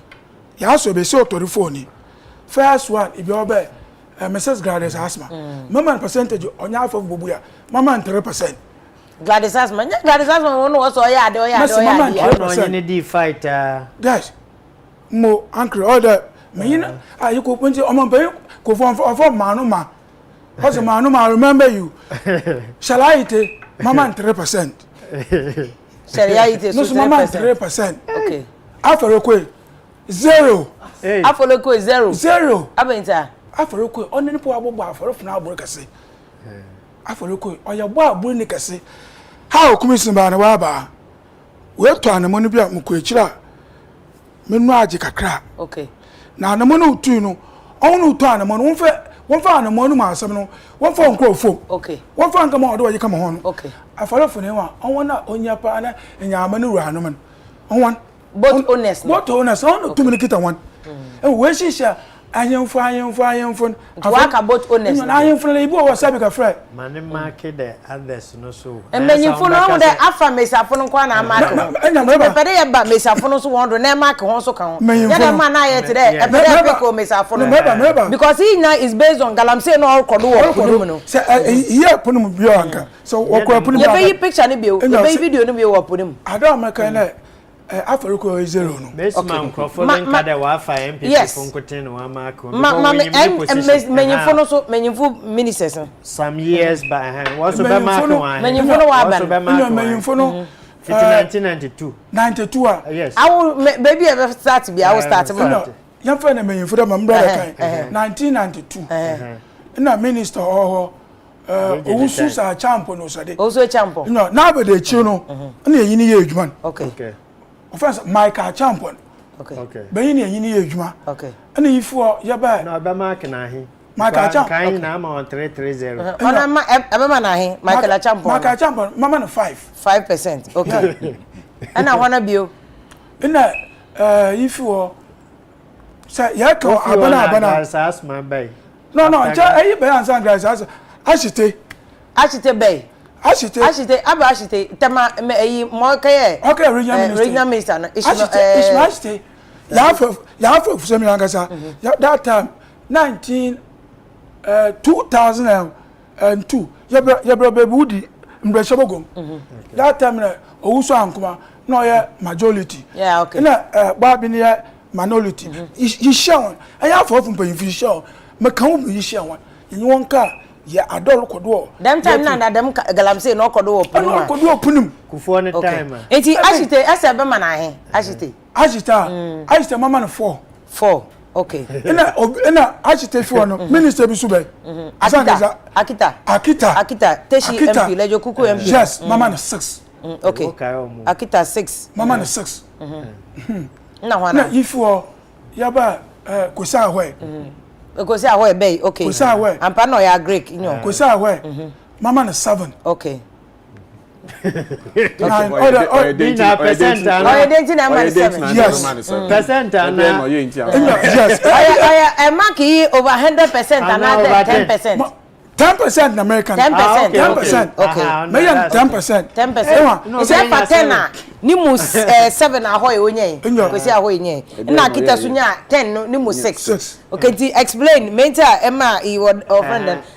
ya so besi otore phone first one ibi obe Mrs. Gladys Asma mama percentage onya afọ bobu ya mama 3% Gladys Asma no was oya ade onye di fight guys mo uncle order me you ko punti o man pay ko for manu ma because manu ma remember you shall I eat mama 3% shall I eat no mama 3% okay after ko 0 after ko 0 abenta after ko oni ni po agbogbo after funa aburu kase after ko oya bo aburu ni kase how commission ba na wa ba we to anamo ni bia mko ekira menu age kakra okay na anamo no tu no onu to anamo no wonfa anamo no ma asem no wonfa nkrofom okay wonfa nka ma odo waje kama ho no okay afarofo ne wa onwo na onya pa na enyama no ru no onwan both honest on to minikita one we shisha ayemfo waka both honest na ayemfo na ibo wa sabi ka fry mane market the others no so emenyifo no de afa mesafo no kwa na mark no pede ye ba mesafo no so 100 na mark ho so kan ya de man na ye tede e pede pick o mesafo no because he now is based on galamse no all kodo wo kodo no say here ponum bio anka so wo ko ponum ye be picture ni bio ye be video ni bio wo ponum adam maka na Africa is 0 no. Best man Crawford kada wa fa MP fonkoten no mark. Menyimfo ministers. Some years back was so be mark one. Menyimfo no wa ban. Menyimfo no 1992. 92 yes. I will baby ever start be I will start. Yan fa na menyimfo da my brother kan 1992. Na minister Owusu sa champion no sade. Also a champion. No, na be de chi no. Na yini ye adwuma. Okay. Offense Michael champion. Okay. Be ni yini ye adwuma. Okay. Na yifo ya ba. Na be mark na hi. Michael champion. Kan na ma 330. Ona ma ebe ma na hi. Michael champion. Michael champion mama na 5%. Okay. Ana wana bio. Ina yifo sa ya ko abana asma bay. No, ja ayi be ansan guys as ashite bay. Ashite aba ashite tema eyi mo kaye okay regional minister na Ashite ya for some angasa that time 2002 yabra bebudi mbreshobogom that time na owuso ankuma no ya majority yeah okay na babi ne minority you show aya for pay fi show me kan wo you show yin wonka ya adol kodo dem time na dem galamse no kodo wo punum kodo punum kufuo ne time enti ashite asebe mana he ashite mama no 4 okay ina ashite fi wono minister bi sube akita teshi MP lejo kuku MP yes mama no 6 okay akita 6 mama no 6 na hwana na ifo yaba kosa hwe kosa hwe be okay kosa hwe ampa no ya Greek nyo kosa hwe mama no 7 okay percent yes percent yes I mark you over 100% another 10%. 10% in American. 10%. 10%. Okay. Maybe 10%. 10%. Is that patena? Nimus 7 ahoy onye. Kwesi ahoy nye. Na kita sunya 10 nimus 6. Okay, ti explain. Mental Emma I friend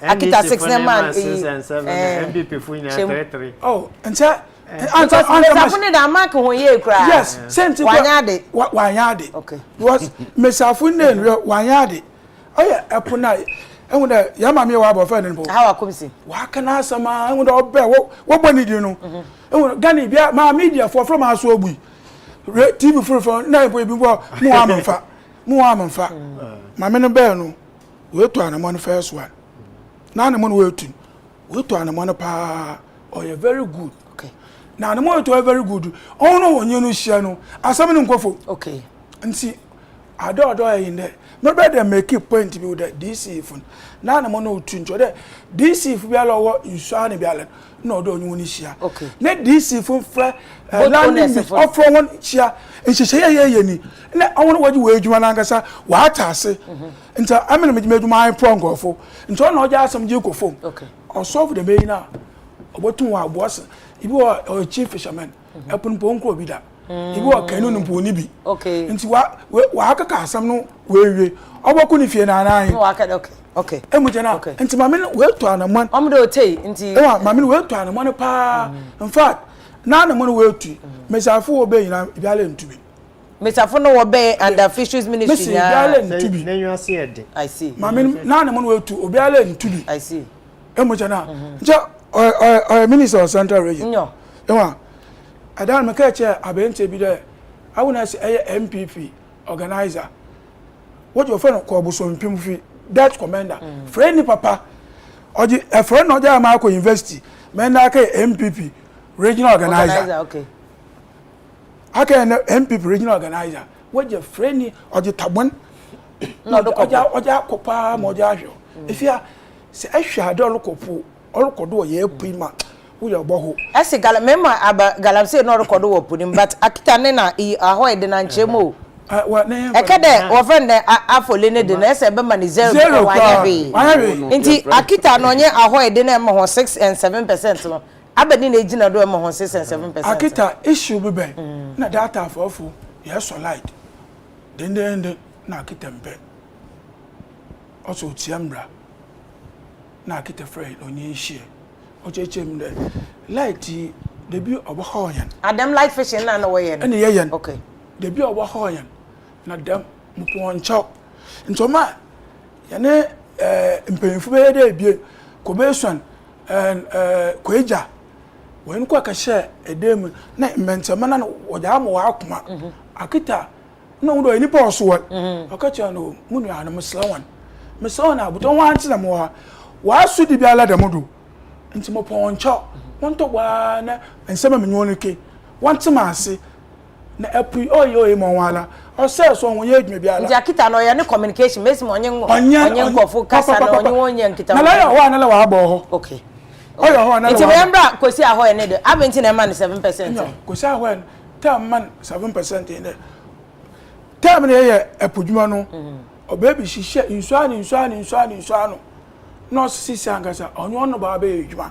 akita 6 na man. 6 and 7. MVP funya 3. Oh, answer Mesafune da mark ho ye kra. Yes, senti wanyade. Wanyade. Okay. Because mesafune wanyade. Oya epuna enwuda ya mama wa abo friend npo. How akomsi? Wa kana asama enwuda obe wo boni di no. Enwuda gani bia ma media for from aso ogbu. TV for na ibo bi bo mu amfa. Mama no be no. We to anamon first one. Na anamon we to. We to anamon pa. Oh, you're very good. Okay. Now the more to very good. Oh no, when you know share asam no nkofo. Okay. And see, I do in there. No better make a point to be that DC phone. Now the man no tunjo there. DC if we are low in Shani Bialan. No, don't you share. Okay. Let DC phone fly landing off from one share and she say ye. And I want what you wage one angasa. What I say. Until I'm going to make my prongo for. Until I know just some Joko phone. Okay. Or solve the main now. Obotu wa boss ibi wa chief fisherman epun ponko bi da ibi wa kanu npo ni bi okay nti wa akaka asam no wewe oboku ni fie na anan wa aka okay emuje na nti mame we to anamon omde otei nti mame we to anamon pa in fact na anamon we tu mesafo obe ina biale ntubi mesafo no wo be under fisheries ministry ya biale ntubi I see mame na anamon we tu obiale ntubi I see emuje na nja minister of central region no ewa adan me ka che abente bi there I wanna say MPP organizer what your friend ko obuso mpim fi that commander friend papa oji a friend no ja ma ko university me na ka MPP regional organizer okay aka MPP regional organizer what your friend oji tabon no do oja kopa mo ja hwo ifia se ahwa adol kopo orokodo ye pima wo ye boho ese galamema aba galamse no orokodo wo punim but akita ne na ahoy de na nchemo ekede wo friend afole ne de na ese be man 0 wanyabe nti akita no nye ahoy de na mo 6 and 7% no abedi na ejina do mo 6 and 7% akita issue be ben na data for yes so light den na akita mpe also tiambra na akita friend onye share ochem de light the bi obohoyan adam light fishing na no way ene yeyen okay the bi obohoyan na dam mponcho ntoma yane mpemfu be de bi ko beson koeja wen ko ka share edem na mentama na woja am wa akoma akita no ndo ni poso wa akacha no munu ana muslawan na buton wa anti na mo wa su di biala da mudu nti mo poncho wonto wa na ensema menwono ke wanti maase na apu oyo mo wala o se so won ye adwuma biala nti akita no ya ne communication mesi mo onye nkofo kasa na onye wonye nkita na la wa na la wa abo ho okay oyo ho na la nti membra kosi ahoy ne de abenti na man 7% kosi ahoy tam man 7% ne tam ne ye apudwuma no o baby shishe insuano no sisi angasa onyo no ba be edwuma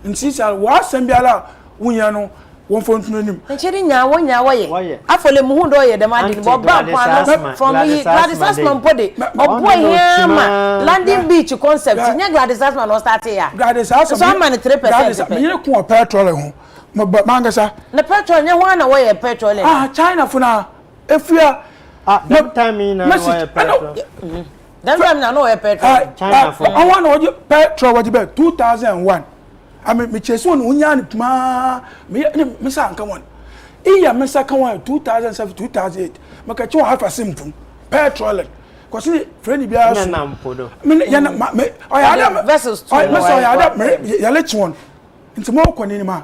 nti sa wa asem biala wunya no won fontunu nim nchiri nya woye afole mu hu do ye dem adi bo ba kwano from Gladys Asman pode obo here ma landing beach concept nya Gladys Asman no start here Gladys Asman so man 3% me ne ko petrol ho mangasa na petrol nya ho na woye petrol China funa Afia that time in petrol that time na no woye petrol China funa I want to petrol what be 2001 I mean, me chase one unyan ma me sa kan one. Iya me sa kan one 2007 2008. Maka cho half a simple petrol. Cause ni friend bi aso. Na mpodo. Me ya na me o ya da vessels to. Me so ya da me ya let one. Nti mo ko ni ma.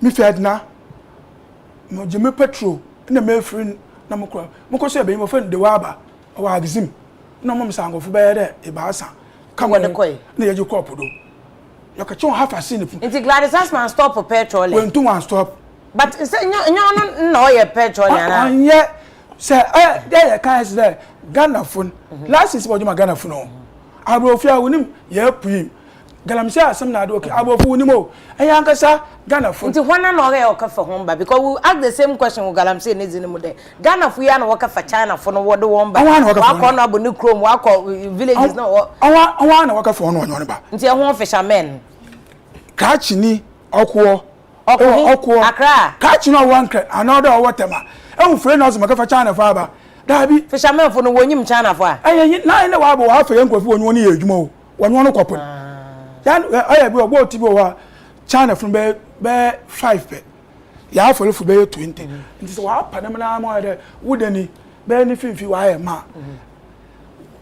Me fed na. Mo je me petrol na me friend na mo ko. Mo ko so be mo friend de wa ba. O wa agzim. Na mo sa ngofo be de e ba asa. Kan wo de koy. Na ye ju crop do. You can half a scene. It's Gladys Asman stop for petrol. When two one stop. But say no ye petrol na. And yet say there can say Ghana phone. Last is about my Ghana phone. Abofia wonim ye prim. Galam say asem na do okay. Abofu wonim o. Eyanka sa Ghana phone. Nti hwana no ye oka for homba because we ask the same question with Galam say nezini mu de. Ghana fu ya na waka for China for no wo de won ba. Wa na aboni chrome wa villages no. Awa na waka for no onyo ba. Nti e ho fishermen. Kachini okwo Accra kachini one credit another waterma e friend us maka fa China fa ba da bi fishermen for no wonyim China fa na na wa bo wa fa yenkofi wonwo ne yedwuma o wonwo no kopon yan aya bi obo ti bi wa China from be 5 pe ya for fu be 20 nti wa pa na na mo de wudani be ni finfi wa ya ma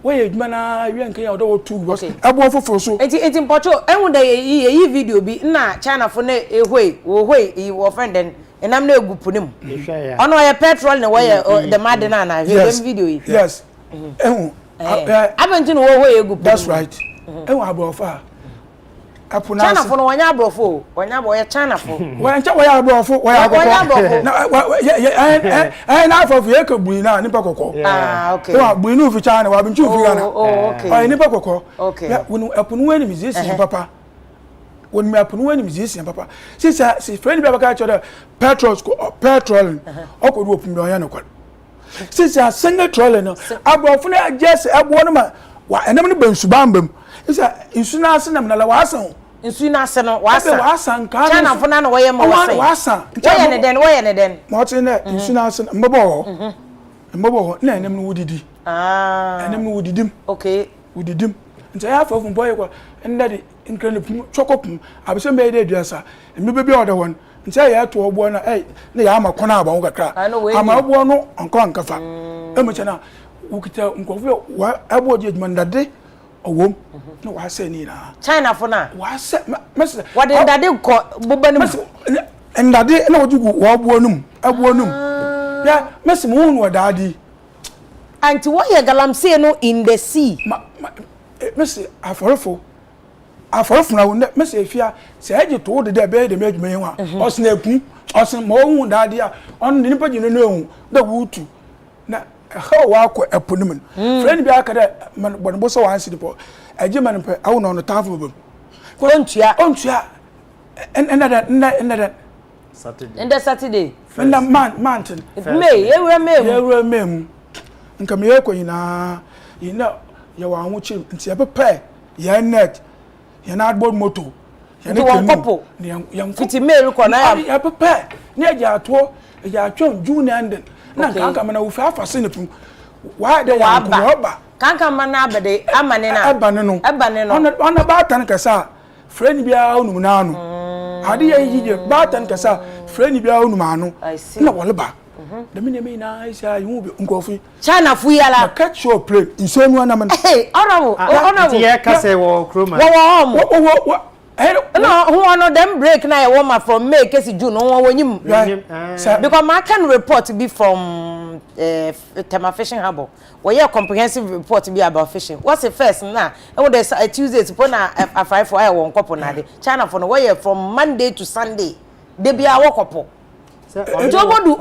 we edwuma na wi enkan ya odo 2 because abo foforo so enti mpocho enwu da yi video bi na China for na ehwe wo friend den enam na egupu nim ono ya petrol na we the mad na video yi yes enwu abenti no wo egupu that's right enwu abo fa apuna China for no wanya abrofo wanya bo ya China for wanya wanya abrofo wanya na for ye ka bui na nipa kokko okay wa bui nu fi China wa binchu fi Ghana okay nipa kokko okay ya wonu apunu wani musician papa wonu me apunu wani musician papa si friend bi abaka choda petrol okodu opun do ya no kwal si single trolley no abrofo na just abo no ma wa enam ne bansu bambam isa insuna asenam na la wasan insuna asen no wasan kan China for na no woye mo wasan woye ne den mo tin na insuna asen mbabo na enam no wudidi enam no wudidim okay wudidim nta ya fa fun boye ko ndade nkran pum chokopum abese me de duasa me bebi oda won nta ya to obo na na ya makona aba ngakra ama obo no onko nkafa emechana ukita nkofo wa abo je mandade owom na wa se ni na China for na wa se mese what did ndade ko bobanum ndade na ojugu wa abo num ya mese mu hu wadadi anti what ye galamsey no in the sea mese aforofo na wonde mese Afia se eje to de de be de medwuma yin wa osna eku osna mo hu dade a on ni nipa gine no hu da wutu na how wa ko eponum friend bi aka da man bonbo so wan sidipo eje man pe awu no no tafo bam ko ontua and Saturday and mountain May ewura mem nka me ko ina ya wa hu chim nti e pepe ya net ya na board moto ya ne kopo ya fiti mail ko na ya pepe ne ya atwo ya atwon junior and na kanka mana wo fa afase ne pum wa de ya ba kanka mana abede amane na abane no ona ba tan kasa friend bia onum na anu ade ya yije ba tan kasa friend bia onum anu na wole ba da me na isa yu bi nkofi China fu yala catch your plane insenu na man honorable ye kase wo kroma wo no who no them break na e woman from May kesi June no wonyim because my can report be from Tema Fishing Harbor where a comprehensive report be about fishing what's the first na and there's a Tuesday to put na a 5 for won couple na de China for no where from Monday to Sunday they be our couple obodu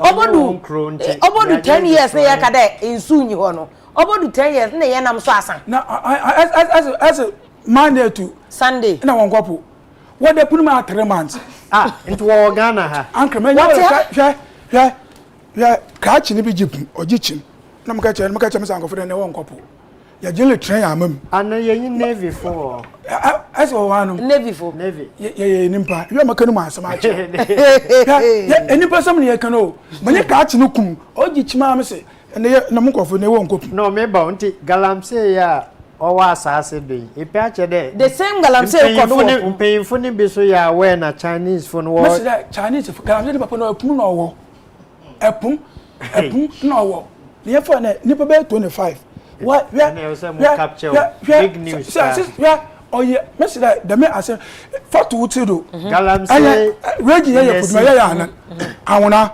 10 years na yakada insunyi ho no obodu 10 years na yenam so asan na as Monday to Sunday na won couple what they put me at 3 months. Into Ghana ha. Uncle, man, yeah, catching a jip or jitching. No, catch him uncle for the one couple. Ya jelly train amum. And you Navy for. As one Navy for Navy. Yeah, nimpa. You are making so much. Any person here can know. When you catch no cum, or jitchma say, and they Namuko for the one couple. No, me bounty, Galamsey, ya. Or was I said, a patch a day. the same Galamsey paying for him, so ya when a Chinese phone was Chinese for Galamsey, Papa no pum no a pum no. Therefore, nipper bear 25. What? Capture big news. Yeah, oh yeah, Mr. The man I said, for to do. Galamsey, Reggie, put my yana. I wanna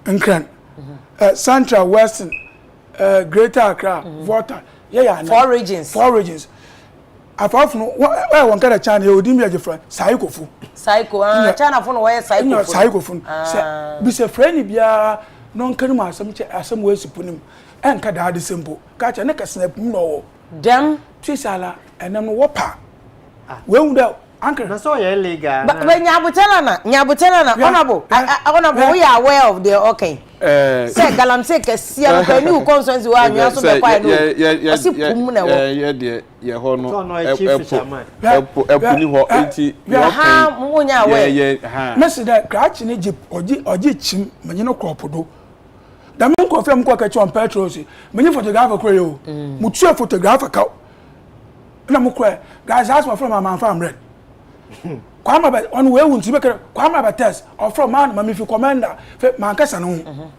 and Central, Western, Greater Accra, Water. Yeah, 4 regions. 4 regions. I've often one kind of China, you would be a different psycho. China phone where Psycho phone. Be a friend, be a non canuma, some ways to put him. And Kada simple. Catch a neck a snap, no. Damn, Trisala, and I'm a whopper. Well, the uncle, I saw you illegal. but when Yabutelana, honorable, we are aware of the okay. Say Galamsey, see a new concerns you are also the fire. Messi that catch in Egypt or Jitchim, Manino Cropodo. The moon confirm quite on petrol. Many photograph a creo, Mutua photograph a cow. Namuque, guys, ask my friend, my man farm red. Kwama on way won't make a Kwama test or from man, mammy, if you commander, Mancasano.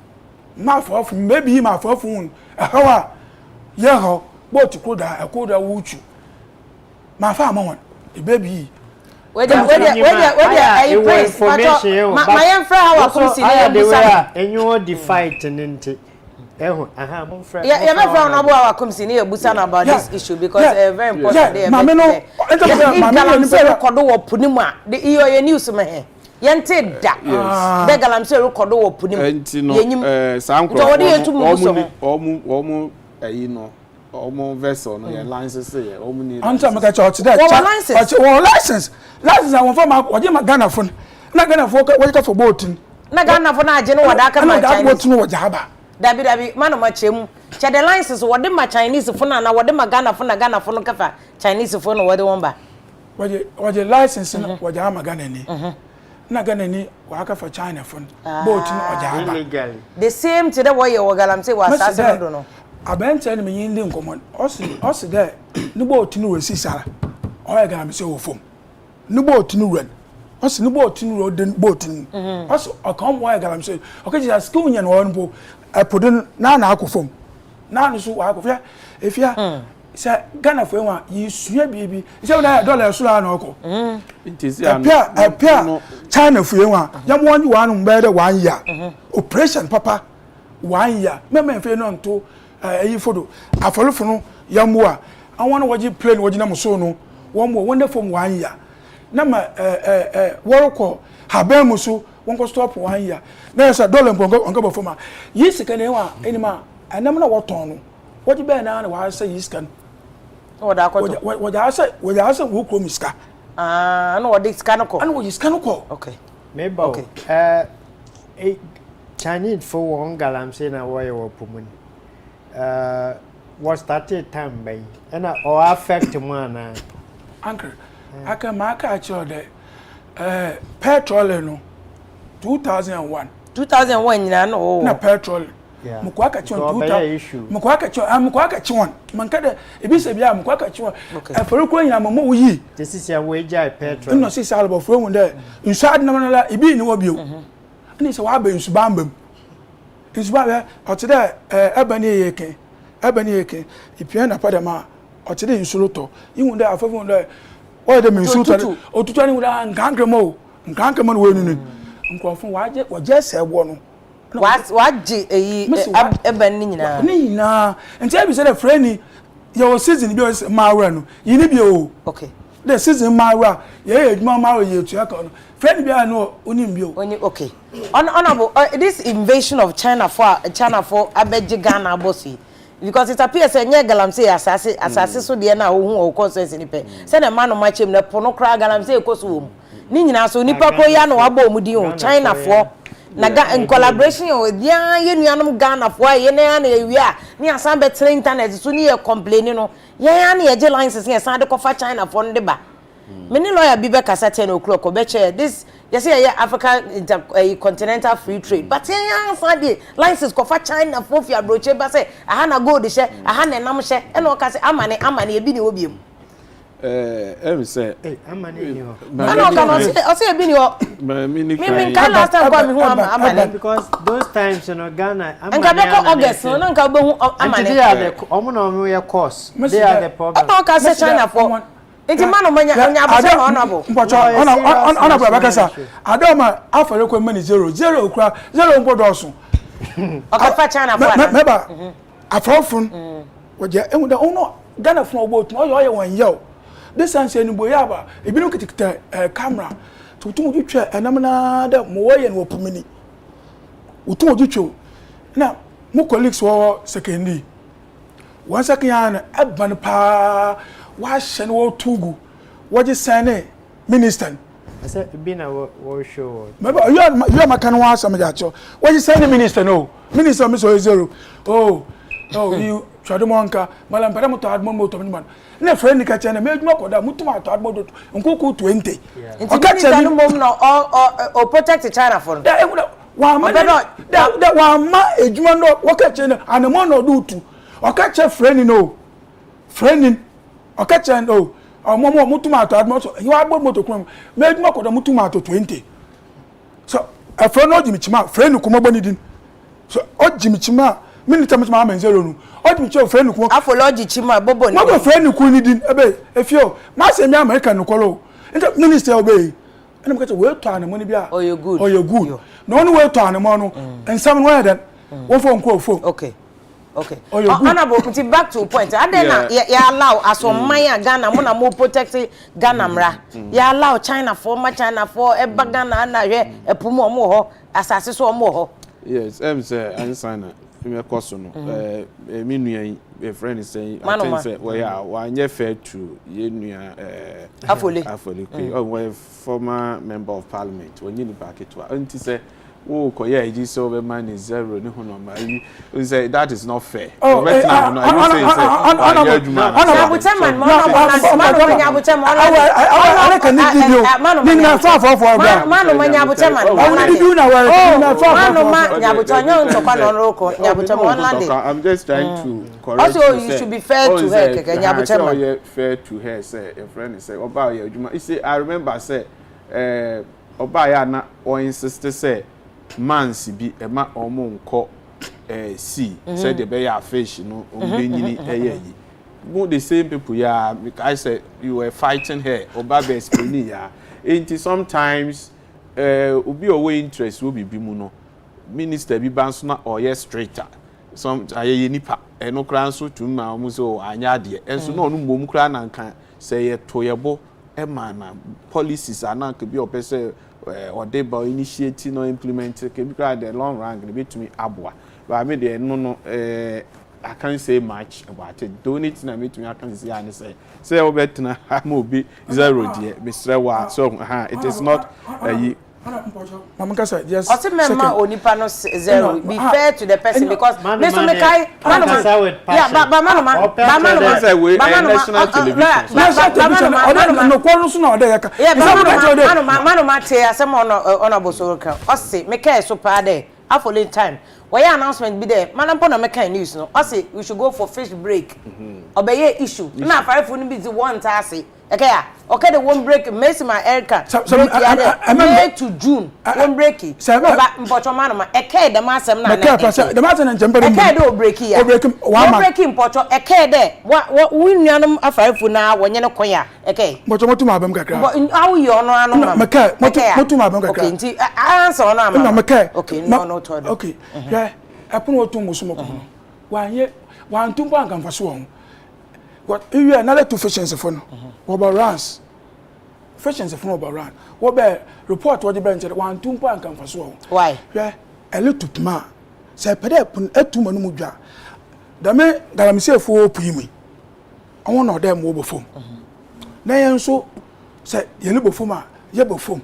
Mouth off, maybe my phone. How? Yeah, what to could I could woot you. My farm on, the baby. Where information, my young friend, how I come see and you are defighting into. Yeah, my friend, I come see near Busan about this issue because very important. Punima, the EOA news man. Yente da. Begalamsey record wo punim. Entino sanko. What do you to move so? Omu no. Omu vessel no your license say omu need. Anta make church that. License. License. License I want for my oje Ghana phone. Na Ghana phone what for boating. Na Ghana phone na je no wada ka ma Chinese. Boat no wajaba. Dabi man ma chemu. Che the license wode ma Chinese phone na wode ma Ghana phone kafa Chinese phone wode womba. Waje license na wajama Ghana ni. Na Ghana ni waka for China phone. Boat no wajaba. Illegally. The same to the way you Galamsey was assassin do no. Abenta ni me yindi nkomon. Osi there. No boat no we sisara. Oya Galamsey wo fom. No boat no run. Osi no boat no road den boat ni. Osi akon Oya Galamsey. Okay just school nya no won po. Apodun na akofom. Na no so wa akofia. Efia say Ghana for one you sua bibi. Say na dollar so na oko. Apia China for one. Yam one better 1 year. Operation papa 1 year. Me fe no nto ayi fodo. Afolofo no yamu a awon waji plane waji na muso no. Won from 1 year. Na ma woroko haben muso won ko stop 1 year. Na say dollar onko before ma. Yi sika na wa enima anam na woton no. Waji be na wa say yi sika. Oda ko. Waja say wo krom sika. No what this can call. And what is can call. Okay. Maybe okay. Chinese for one Galamsey na why you pumun. Was started time by and or affect man. Uncle, I can mark at your day. Petrol no 2001. 2001 you know. Na petrol. Yeah. Mukwaka chon 2000. Mukwaka chon. Mankade ebise bia mukwaka chon. Aforoko nya mama wuyi. This is your wage petrol. No see salabo from there. Inside na na ibi ni wo bio. Ani se wa ba insubambam. Insubamba otide ebani yeke. Ebani yeke. Ipia na padama otide insuloto. Ihu there afofo there. O de insuloto. Otutu ani wura nkankremo. Nkankremo no wenu ni. Nkofo waje se wo no. Waji eben ni nyina. Ni nyina. Nti abi say the friend your season bi o mawra no. Yini bi o. Okay. The season mawra ye eduma mawra ye tu aka no. Friend bi no onim bi o. Oni okay. Honorable this invasion of China for abeji Ghana bossy. because it appears enye galamsey asase so de na ohun o consensus ni pe say na man no match him na pono kra galamsey ekoso wo mu ni nyina so nipa ko ya na waba omudi o China fo na in collaboration with ye nuanom Ghana fo ye na ewi a ni asan be tra internet so ni ye complain no ye na ye je license ye san de ko fa China fo no de ba many lawyer be be kasa 10 o'clock or beche this you see Africa continental free trade but yeah Sunday license ko fa China for fi abroche ba say aha na gold she aha na nam she e no ka say amane e bi ni obiem em say amane ni ho no ka no say e bi ni ho me kan last time kwa me hu amane because those times you know Ghana amane nka be ko August no nka be hu amane they are the omo na omo ye course they are the problem no ka say China for enti manu manya abuse honorable mpocho honorable abakasa adoma afere ko mani 0 okura 0 mpodoso okafa China for meba afrofun woje enwuda ono Ghana fun obo tun oyo ye won ye o this sense eni boya ba ebinu kitikita camera tutum odutwa enam na da mo woye no opumini utum odutwo na mo colleagues wo secondary one second yan eban pa wa shen wo tugu wo je sane minister ase bi na wo show meba you makan wa asam ja cho wo je sane minister no minister me so 0 oh you twado monka malam para moto admo moto man na friend ka chene me adwuma koda mutuma to admo do nkoku 20 o ka chene no mom no o protect China for wa ma da wa ma adwuma no wo ka chene anemo no do tu o ka che friend no friend okacha no omomo mutuma to admo so you agbo moto kun me aduma ko da mutuma to 20 so a friend no jimichima friend ko mo boni din so o jimichima minute mutuma ma 0 nu o jimichima friend ko afology chima bobo ni mo friend ko ni din ebe efio ma se mi American no kolo nta minister obey ena mo ka we to anemo ni bia oh you good no no we to anemo no ensam no ya den won fo nko fo okay honorable nti back to point adena ya allow asomman Ghana mo na mo protect Ghana mra ya allow China for eba Ghana na hwe epumu omo ho asase so omo ho yes say ansana me koso no me nuan a friend is saying I think say we are one fair to ye nua afole we former member of parliament when you back it unti say oh koya iji so be man is 0 ni hono ma you say that is not fair I'm just trying to correct also you should be fair to her fair to her say a friend say oba ya adwuma you say I remember say oba ya na o insist say mansi bi ema omo nko see said the be ya fish no ombenyini eyeyi both the same people ya I said you were fighting her oba be explaining ya until sometimes obi owe interest will be mu no minister bi banso na oye straighter some aye nipa eno kran so tuma omo so anya de enso na onu mom kran na nkan say ye toyebo e man na policies ananka bi opese or they by initiating or implementing can be the long run going to me abwa but I mean no I can't say much about it don't it na me to me I can say and say obetna am be 0 there Mr. Wa so it is not Mama Kasa, yes. Also, member onipa no 0. Be fair to the person because me so me kai manoma. Yeah, but manoma say we national television. No kwonu so na ode yaka. Yeah, manoma te asem on abosoroka. Ose me kai so pa there. After time. Why announcement be there? Manampo na me kai news no. Ose we should go for fish break. Obeye issue. Na five for be the one tase. Okay, the one break Messi my Erica. May to June. One breaky. Mpocho manoma. The masem na. The matter and jumper. Do breaky. One breaking Pocho. There. What we nyanum afa fu na wonye no koya. Mpocho to my kakra. But how you no ano. Meka. Motu ma kakra. Okay, nti answer no am. No meka. Okay, no to. Okay. Yeah. Apun otu musumo ko. Wan tumpo ankan faso won. What you another two efficiency for no over runs efficiency for over run what be report what the bench one two point can for so why yeah a little ma say pede pun etuma no mudwa dame galamsey fo opimi won no dem wo bofom na yen so se ye ne bofom a ye bofom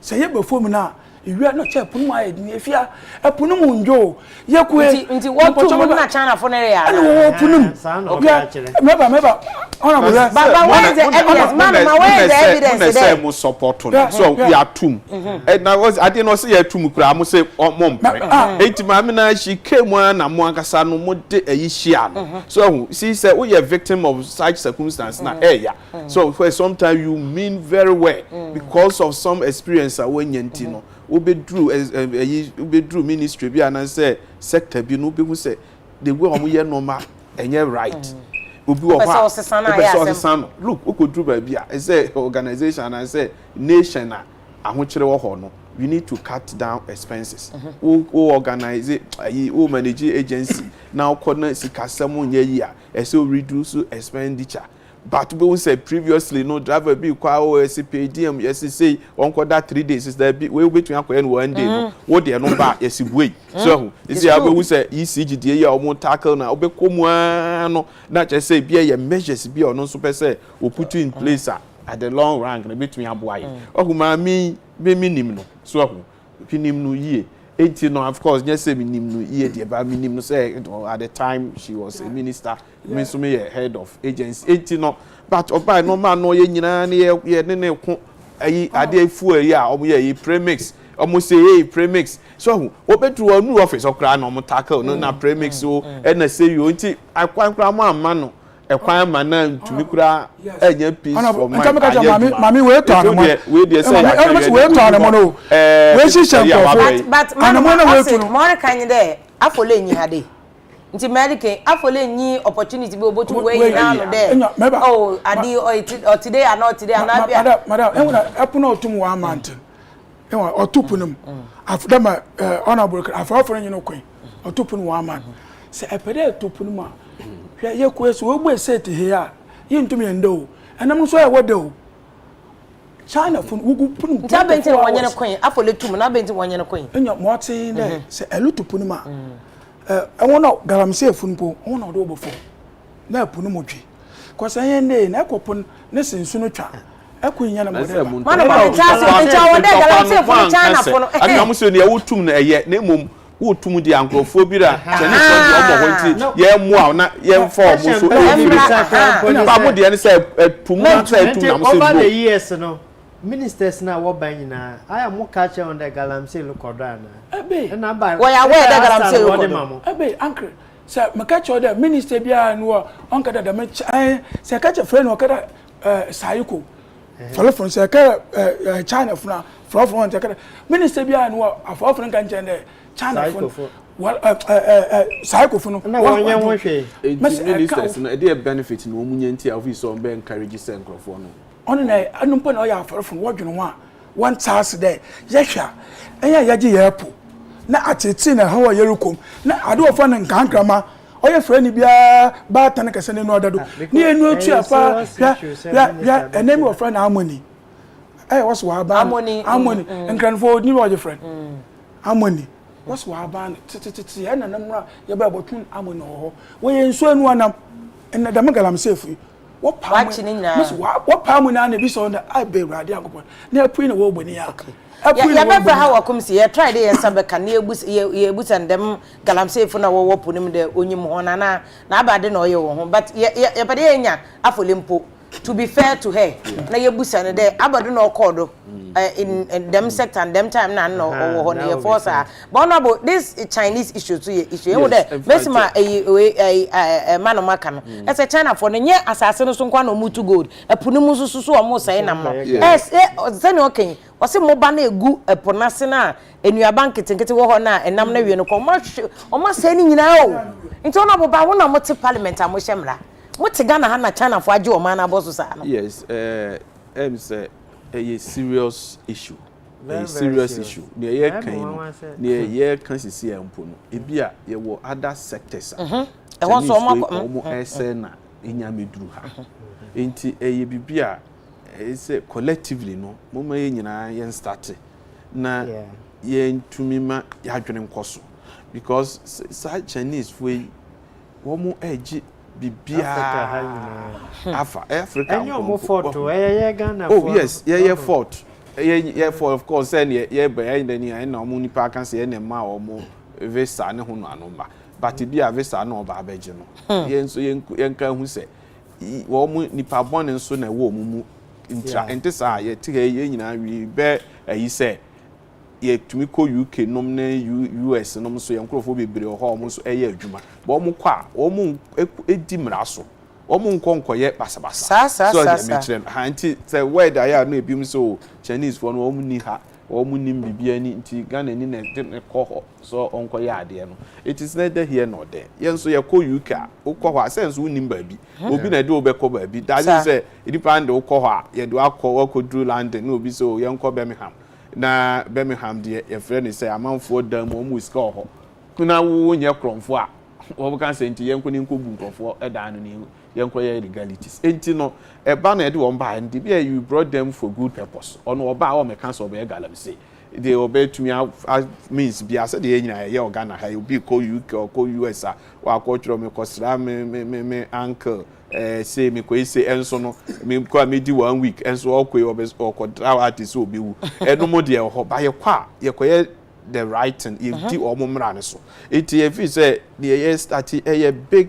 se ye bofom na iwia no che punu ma edin Afia epunu mu njo ye ku nti what to mu na China for na ya ana wo punu meba ona bo baba where is the evidence mama where is the evidence there mo support so we are tum and I was I didn't say ya tum kura mo say mom enti ma me na she came na mo ankasa no mo de ayihia no so see say we are victim of such circumstance na ya so for sometimes you mean very well because of some experience when yenti no ubedru ministry bi and say sector bi no be who say the way omo ye normal enye right obi wo ha look ukodru ba bi a say organization and say nation a ahokire wo ho no you need to cut down expenses who organize who manage agency now corner sikasem nye yi a say reduce expenditure. But we said previously, no driver be qua OSPDM, yes, say one quarter 3 days is that we between one day. What they are not back, yes, way. So, is the other who say ECGD or more tackle now, be come no, not just say be a measures be or non super say, or put you in place at the long rank between a boy. Oh, mammy, be minimum. So, pinimum ye. 18 no, of course, just say minimum year, but minimum say at the time she was a minister, means to me a head of agency. 18 no, but by no man no ye nene ade fu ya omo ye premix almost say premix so obe to a new office okra no mo tackle no na premix so na say you nti akwankra mo amano ekwan mana ntumi kura enya peace for my mami we to anu we dey say we to anu no we shi shampo but anu mo we to more kan there afole enyi hade nti medical afole enyi opportunity be obotu we na no there oh adi or today and not today and madam enuna epuno otum wa amant enwa otupunum afdama honorable afaforo nyi no kwen otupun wa amant se epede otupunum a ye kwese wo gbe set he a yintumi endo enam so ya wodo China fun wugu punu nta benti wonye ne kwen afole tum na benti wonye ne kwen enya moti ne se elutupunu ma enwono galamsey fun po wono do bofo na punu modwi kwasa yende na ekopun ne sensu no twa ekunya na model mana ba chance nta wonde galamsey fun China fun aka mo se ne wotum na eye na emom wotum di ankrofo bi ra chene so di omo honti ye mu na ye fo mo so ba mo de ne se tumu na se tum na mo se over the years no ministers na wo ban nyina aya mo catch on the galamsey lokodo na ebe na ba wo ya we the galamsey lokodo ebe uncle se me catch the minister bia no on kada da me se catch friend no kada sayiko follow se kada China funa from on kada minister bia no afofo kan chende China fun well cycle fun na wonye hwe ministers na dey benefit no munye nti office on be encourage say nkrofo no on na anumpo na o ya afofo wodweno ho a one task there yehwa eya yaji yepo na atete na hawa yerukom na ade ofo na nkankrama oye frɛ ni bia ba tan kase ne no odado ni enu otu afa ya enemi of friend harmony what's wa ba harmony nkranfo ni wo friend harmony what's wa ba titi ya na namra ya ba botun harmony ho wo ye nso enu anam en da magalamsey fu wo pa wo pa mu na na bi so na abe rade akopon na apu na wo gbani ya ya befa ha wakum si ye try dey sabeka na yebusa ndem galamsey fu na wo punim de onyim ho na abade na oye wo ho but ye pede enya afolempo to be fair to her na yebusa ne de abade na okodo in them sector and them time na no wo na ye force but no about this Chinese issue to ye issue e de mesima mano maka no e say China for nye asase no so nkwa na mutu gold epunim susu o mo sai na mo zani okay wose mo ba na egu eponase na enuaba nketenkete wo ho na enam na wie no ko o ma sai ni nyina o nti ona bo ba wo na mo te parliament amo hyemra mo te Ghana ha na China fo age o ma na boso sa no yes say a serious issue a serious issue near ye kan near ye kan sisi empo no ebia ye wo other sectors e won so omo na enya meduru ha enti ye bibia say collectively no mama ye nyina ye start na ye ntumi ma ya dwene nkoso because Chinese way wɔn ɛgye bibia Africa and your more photo Ghana oh yes yeah fort yeah for of course and yeah by any na omo nipa kan say na ma omo visa ne ho no anoma but bia visa na oba abeje no yen so yen kan hu say omo nipa bone nso na wo omo mu intra entisa ye ti ye nyina wi be ayi say ye tumi ko UK nom ne US nom so ye nkrofo bebre ho omo so eye adwuma bo omo kwa omo edi mraso omo nkonkoye basabasa so me kire ha nti say word aya no ebim so Chinese for no omo ni ha omo ni bibia ni nti Ghana ni na de ko ho so onkoye ade no it is neither here nor there ye nso ye ko UK ukọ ho sense unim ba bi obi na de obekọ ba bi that is say edipande ukọ ho a ye do akọ London no obi so ye nko Birmingham na Birmingham de your friend is say amanfo dam o mu score ho kuna wo nye kromfo a wo kan say nti yenko ni nkobu kromfo edan no ni yenko ye legalities enti no e ba na e de won ba and be you brought them for good purpose ono oba o me kan so be galam say they obey to me means be as de nyina ye Ghana ha obi ko UK or ko US a wa ko tro me ko sra me uncle say me ko say enso no me ko me di 1 week enso okwe obeko draw artist obi wu eno mo de ho ba ye kwa ye ko ye the right and if di omo mra ne so eti e fi say the year start a big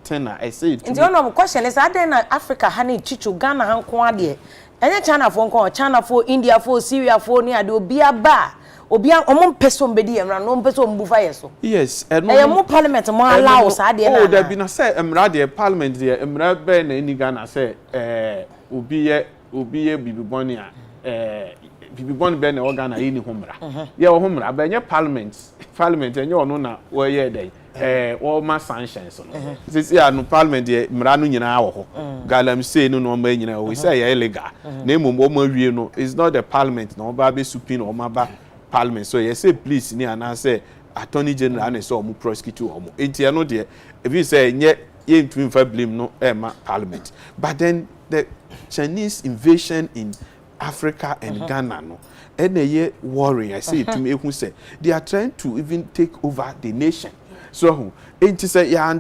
tenor I say it no question is that na Africa hani chichu Ghana han ko ade enye China for nko China for India for Syria for ni ade obi aba omon person bedi emra no person mbufa yeso yes mo parliament mo allow sa de na oh there be na say emra de parliament de emra be na ni Ghana say obi ye bibiboni a bibiboni be na Ghana yi ni homra ye wo homra be nye parliament enye ono na wo ye dey all my sanctions no this year no parliament de emra no nyina wo ho galam say no no ma nyina we say ye illegal na emom ma wie no is not the parliament na oba be supin o ma ba parliament so you say please ni ana say attorney general na say omo prosecute omo enti no de if you say nye ye ntumi fa blame no ma parliament but then the Chinese invasion in Africa and Ghana no and ye worrying I say to me who say they are trying to even take over the nation so enti say ya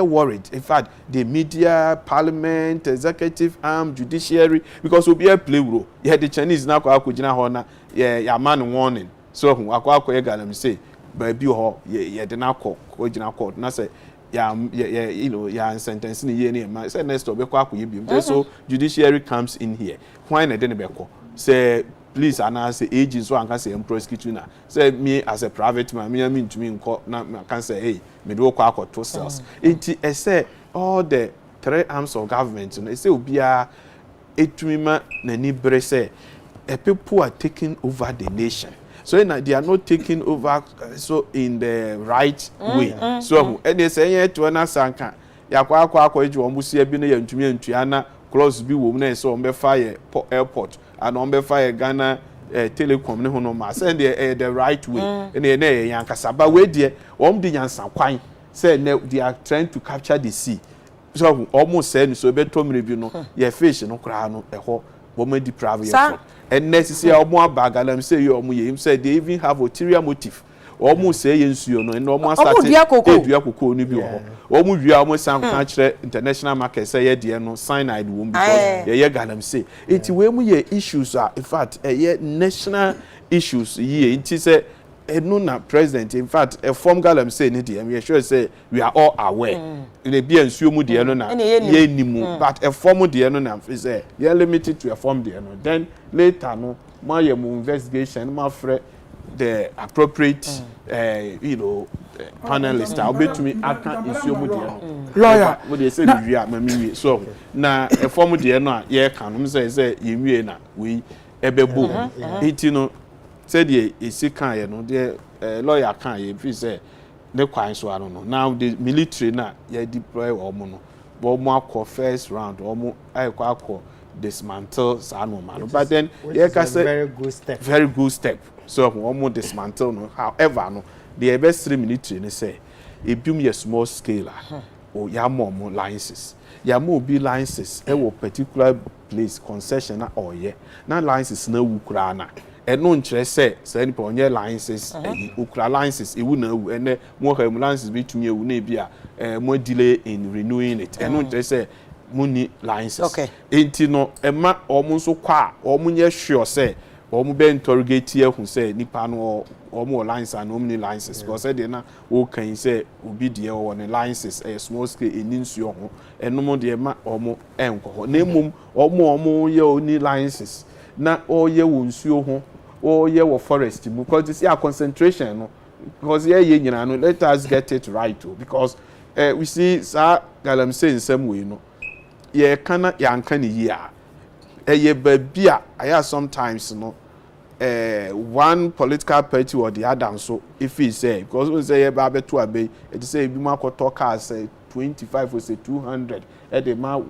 worried in fact the media parliament executive arm judiciary because we be a play role yeah the Chinese na kwa akugina ho na ya man warning so akwa ye galam say baby ho ye de na ko gina court na say you know ya sentence ni ye ni ma say next to be kwa akoye bi so judiciary comes in here why na de ne be ko say please announce agents so anka say prosecute na say me as a private man me to me nko na can say hey me do kwa akoto cells enti say all the three arms of government no say obia etumi na ni bre say people are taking over the nation so they are not taking over so in the right way so and they say yeah to na sanka yakwa eji ombusia bi na ya ntumi antua na close bi wo na say ombe fire airport and ombe fire Ghana telecom ne hono ma say the right way and na yankasa ba we de om di nyansa kwan say they are trying to capture the sea so almost say so be to mre bi no ye fish no kra no eho bo ma deprive you and necessary omo abagalam say you omo ye him say they even have ulterior motive omo say yensuo no and omo start dua kokoo ni bi ho omo wia omo san kan kire international market say ye de no cyanide wo because ye galam say enti we mu ye issues are in fact ye national issues ye enti say enu na president in fact a form galam say ni de we sure say we are all aware in a be ensuo mu de no na ye nimu but a form de no na say ye limited to a form de no then later no ma ye mu investigation ma frɛ the appropriate you know panelist I'll bet to me aka ensuo mu de no lawyer we dey say we are mami so na a form de no a ye kan no say ye wie na we ebebo iti no said ye kan ye no the lawyer kan ye fi say the kwan so ano no now the military na ye deploy omo no bo mo akọ first round omo akọ dismantle sano man but then ye ka say very good step so omo dismantle no however no the best military ne say e bium ye small scale o ya mo licenses ya mo bi licenses e wo particular place concession na oye na licenses na wu kura na eno nkyerɛ sɛ nipa onye licenses okura licenses ewu na ewu ene mo ha licenses betumi ewu na bia mo delay in renewing it eno nkyerɛ sɛ mo ni licenses enti no ema omo nso kwa omo nye sure sɛ omo be interrogate ye hu sɛ nipa no omo license and omo ni licenses because say na wo kan sɛ obi de wo ne licenses small scale eni nsuo ho eno mo de ma omo enko ho na emom omo ye oni licenses na oye wo nsuo ho oye wo forest mu because this is concentration no because ye nyina no let us get it right too because we see sir galamsey in some way no ye kana yanka ne yi a ye babia aya sometimes no one political party or the other so if he say because we say ba beto abe it say bi ma koto car say 25 or say 200 the ma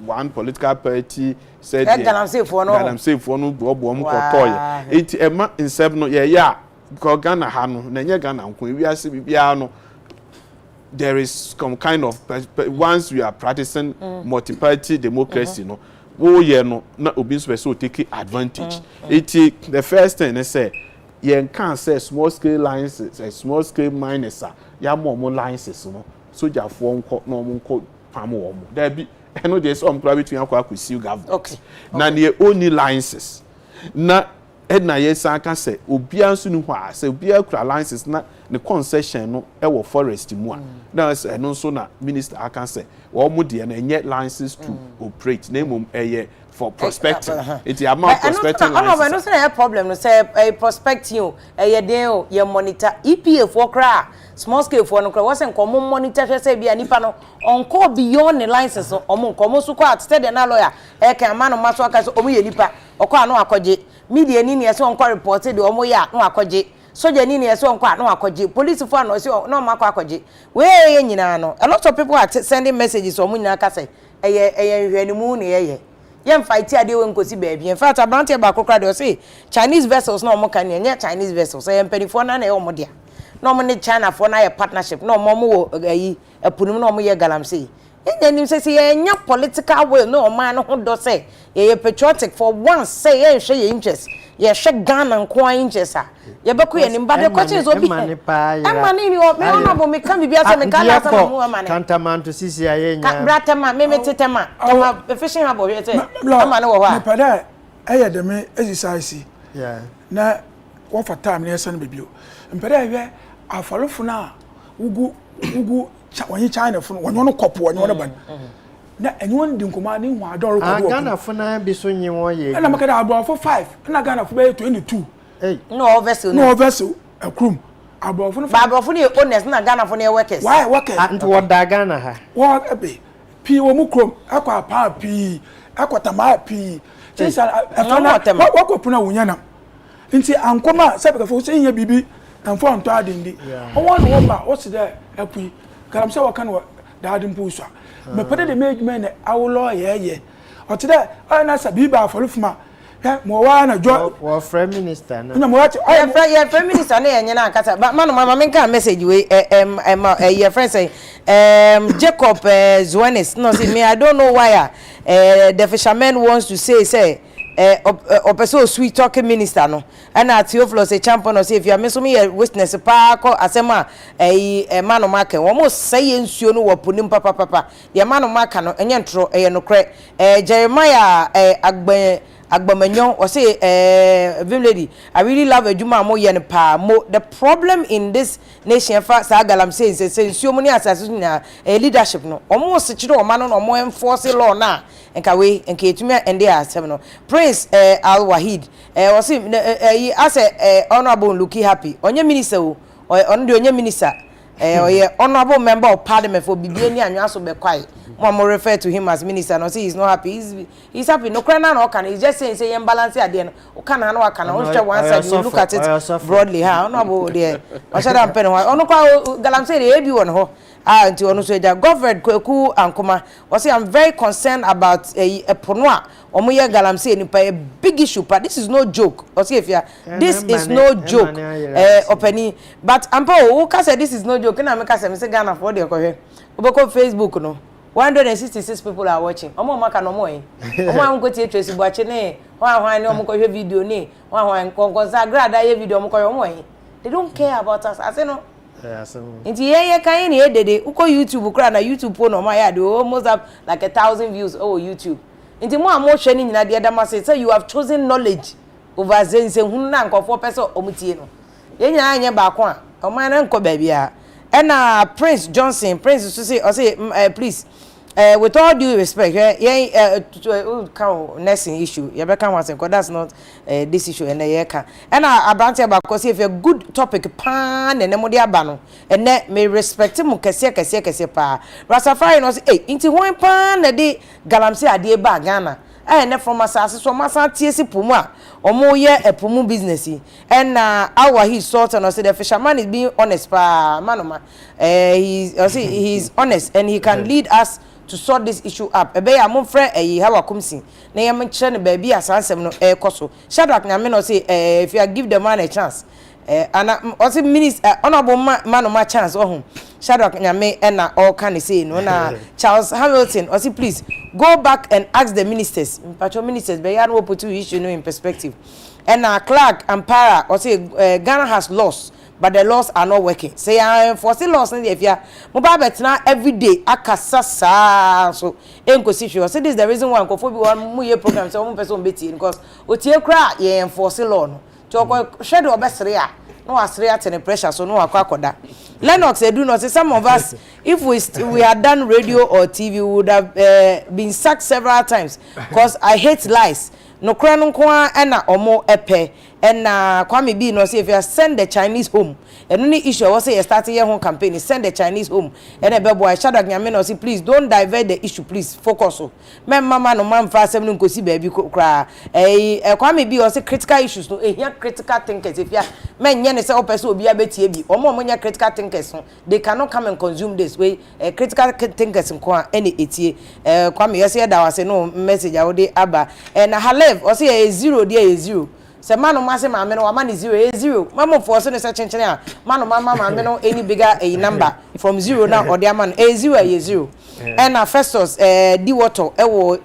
one political party said galamsey for no bo mo koto ye it ema insem no ye ya because Ghana ha no na nye Ghana nko wi ase bibia no there is some kind of once we are practicing multi-party democracy no wo ye no na obi so take advantage the first thing is say yen can say small scale licenses small scale miners ya mo licenses no soldier for nko no mo nko pam wo mo there be eno dey some private between akwa see government na ne only licenses na na yes aka say obi anso ni ho a say obi akura licenses na the concession no e wo forest mu a na say no so na minister aka say wo mo de na enye license to operate na mum eye for prospecting it amount prospecting license no say problem no say prospecting eye den o ye monitor EPA for kra small scale for no kra was en komo monitor say bia nipa no onko beyond the license omo komo so kwa at na lawyer e kan ma no maso aka so omo ye nipa okwa no akoje media ni ne so onko report de omo ya no akoje soja ni ne so onko no akoje police for no so no ma akoje we ye nyina no a lot of people are sending messages omo nyina ka say eye hwanimu ne ye yem fight ade we nkosi baby in fact abrantie ba kokra de say Chinese vessels no omo kan ne Chinese vessels yem penifo na ye omo dia no omo ne China for na ye partnership no omo wo ayi apunum no omo ye galamsey enya say ye political will no man no ho do say ye patriotic for once say ye hwe ye interest ye hwe Ghana nko interest ye beko ye nimba de question so bi amani ni o me no bo me kan bibia say me kan asa mo amani kantaman to sisi aye nya bratema me tetema fishing habo we say amani wo ha me pada eye de me exercise na wo for time na yesa no bibio mpeda ye afalofo na ugu wonyi China fun wonyo no kopo wonyo no ban na enyo ndi nkoma ni hu adoro ko Ghana funa bi so nyi won ye na makada abofo 5 na Ghana fo be 22 no vessel akrum abofo no abofo ni owners na Ghana fo na workers why workers anto woda Ghana ha wo ebe pi wo mu krom akwa pa pi akwata ma pi chinsa afana wakopuna wunyana nti ankoma sabe ka fo se nya bibi amfo anto adindi won no ba wo se de apui galamsey wa kan wa dadin pusa me pede de me ne awlo ye otide na sabi ba afalufuma mo wa na jo wa prime minister na mo wa ye prime minister na yenye na akata manu mama me kan message we your friend say Jacob Zuanes no say me I don't know why the fisherman wants to say opeso sweet talking minister no and at Theophilus a champion or say if you are me witness pa ko asema man o maka wo mo say nsuo no wapunim papa the man o maka no enye ntro no kre Jeremiah agbamanyon or say vim lady I really love adwuma mo ye ne pa mo the problem in this nation fa sa galamsey say nsuo mo ni asase na leadership no omo se kire o man no omo enforce law na enka we enka etumi ende asem no Prince Al Wahid o say ase honorable Lucky Happy onye minister o on de onye minister oye honorable member of parliament for bibie ni anwa so be kwai mo refer to him as minister no say he's not happy he's happy no crana no can he's just saying say yen balance ade no o kana no aka no hwe one side you look at it broadly ha honorable there o shada mpene ho ono kwa galamsey dey ebi won ho nti ono so eja government Kwaku Ankoma o say I'm very concerned about pono a omo ye galamsey nipa a big issue but this is no joke o say if this is no joke openi but ampo o ka say this is no joke na me ka say me say Ghana for dey ko hwe obeko Facebook no 166 people are watching. Omo maka no mo yin. Omo an go tie Tracy Boache ne. Hwan ne omo ko hwe video ne. Hwan konkonsa grada ye video omo ko omo yin. They don't care about us. I say no. Yes. Inti ye kan ye dede. Uko YouTube kra na YouTube po no ma ya they almost have like 1,000 views YouTube. Inti mo am hwe ni nyina de dama say you have chosen knowledge over zense hun na nkofo person omutie no. Ye nyina anye ba ko a oman na nko ba bia. And Prince Johnson, Prince to say, please, with all due respect, nursing issue, you better once because that's not this issue and the can. And I branch about because if a good topic, pan and nemodia bano, and that may respect him, kese pa. Rastafari knows, into one pan a day, galamse a day bag Ghana. And from Masasa, so Massa TSC Puma, or more year a Pumu business. And our he sort and I said the fisherman is being honest, pa manoma. He's honest and he can lead us to sort this issue up. A bay among friend a have a kumsi. Nay, I'm mentioning baby as answer no air coso. Shadrach Namino say, if you give the man a chance. And also minister honorable man of my chance or home. Shadrach Nyame and all can say no na Charles Hamilton or see please go back and ask the ministers patrol ministers but you no put two issue no in perspective and Clark and Para or say Ghana has laws but the laws are not working say I enforce laws in the Afia mobile bet now every day akasasa so enko situation say this is the reason why nkofo bi one mu ye program so one person beti because otie kra ye enforce law no to schedule obesere a no asre at the pressure so no akwakoda Lennox do not say some of us if we had done radio or TV we would have been sacked several times because I hate lies no kranu kwa na omo epe and Kwame B no say if you send the Chinese home and only issue was say you start your home campaign send the Chinese home and a boy Shadrach Nyame no say please don't divert the issue please focus o me mama no man fa asem no nkosi baby kra Kwame B was say critical issues no here critical thinkers if you men nye ne say person obi abetie bi omo nya critical thinkers no they cannot come and consume this way critical thinkers nko any etie Kwame yes da was no message a wode aba and Halef or say a zero there is zero se manu mase ma me no ma ni 0 mama for so ne se chenchene a manu mama me no any bigger a number from 0 now or the man a 0 and Festus di water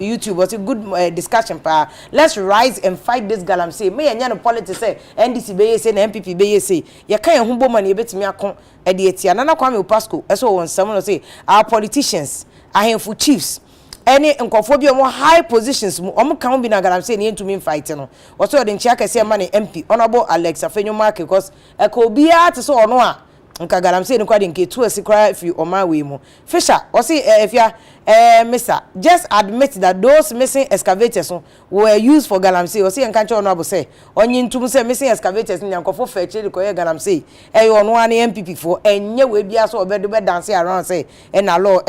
YouTube was a good discussion pa let's rise and fight this galamsey me enya no politics say NDC be say na MPP be say ye kan hu bo man ye betimi akon e de etia nana Kwame Pasco eso won some no say our politicians ahemfo chiefs any nkofobia mo high positions omo kan bi na galamsey ne ntumi fight no also the nchia kese ma ne MP honorable Alex Afenyoma because ekobia te so ono a nka galamsey ne kwade nke tu asikra fi oma we mu Fisher o say if ya Mr. just admit that those missing excavators were used for galamsey o say nka nche ono abo say onyi ntum say missing excavators nyankofo fa chiri ko ye galamsey ono an MPP for enye we bia so obedo be dance around say na law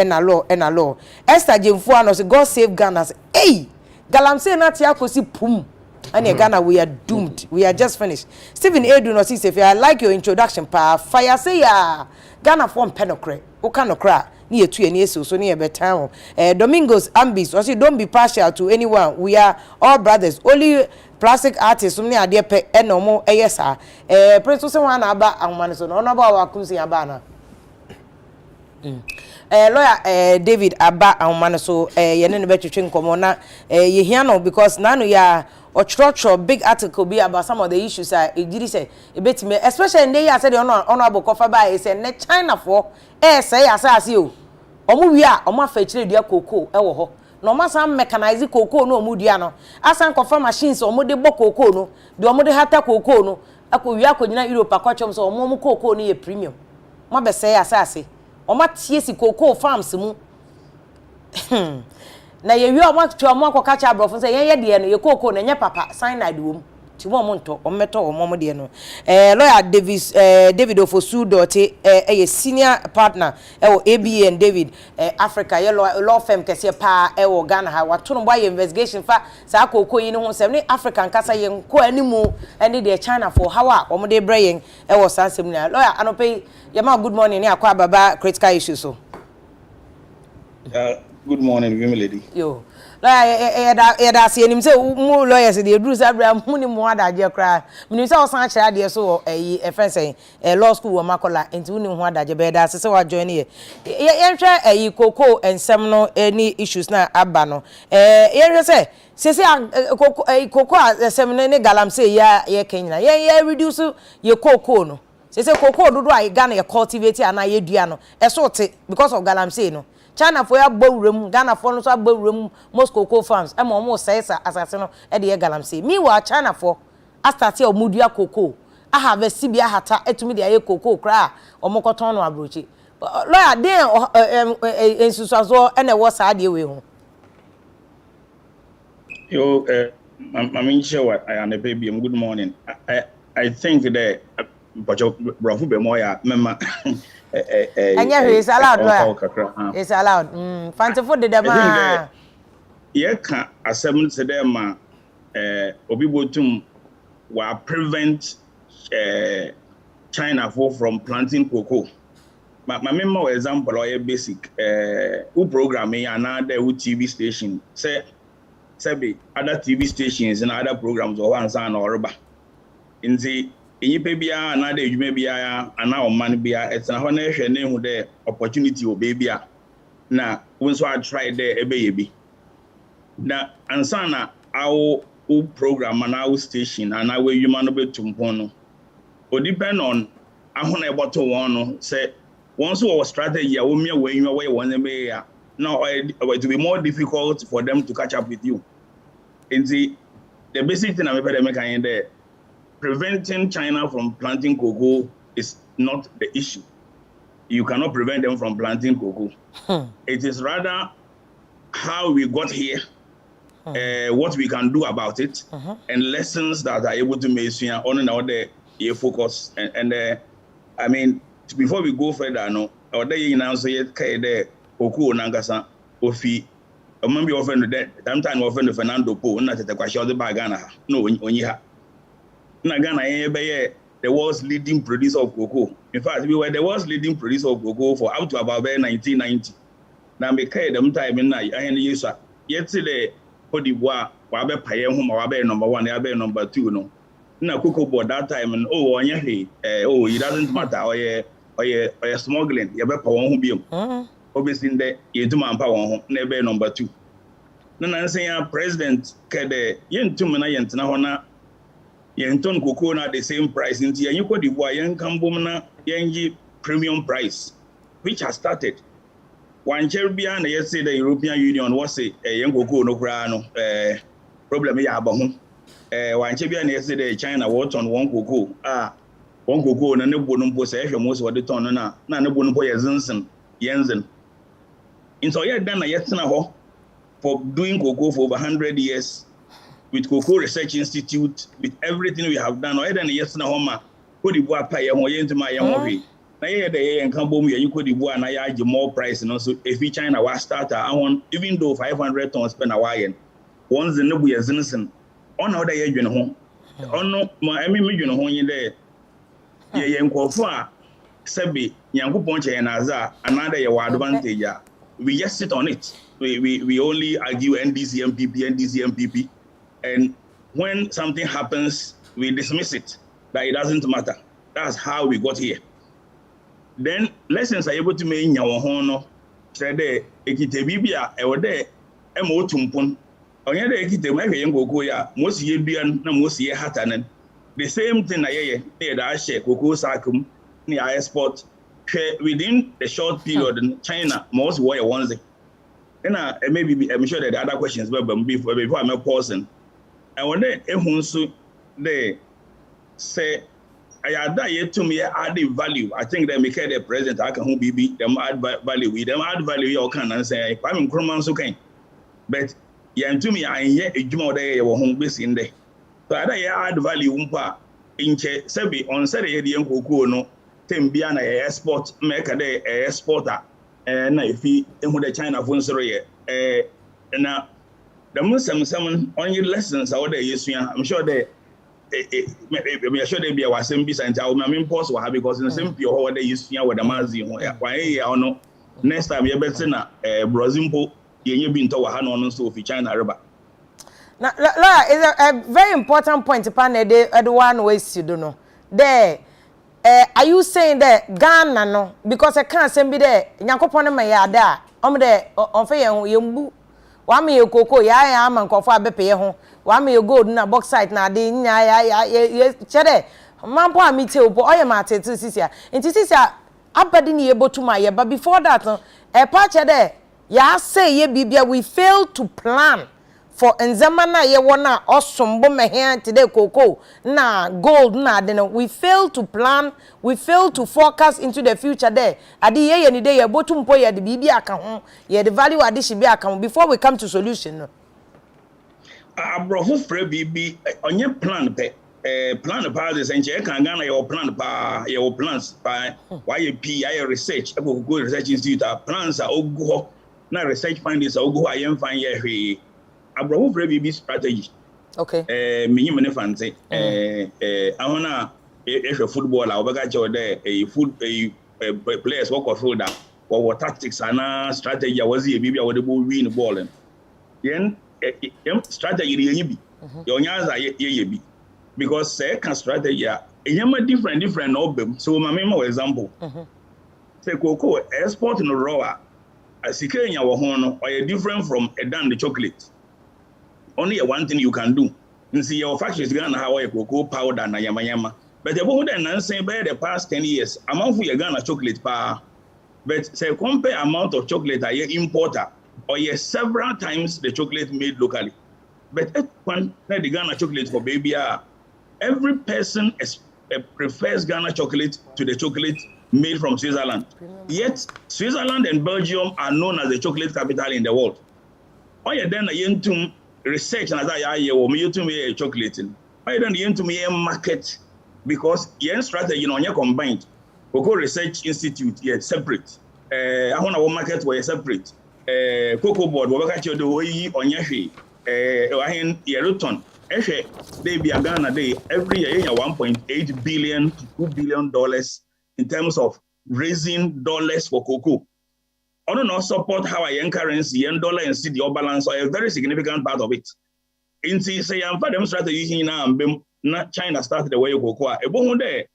Esther Jemfu ano say God save Ghana say hey galamsey na tia kosi pum and Ghana we are doomed we are just finished Stephen Edu no say if I like your introduction pa fire say ya Ghana form penokre o kanokra ni etu eni eso so ni e betan Domingos Ambis or say don't be partial to anyone we are all brothers only plastic artists ni ade pe enomo eyesa prince so wan aba ahomane so no ba wa kumsi aba na lawyer David aba ahomane so ye ne betwetwe nkomo na ye hia no because nanu ya or big article be about some of the issues did say a bit me especially in the said honorable cover by say ne China for say asase o omo wi a omo afachire dua cocoa e wo ho no ma sam mechanize cocoa no omo dua no asan cover machines omo de bo cocoa no de omo de hata cocoa no akowia akonyina Europe akwachom so omo cocoa no ye premium mo be say asase omo tie si cocoa farms mu na ye wi omo twa omo akoka cha brofo say ye de no ye koko na nye papa cyanide wom ti mo nto ometo omo de no lawyer David Ofosu dote ye senior partner wo ABA and David Africa ye law firm kese pa wo Ghana ha wato no boy investigation fa sa koko yi ne ho sem ne African kasa ye nko animu ene de China for how omo de brayen wo sansem na lawyer anope ye ma good morning ne akwa baba critical issues so good morning, women lady. Yo, yɛda se anim sɛ mu lawyers de eduru sa bra mu ni mu adagye kra menim sɛ wosan kyerɛ ade so ɛyi efense law school wɔ makola enti wo ni hu adagye be da se sɛ wa join ye yɛhwɛ ɛyi koko ensɛm no any issues na aba no yɛhwɛ sɛ sese koko ensɛm no ne galamsey ya kanyina yɛ reduce ye koko no sese koko dodo a Ghana ye cultivate ana ye dua no ɛso te because of galamsey no China for ya bowrem Ghana for no so bowrem most cocoa farms e mo mo say asase no e de galamsey meanwhile China for start ya omudua cocoa I have a sibia hata etumi de ye cocoa kra omokoton no abrochi lawyer den ensusuazo e na wo sa de we ho yo I mean sure I am a baby good morning I think that Brafu be moya mema anya is allowed lawyer it's allowed fantifo de dem ye ka asem se dem ma obi botum wa prevent China from planting cocoa ma mema example or basic who programming another TV station say be other TV stations and other programs or one san or ba inzi enyipa bia another edwuma bia ana o man bia etna ho na ehwe na ehu de opportunity o baby a na wonso I try there ebe ye bi na ansa na awo program na awo station and awo edwuma no betumpon no o depend on ahona eboto won no say once our strategy a wo mia wo enwa wo won ebe ya now it will be more difficult for them to catch up with you. And the basic thing I'm making there, preventing China from planting cocoa is not the issue. You cannot prevent them from planting cocoa. It is rather how we got here, what we can do about it, and lessons that are able to make on and out there focus. And I mean, before we go further, no, or there you now say there. Oku Nangasa Ofi among your friend that time offend Fernando Po not at the question of Bagana. No when you have Nagana the world's leading producer of cocoa. In fact, we were the world's leading producer of cocoa for up to about 1990. Now me kai them time in night and user yet today Cote d'Ivoire wabe paye home wabe number 1 wabe number 2 no. Na cocoa board that time and it doesn't matter or smuggling you be power home biom. Obviously the yetuma mpa won ho na ebe number 2 na nansen ya president kede yentum na yentena ho na yenton cocoa na the same price nti yen Cote d'Ivoire yen kambom na yenji premium price which has started one cherubia na yesi the European Union was say yen cocoa no kra no problem ya aba ho one cherubia na yesi the China what on one cocoa one cocoa na ne bo no mpo say ehwe mo so de ton na ne bo no mpo yenzen in so yeah done a for doing cocoa for over 100 years with Cocoa Research Institute with everything we have done or then yes na homa Cote d'Ivoire pay ho yentuma ye ho hwe na ye de ye nkan bom ye Cote d'Ivoire na ya more price no so if China was starter I want even though 500 tons spend a while once the nebu ye zinsen on other ye dwene ho ono ma emi me dwene ho yin de ye nkofo a sebi nyankopon che na za another ye advantage we just sit on it. We only argue NDC MPP, and when something happens, we dismiss it. That it doesn't matter. That's how we got here. Then lessons are able to make in our honor. Said there, ekite bibia ewo there, emo tumpon. Onye there ekite mwe yen koko ya, most ye duan na most ye hatanen. The same thing na ye da share koko sakum ni export. Within the short period in China, most were ones. And maybe I'm sure that the other questions were before I'm a person. And when they say, I had that yet to me added value. I think they make the president, I can be them add value with them add value. You can and say, I'm in Cromans okay. But yeah, to me, I yet a jumbo day or home base in there. So I add value in Sebi on Saturday, the young cocoa no. Tembia na export make a exporter na ifi ehu the China phone so ye na the muslim some only lessons out there yesua I'm sure they me sure they be our same business I will impose wa because in the same pure how they yesua with the mazi ho ya kwa ye ono next time you better na brozimpo yenye bi nto wa ha no so fi China river. Now, Laura, is a very important point upon the one ways you don't know. There, are you saying that Ghana no? Because I can't send me there. Nyankopon ma ya da. There on fe yembu. Wa me koko ya man kofo abepe ho. Wa me gold na bauxite na de nya ya chere. Mampo amite obo oye ma tete sisia. Enti sisia abadi ni yebotuma ye, but before that e pa chere ya say ye bibia we fail to plan for nzamana ye wona osombo mehia today koko na gold na de no. We fail to plan, we fail to forecast into the future there. Adi ye ni dey ye botumpo ye de bibia aka ho ye the value addition bi aka ho before we come to solution no. Abrofo frɛ bibi onye plan pe plan pa de senche kan Ghana your plan pa your plans pa why you p I research go research institute plans are ogu na research findings ogu ayen fan ye hwe Abrofo frɛ bibi strategy. Okay. Minyi me fancy ahona ehwe football a obega che ode players work of field or tactics and strategy was ye bibi a wode bo win ball then strategy ye bi your nyanza ye bi because say can strategy enyama different obem so ma me example say cocoa export no raw asikenya wo ho no or different from a dan the chocolate only one thing you can do see your factories Ghana how cocoa powder na yama but the both and say by the past 10 years amount for your Ghana chocolate pa but say compare amount of chocolate a importer or several times the chocolate made locally. But one the Ghana chocolate for baby every person prefers Ghana chocolate to the chocolate made from Switzerland. Yet Switzerland and Belgium are known as the chocolate capital in the world. Or you then yentum research and that ya or me to chocolate. Or you then yentum market because yen strategy on your combined. Cocoa Research Institute yet separate. I want our market were separate. Cocoa board we catch the way on your way ahen yeruton they be a Ghana day every year 1.8 billion to $2 billion in terms of raising dollars for cocoa. I don't know support how yen currency yen dollar and city or balance or a very significant part of it. In say I'm for them strategy now and China started the way cocoa a bon there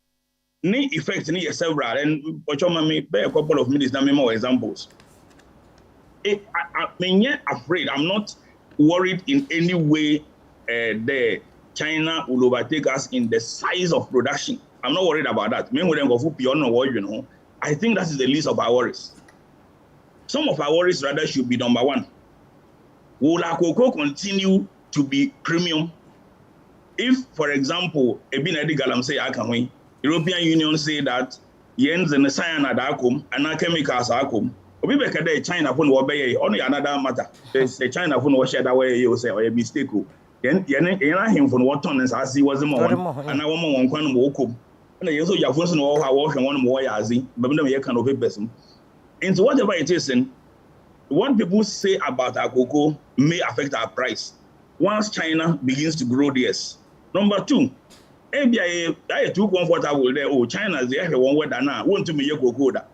ni effect ni several and me a couple of minutes na me more examples. I'm afraid, I'm not worried in any way that China will overtake us in the size of production. I'm not worried about that. I think that is the least of our worries. Some of our worries rather should be number one. Will our cocoa continue to be premium? If, for example, European Union say that yens and cyanide and chemicals are Obi beka dey China phone wo be only another matter. The China phone wo share that way you say or a mistake. Then yen him phone what ton as he was more and I want one kwan mo kom. Na yen so ya phone no wo ha wo hwe one mo yazi. But me can obey person. Into whatever it is, what people say about our cocoa may affect our price once China begins to grow theirs. Number two, ABI too comfortable there. Oh, China is there one word now. Want to make cocoa that.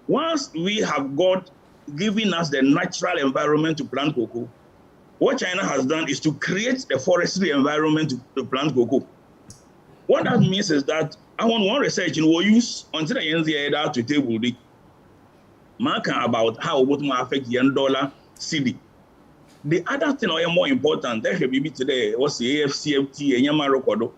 Once we have given us the natural environment to plant cocoa, what China has done is to create the forestry environment to plant cocoa. What that means is that I want one research in we use until the NZA to table the marker about how what will affect the dollar CD. The other thing or more important that should be today was the AFCFT and Yamarokodo.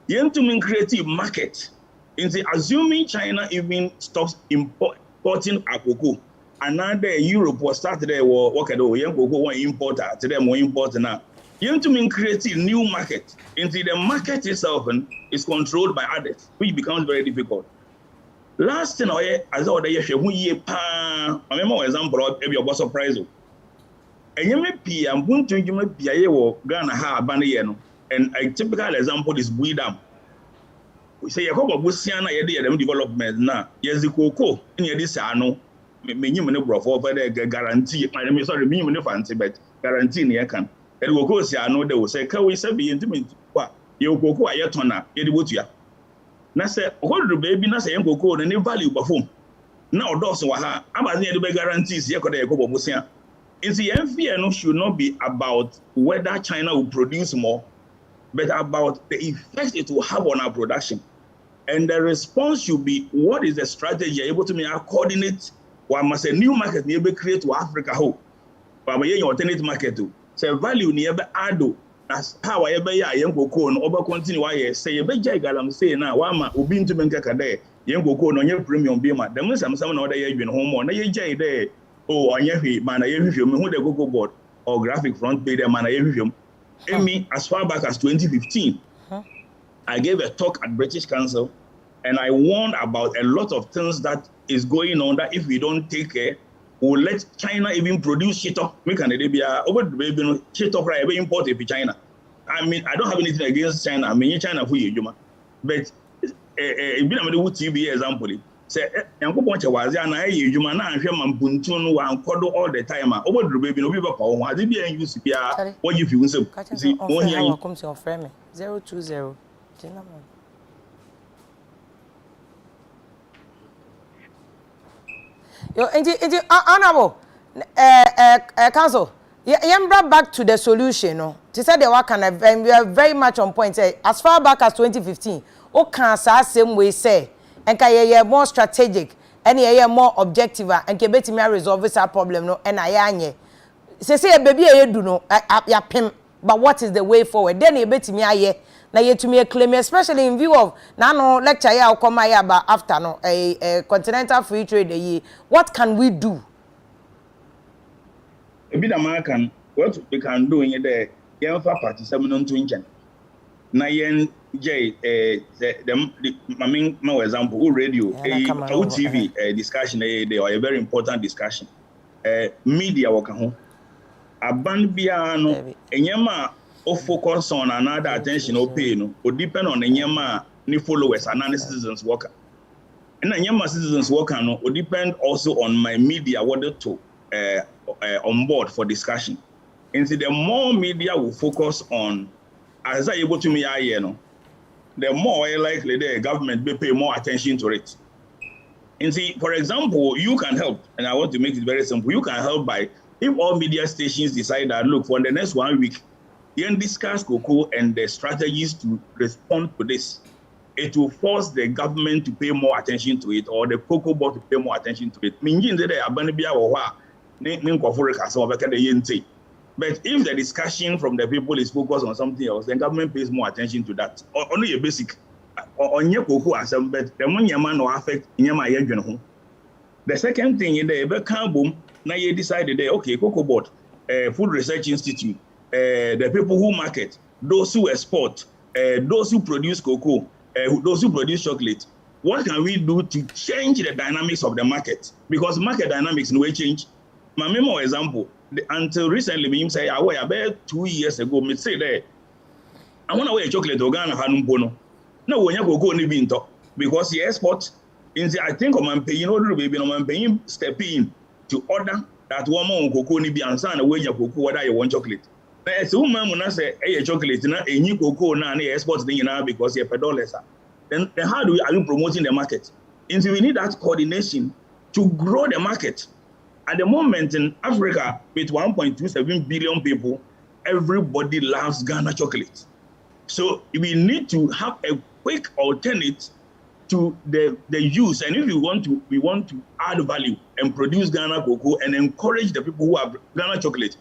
The end creative market is assuming China even stops importing a cocoa. Another Europe was started there work at young cocoa one importer today more important now. You have to create a new market. Into the market itself is controlled by others, which becomes very difficult. Last thing as all the year who ye pa I remember example of your surprise. And you may be I'm going to you may be a Ghana ha ban and a typical example is Buidam. We say a couple of Busiana development now. Yes, the cocoa in this ano minimum for the guarantee. I mean, sorry, minimum fancy, but guarantee near can. And we'll go see, I know they will say, can we say be intimate? What you go a yetona, Edibutia. Nasa, what do baby Nasa and cocoa and value perform? Now, those who are, I'm near the guarantees, Yakoda Busia. the Afia should not be about whether China will produce more, but about the effect it will have on our production. And the response should be, what is the strategy able to coordinate? What must a new market be create to Africa? How? But we alternate market to say value near add. As how I ever young cocoa no over continue why say you be jay galam say now wama obi ntu menka kade young cocoa no nye premium be ma dem some no dey you home na ye jay there oh onye hwe man na ye hwe me who the cocoa board or graphic front page man na ye hwe me as far back as 2015 I gave a talk at British Council and I warned about a lot of things that is going on that if we don't take care will let China even produce shit up. Make an idea over the baby shit up right import it to China. I mean, I don't have anything against China. I mean, China for you, but been a TV example. Say, Uncle Poncha was an you man, I'm sure Mampuntun one cordo all the time. Over the baby, no people power. I did be and used to be what you feel so. See, one year comes your frame 020. Yo, honorable council, brought back to the solution. No, to say the work and we are very much on point. As far back as 2015, can say same way say, and can more strategic, and more objective, and can better me resolve this problem. No, and I say baby, do no, ya pim. But what is the way forward? Then you better me na yetu me claim, especially in view of na no lecture here come here about after no a continental free trade what can we do? A bit American, what we can do in the young party 7 on 20 na yen j I mean no example radio TV discussion they are a very important discussion media work home aban bia no enyema or focus on another attention or pay no or depend on enyema ni followers and citizens worker and enyema citizens worker no or depend also on my media what to on board for discussion. And the more media will focus on as I able to me no the more likely the government will pay more attention to it. And see, for example, you can help, and I want to make it very simple. You can help by if all media stations decide that look for the next 1 week, you discuss cocoa and the strategies to respond to this. It will force the government to pay more attention to it, or the cocoa board to pay more attention to it. But if the discussion from the people is focused on something else, then government pays more attention to that. Only a basic. On your cocoa, but the money man will affect in. The second thing in the boom, now you decided okay, cocoa board, Food Research Institute, the people who market, those who export, those who produce cocoa, those who produce chocolate. What can we do to change the dynamics of the market? Because market dynamics no way change. My memo example, until recently, me say about 2 years ago, me say there, I want to wear chocolate to Ghana Hanumbono. No, when you go ni binto because the export, I think I'm paying order baby, I'm paying step in to order that one more cocoa ni be answer and way your cocoa whether you want chocolate. As a woman when I say a chocolate na a new cocoa na any export thing now because you're per dollar. Then how are you promoting the market? And so we need that coordination to grow the market. At the moment in Africa, with 1.27 billion people, everybody loves Ghana chocolate. So we need to have a quick alternate to the use. And if we want to add value and produce Ghana cocoa and encourage the people who have Ghana chocolate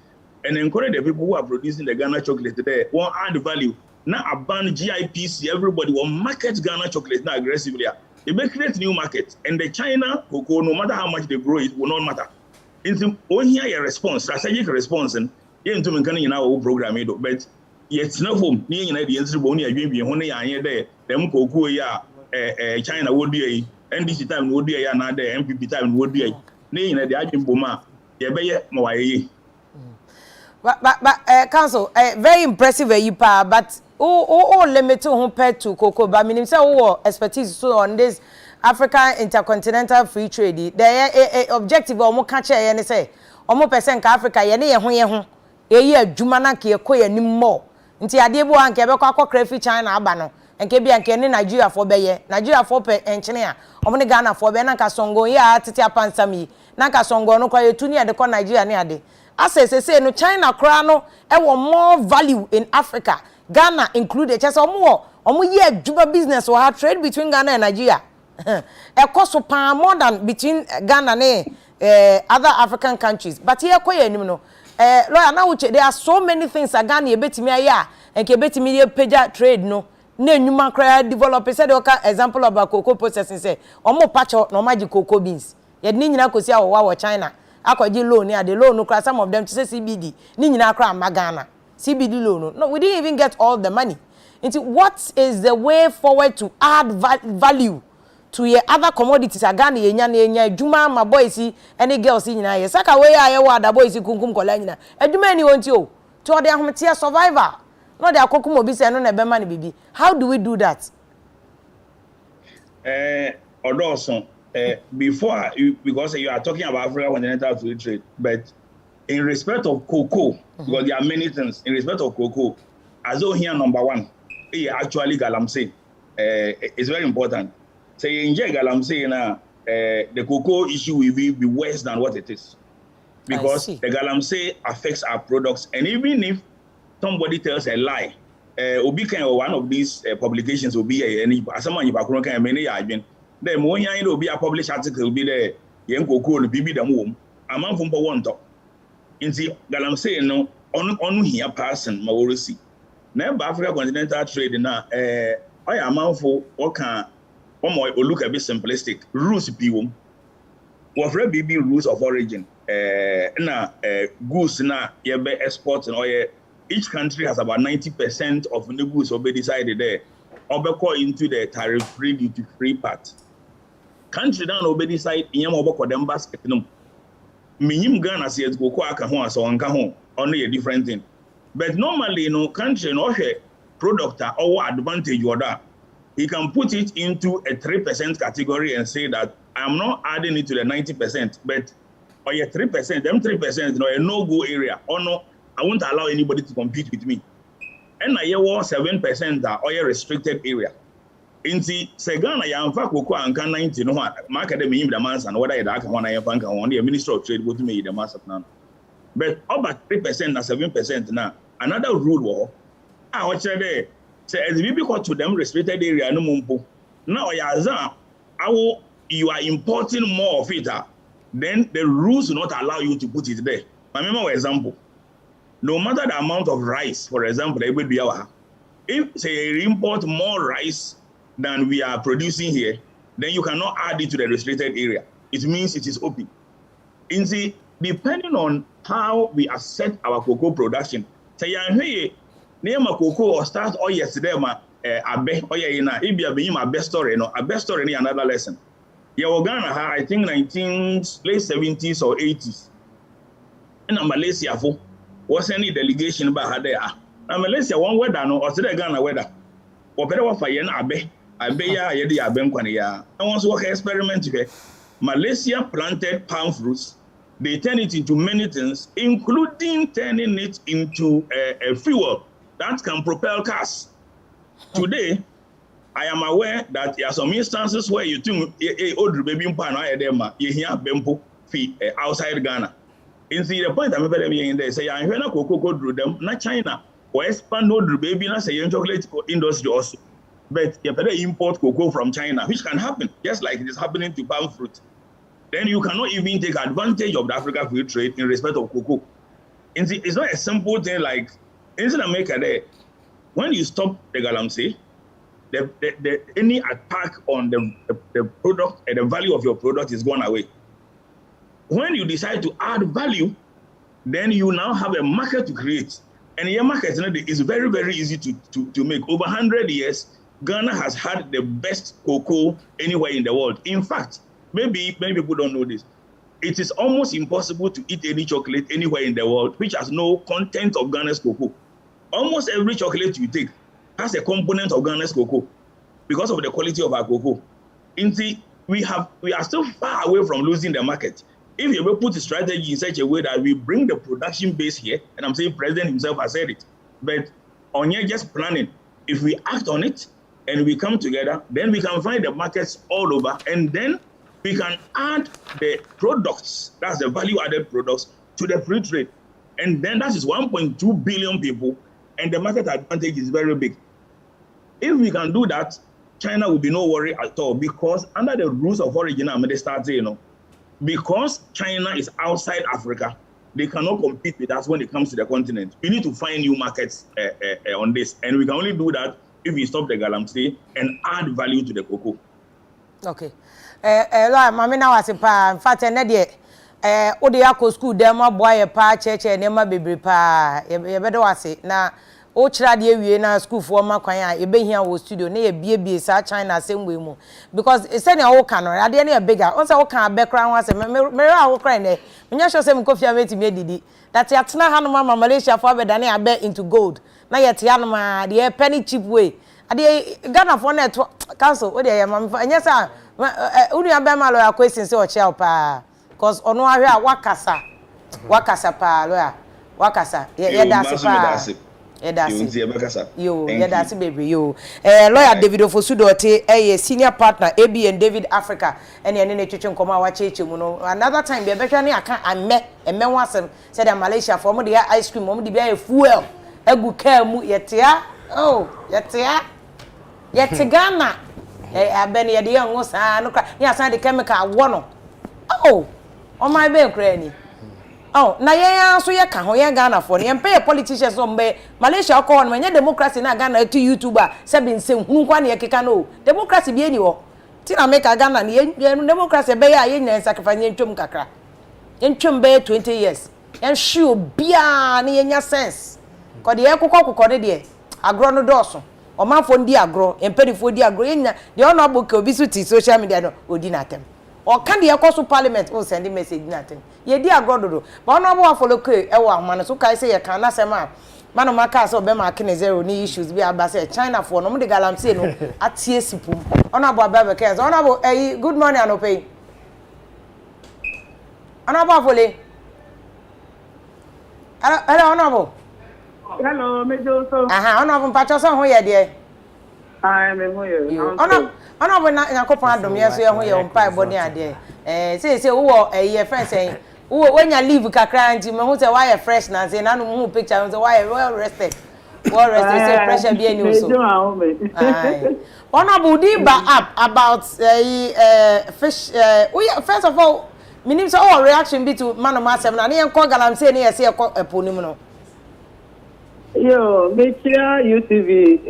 and encourage the people who are producing the Ghana chocolate today, want add value. Now ban GIPC, everybody will market Ghana chocolate now aggressively. They may create new markets. And the China cocoa, no matter how much they grow, it will not matter. It's only a response, strategic response, and you into maintaining our program, but yet no home, near the answer only a dream, only I hear there, them cocoa, China would be a NDC time would be another MPP time would be a name at the Ajin Boma, Yabe, but council, very impressive, but limited compared to cocoa, but I mean, so expertise so on this. African intercontinental free trade the objective omo ka che ye ne say omo percent ka Africa ye ne ye ho eyi adwuma na ke ko ye nim mo nti ade bu an ke be kwa akokra fi China aba no enke bia nke ne Nigeria for be ye Nigeria for pe enchene a omo ne Ghana for be na ka songo ya tete apansam yi na ka songo no kwa ye tuni ade ko Nigeria ne ade say no China kra no e wo more value in Africa, Ghana included. Just omo ye juba business or trade between Ghana and Nigeria. E cost more than between Ghana and other African countries. But here ko ye nim no lawyer now there are so many things Ghana e betimi aya and ke betimi ye page trade no. Ne nyuma kra develop said oka example about cocoa processing say omo patcho no magic cocoa beans. Ye ni nyina kosi awo China. Akwaji loan ya the loan no cry some of them to say CBD ni nyina kra magana CBD loan no we didn't even get all the money into what is the way forward to add value to your other commodities agana yenya na yenya adwuma ma boys any girls nyina ye saka we ya wa da boys kunkum kola nyina adwuma ni wonti o to the ahomete survivor no the akokum obi say no na be ma ne bibi. How do we do that? Odoson before because you are talking about Africa continental free trade, but in respect of cocoa, because there are many things in respect of cocoa, as though here number one, actually galamsey is very important. Say in galamsey now, the cocoa issue will be worse than what it is, because the galamsey affects our products, and even if somebody tells a lie, one of these publications will be any someone you can many. The more you be a published article be there, young cocoa the baby the womb. A man from Powonto. In the galamsey no on here person Maurisi. Never Africa continental trade now. I am out for what can look a bit simplistic. Rules people. What baby rules of origin. Goods na yebe exports and oil. Each country has about 90% of the goods will be decided there. Or into the tariff-free, duty-free part. Country down will be decided in your them basket. No, minimum Ghana says go aka ho so anka ho only a different thing. But normally, country no product or advantage or that he can put it into a 3% category and say that I'm not adding it to the 90%, but or 3%, them 3%, a no-go area. Or no, I won't allow anybody to compete with me. And I was 7% or a restricted area. In the Segana, ya mfa cocoa and can 90 no market the minimum demands and whether I want to bank on the Minister of Trade go to me the mass of now. But about 3% and 7% now. Another rule war. I watch there. Say as we because to them restricted area no mumpo. Now you are importing more of it. Then the rules do not allow you to put it there. I remember example. No matter the amount of rice, for example, if say you import more rice than we are producing here, then you cannot add it to the restricted area. It means it is open. In the depending on how we asset our cocoa production, say name a cocoa or start or yesterday abe or ina if you be my best story no a best story another lesson. Ghana I think late 70s or 80s. In Malaysia was any delegation by her there. Now Malaysia one weather no or today Ghana weather. Or better for yen abe ya yedi abenkwane ya. I want to work experiment here. Malaysia planted palm fruits. They turn it into many things, including turning it into a fuel that can propel cars. Today, I am aware that there are some instances where you think old baby you hear bempo outside Ghana. And see the point I'm making there, say I'm going to cocoa through them, not China, or expand old baby, not say chocolate industry also. But you better import cocoa from China, which can happen, just like it is happening to palm fruit. Then you cannot even take advantage of the Africa free trade in respect of cocoa. And see, it's not a simple thing like in America there. When you stop the galamsey, any attack on the product and the value of your product is gone away. When you decide to add value, then you now have a market to create. And your market is very, very easy to make. Over 100 years, Ghana has had the best cocoa anywhere in the world. In fact, maybe many people don't know this. It is almost impossible to eat any chocolate anywhere in the world which has no content of Ghana's cocoa. Almost every chocolate you take has a component of Ghana's cocoa because of the quality of our cocoa. We are still far away from losing the market. If you will put a strategy in such a way that we bring the production base here, and I'm saying President himself has said it, but on here just planning, if we act on it and we come together, then we can find the markets all over, and then we can add the products, that's the value-added products, to the free trade. And then that is 1.2 billion people, and the market advantage is very big. If we can do that, China will be no worry at all, because under the rules of origin, I'm going to start, because China is outside Africa, they cannot compete with us when it comes to the continent. We need to find new markets on this, and we can only do that if we stop the galamsey and add value to the cocoa. Okay. Mami na wase pa, in fact, ode yakọ school dem aboye pa cheche nema bebre pa ye bedo wase na o chira de ewie na school for makwan a ye behia wo studio na ye biebie sa China same way mu because e say na wo kan no ade na ye bigger on say wo kan abekra ho ase me ra wo kran ne nya sure say me kofia meti me didi that ya tena hanu ma Malaysia for abeda na abe into gold na ye te hanu ma de penny cheap way ade Ghana for net council wo de ye ma nya sa unu abema lo question say o chia pa cause ono ahwe a wakasa pa lawyer wakasa ye dasi pa ye dasi yo ye dasi baby yo lawyer David Ofosudo te senior partner AB and David Africa ene ne twetwe nkoma wa cheche mu no another time be behwa ne aka emme wasem said Malaysia for mo de ice cream mo de be fuel egu car mu yetia yete Ghana abene ye de yan sa no kra ya san de chemical wo no on my be krani na yen so ye ka ho yen Ghana for yen pay politicians so mbe Malaysia ko on manya democracy na Ghana to YouTuber se bin se hunu kwa ne keka no democracy bi eni ho ti na make Ghana ne democracy be ya yen nyan sacrifice yen twom kakra yen twom be 20 years yen show bia ne yen nya sense ko de ye kokoko ne de agro no doso o manfo ndi agro empedifo di agro yen nya de ono aboke obi su ti social media no odi na tem or can the Ecosu Parliament will send a message nothing. Ye dear Grodo, but no follow K. Ewa, man, so I say, I can't say, man, my car so Bema can zero ni issues be about China for no the galamsey no at TSP. Honorable Baba cares. Honorable, good morning, Anope. Honorable Foley. Hello, Honorable. Hello, Mejo. Honorable Pachoson, who are there? I am here. Ono bo na yakopon adom yeso ye ho ye mpa body ade say wo ye friend say wo wanya leave kakra nti me ho say why you fresh na say na no mu picture say why well rested say pressure be any so ono bo di ba up about fish first of all minim say all reaction be to man ma asem na ne enko galam say ne yesi ekọ eponim no yo metia UTV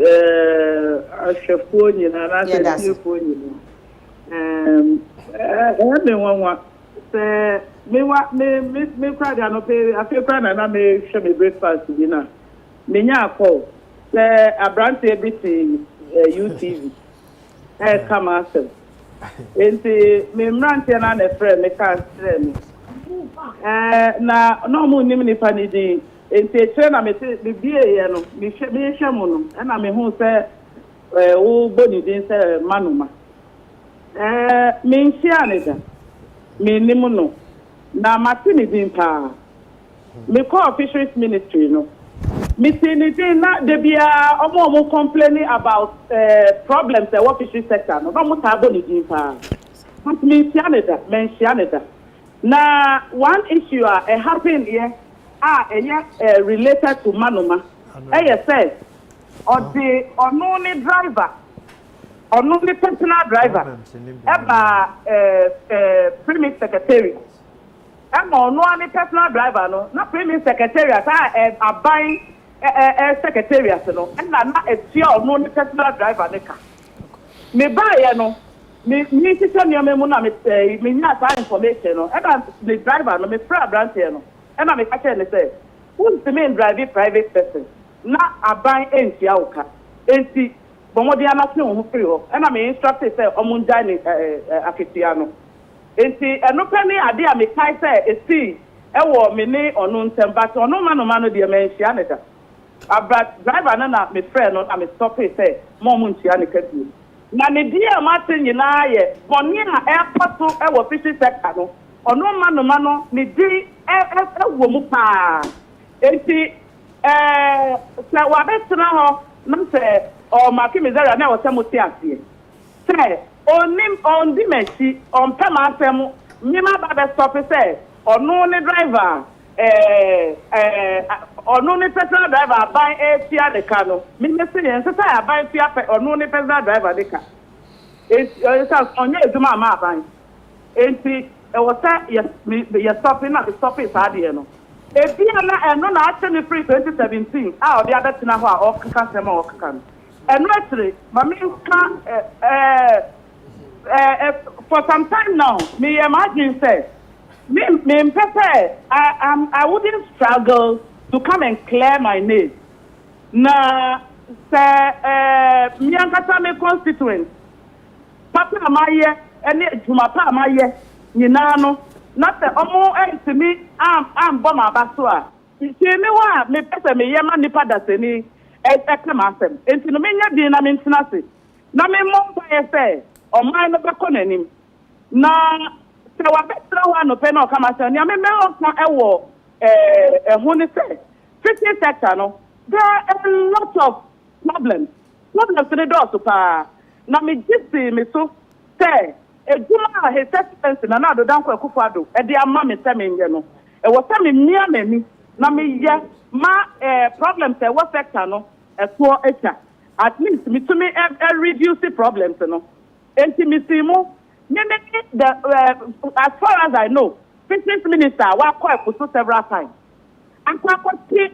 ashefo nyina na ashefo nyina me wanwa se me kwa dia no pe afekwa na me hwe me breakfast bi na me nya akọ se abrante bi ti UTV kama asem enti me mrante na na frɛ me ka srɛ me na no mu nim ni fa ni di enti trainer me bibie ye no me hwe mu no na me hu se wo boni din se manuma me nsia ne da me nim no na matini din pa me call fisheries ministry no me tini din na de bia omo complaining about problems the fisheries sector no mo ta boni din pa me nsia ne da me nsia ne da na one issue happened here related to manuma say only driver only personal driver premise secretary only personal driver no na premise secretariat buying secretariat no and na only personal driver ne ka me buy no me system me mu na me nya that information no and the driver no me fra branch here no and I catch and say, who's the main driving private person? Not a buying empty outcast. Empty, but what they are not doing free. And I mean, instructor say, Omundani Akitiano. Empty, and no penny idea, me kai say, a see, a war, me or noon, but or no man, dear man, Shianita. But driver, and me friend, I'm a stop it, say, Momunchianica. Now, the dear Martin, you know, Bonina airport to our fishing sector. Ono mano ni di wo mu pa enti se wa betena ho na se o ma ki mezara na wo se muti asie se onim on di mechi on pe ma asem nyima ba be stop se ono ni driver ono ne personal driver buy Afia the car no me say yen say I buy Afia ono ne personal driver the car it's onye eduma ma buy enti e was say yes me stopping na the stopping saade no ebia na eno na actually free 2017 ah obi abetina ho a okaka sema okaka no eno etre ma me for some time now me imagine say me I wouldn't struggle to come and clear my name. Na me ankasa me constituent. Papa amaye ene jumapa amaye nyina no na se omo entimi am bo ma baso a. Ti me wa me pese me yema nipa daseni ekema asem. Enti no me nya din na me ntina se. Na me mo mpa ye se oman no beko nanim. Na se wa betra wa no pe na kama se nya me o kan ewo huni say fishing sector no there are a lot of problems in the door so pa na me gisi me so say ejuma his expense na do dan kwa kufuado e dey ama me say me nge no e wo say me mia mani na me ye ma problems e wo sector no e so echa at least me to me reduce the problems no enti me see mo me the as far as I know Business minister wa call several times. And kwakoti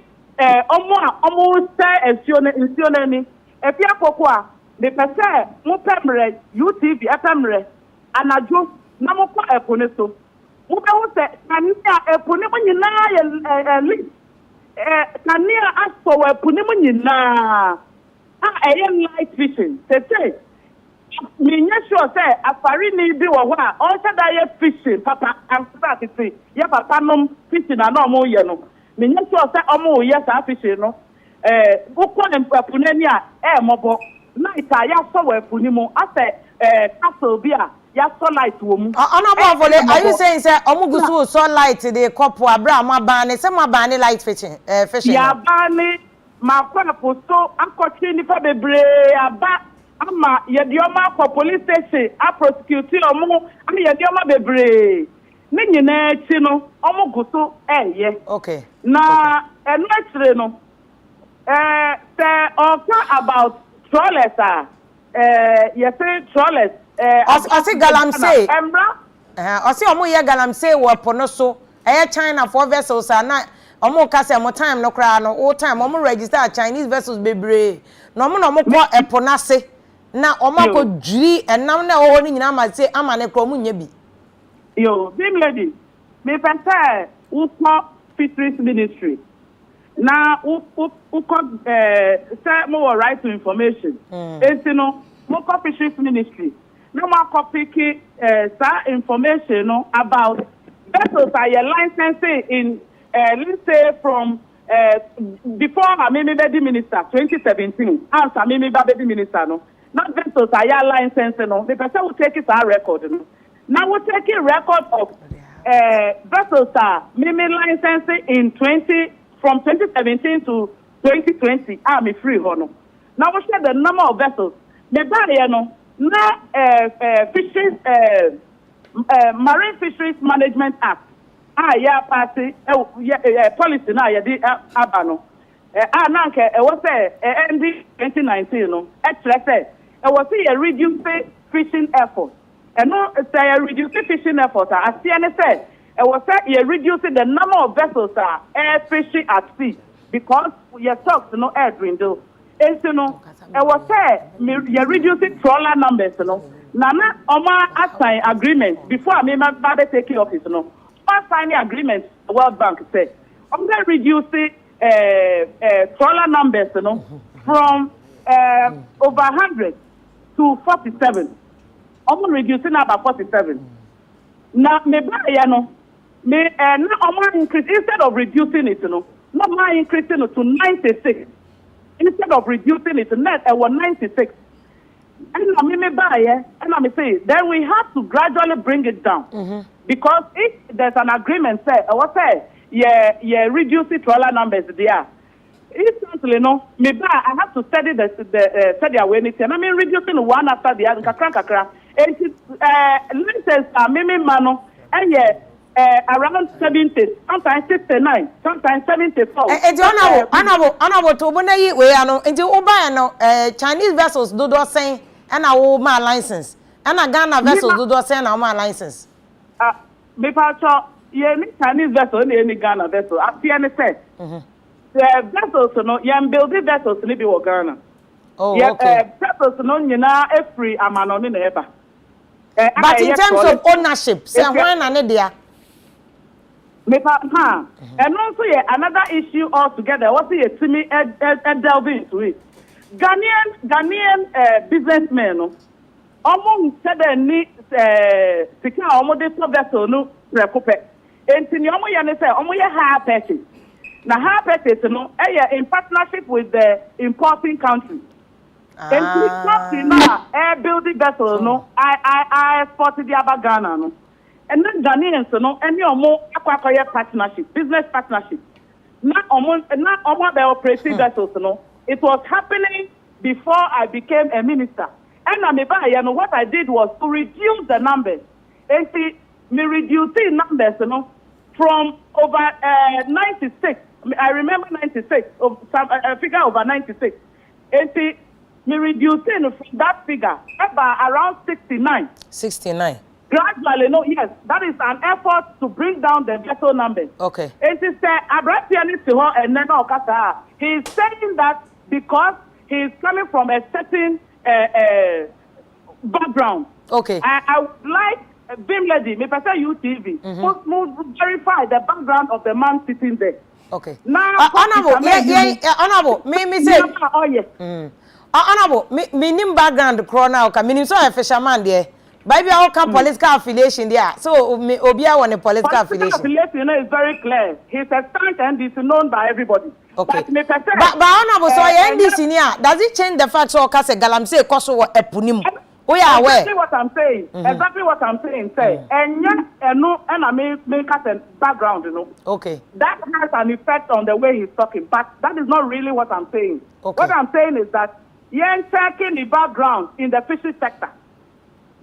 omo say ensuone ni Afia Pokua me pese mo pemre UTV pemre anajo na mo kwa epone so mo be wo se kania epone mo nyina ye kania aso wa epone mo nyina light fishing say me sure say afari ni bi wo ho a on say that ye fishing papa and start say ye papa nom fishing na no mo ye no me sure say omo ye sa fishing no wo ko ne mpapuna ni a mobo night a ya so wa apuni mo ase castle bi a ya so light wo mu are you saying say omo gusu so light dey couple abra ma ban ne say ma ban ne light fishing fishing ya ban ne ma kwa posto akọchi ni fa bebre aba ama yedioma for police station a prosecute omo ama yedioma bebre ne nyina chi no omo guso eye okay na eno etire no say about trawlers you say trawlers I say galamsey I say omo ye galamsey wo pono so China for vessels na omo ka say mo time no kra no all time omo register Chinese vessels bebre no omo ko eponase na omako dri enam na ho ni nyina ma say ama ne kro mu nya bi yo big lady me penta uko fisheries ministry na uko say mo right to information no mo fisheries ministry no ma copy sa information no about vessels are licensed in let's say from before Amimi Bedi minister 2017 and Amimi Bedi minister no not vessels are licensed no the person will take it our record no now we take a record of vessels are Mimi licensed in from 2017 to 2020 me free no now we share the number of vessels me buy no na fisheries marine fisheries management act ya party policy na ya di abano na nke was end 2019 no say was a reduce fishing effort no say reduce fishing effort as say was a reduce the number of vessels air fishing at sea because your stocks no air dwindle no was say reducing trawler numbers no na oma assign agreement before me ma take office no signing agreement World Bank said I'm going to reduce trawler numbers from over 100 to 47 I'm reducing about 47 now me buy me increase instead of reducing it no my increasing it to 96 instead of reducing it net 96 and me buy and I say then we have to gradually bring it down because if there's an agreement say reduce the trawler numbers there instantly no me buy I have to study the study awareness and I mean reducing one after the other kakra and license mano and around 70, sometimes 69, sometimes 74. Honorable to Bonayi, we are no, into Oba, Chinese vessels do do saying, and our my license, and a Ghana vessels do do saying our my license. Me pacho, Chinese vessel, any Ghana vessel. Afia ne say, the vessels no, building vessels ni bi wo Ghana. Oh, okay. Vessels no nyina free amano ni na eba. But in terms of ownership, say when and there. And also another issue altogether. What is to me delve into it? Ghanaian businessmen, almost said they need secure almost this vessel no recope. And in your way, say, higher purchase. Now, higher purchase, in partnership with the importing country. And now, building vessel, no, I exported the other Ghana, no. And then Ghanaians, no, and your more partnership, business partnership. Not almost the operating vessels, no. It was happening before I became a minister. And what I did was to reduce the numbers. And see, me reducing numbers, from over 96. I remember 96, a figure over 96. And see, me reducing from that figure about around 69. 69. Gradually, no, yes, that is an effort to bring down the vessel numbers. Okay. And he said, and then he's saying that because he's coming from a certain background. Okay. I would like Bim Lady, me person UTV, must verify the background of the man sitting there. Okay. Now, honorable, honorable, me say. Oh yes. Honorable, me nim background corona, okay, me nim so a fisherman there. Baby, I can political affiliation there. So, Obia want a political affiliation. Affiliation, is very clear. He's a stunt and he's known by everybody. Okay. But honorable, so I end this in here. Does it change the fact so Kase Galamse Koso a punim? We are aware. Exactly what I'm saying. Exactly what I'm saying. Say, and no, and I make us a background, Okay. That has an effect on the way he's talking, but that is not really what I'm saying. Okay. What I'm saying is that you're checking the background in the fishery sector.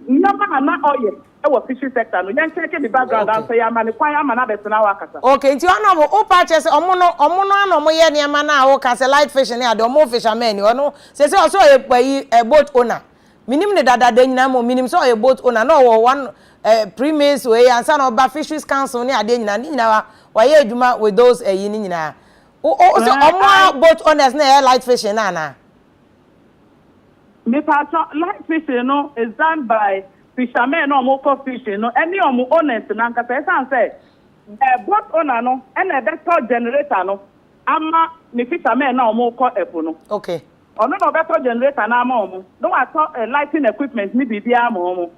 Never not oil. Our fishery sector. No, you're checking the background and say, I'm an worker. Okay, into honorable, oh, patches, Omono, no more near Mana, or Cast a light fish and the more fishermen, you know, says also a boat owner. Minimum that then Namo, minimum so a boat owner, no one premise way and son of Fisheries Council near Dina, why you with those a yinina. Oh, so more boat owners near light fishing, Anna. Light fishing, is done by fishermen or more fishing, any owners in Ankasa say, boat owner, no, and a better generator, no, ama the fishermen no more call epuno. Okay. Or no better generator, no, I thought lighting equipment, maybe the arm, no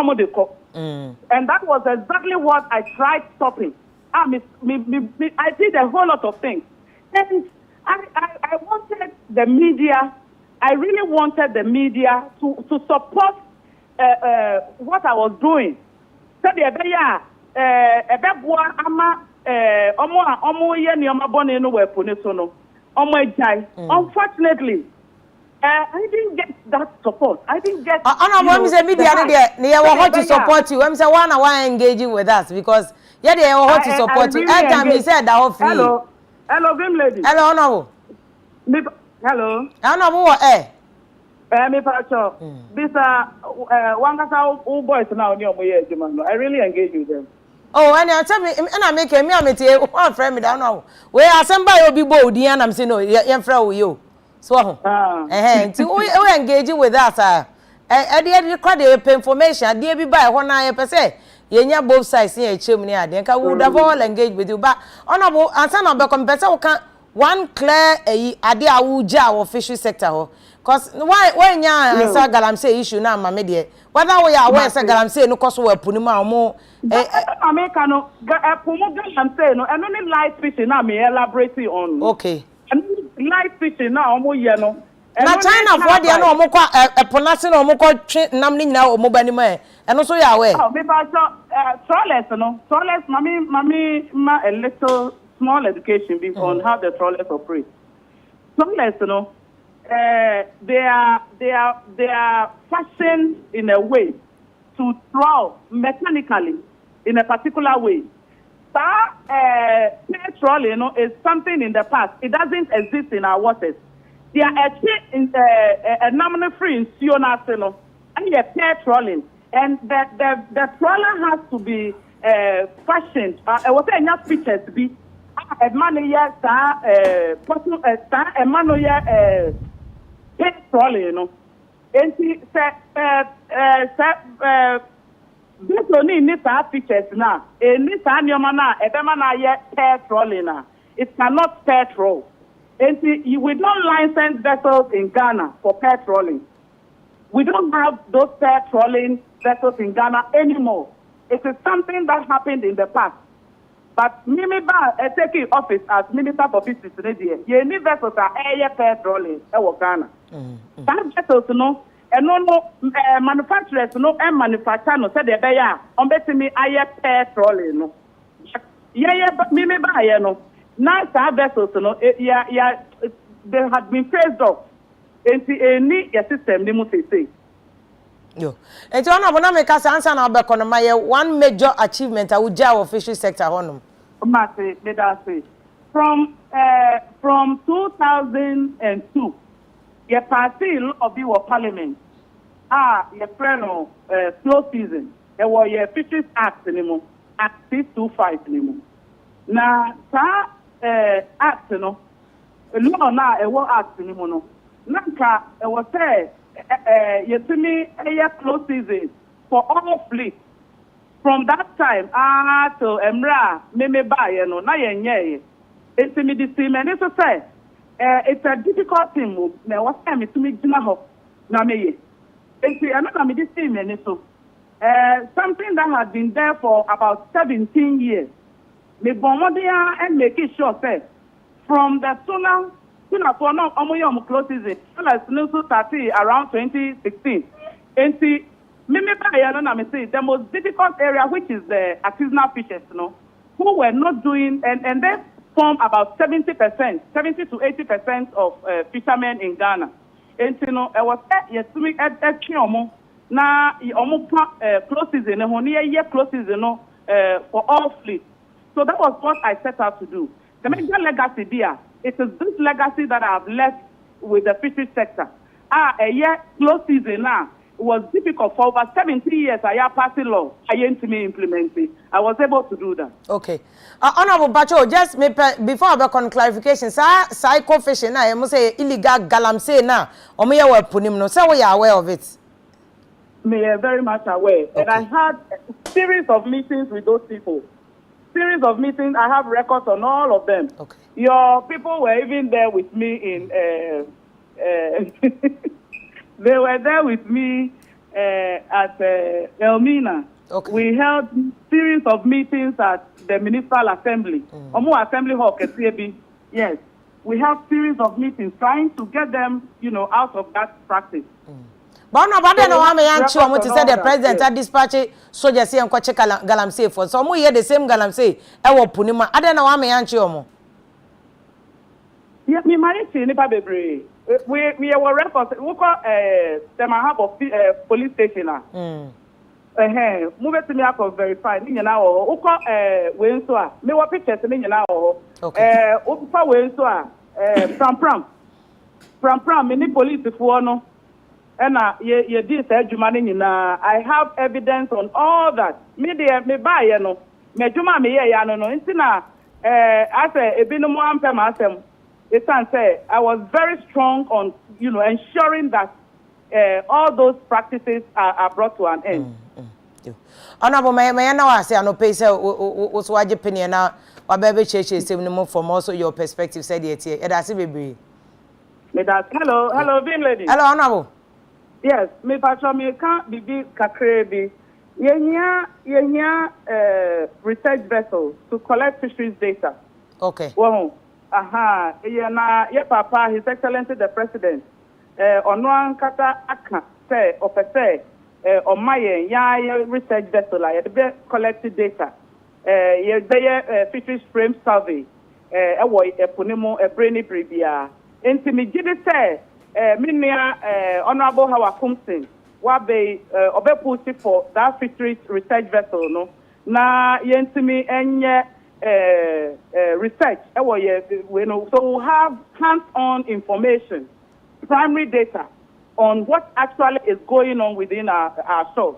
more the cook. And that was exactly what I tried stopping. I did a whole lot of things. And I wanted the media. I really wanted the media to support what I was doing. So unfortunately, I didn't get that support. I didn't get. Media near what to support you. I'm saying one engaging with us because they want to support you. Every time he said that free. Hello, Vim lady. Hello, no. Hello. Me pacho. This one old boys now near my I really engage with them. Oh, and I tell me, and I make a me one friend me down now. Where somebody will be bold, and I'm saying no, you're friend with you. So, we engage with us. I did record the information. I did be by 1 hour per se. You both sides here, chimney. I think I would have all engaged with you, but honorable and son of a competitor. One clear idea uja or fishery sector cause why answer galamsey issue na ma media whether we are aware say galamsey no cause we punima mo America no pumu galamsey no and only light fishing na me elaborate on. Okay. And light fishing na omo ye no na China for there no omo kwa ponase no omo kwa nam ni nyina omo bani ma e no so you aware. Oh me ba trawlers mami ma a little small education on how the trawlers operate. Trawlers, they are fashioned in a way to trawl mechanically. in a particular way. Trawling, is something in the past. It doesn't exist in our waters. There are a nominal free in Sionasino, and you're pair trawling. And the trawler has to be fashioned. What enough features to be a man here, a man here, pair trawling, and he this only needs features now. It needs pair trolling now. It cannot pair troll. And we don't license vessels in Ghana for pair trolling. We don't have those pair trolling vessels in Ghana anymore. It is something that happened in the past. But Mimiba taking office as Minister for Business today, you need vessels are pair trolling in Ghana. That vessels, and no manufacturers and manufacturer no said they be on betting aye pair trolley no. But me buy no. Now vessels they had been phased off. Any system they must say. Yo. And to one make us answer now one major achievement I would jaw fishery sector honum. Say from 2002. Your party of the parliament, your friend slow season, there was your Fisheries Act anymore, Act 625 anymore. Now, act, law now, a war act anymore. Nanka, it was said, you to me, a close season for all fleet. From that time, to Emra, Meme Baye, no, na yenye. It's me the same, and it's a say. It's a difficult thing. Now, what time is to make dinner hop? Na me. I'm not going to be so. Something that has been there for about 17 years. Me bombardia and making sure say from the solar for now, closes it. Around 2016. And see, the most difficult area, which is the artisanal fishers, who were not doing and they form about 70% to 80% of fishermen in Ghana. And I was at Chiomo, now closes in a closes for all fleets. So that was what I set out to do. The major legacy there, it is this legacy that I have left with the fishery sector. A year close season now. It was difficult for over 70 years. I have passed law. I ain't me implementing. I was able to do that. Okay. Honorable Bacho, just before I back on clarification, psycho fishing now, I must say illegal galamsey now. Or me aware punim no. So we are aware of it. Me are very much aware. Okay. And I had a series of meetings with those people. Series of meetings. I have records on all of them. Okay. Your people were even there with me in. They were there with me at Elmina. Okay. We held series of meetings at the municipal assembly. Assembly hall, KCAB. Yes. We held series of meetings trying to get them, out of that practice. But no, but then I want to say the president had dispatched soldiers here and check galamsey for. So we hear the same galamsey. I will punima. I don't know how many anchi. Yeah, me married to Nipa Bebre. We were records. We call them a hub of police station. Move to me up of verify. Me now. We call Wensua. Me what pictures me now. Okay. Upa Wensua. Pram. Many police for no. And ye did say Jumani na. I have evidence on all that. Me there me buy no. Me Juma me ye no. Intina I say ebino mo ampe masem. It's say I was very strong on ensuring that all those practices are brought to an end. Honorable, may I now say no pay say was why opinion now or baby church from also your perspective said it here. That's baby. Hello, being lady. Hello, honorable. Yes, me patron me can't be kakrebi. Yenya research vessels to collect fisheries data. Okay. Well, papa, His Excellency the President. Onoan kata aka say opese on my research vessel I collected data. Fisheries frame survey. Epunimo brainy bribia. Intimi jide say minia Honorable Howard Kumsin wabe obeputi for that fisheries research vessel no. na yentimi enye research we know so we have hands-on information, primary data on what actually is going on within our shows.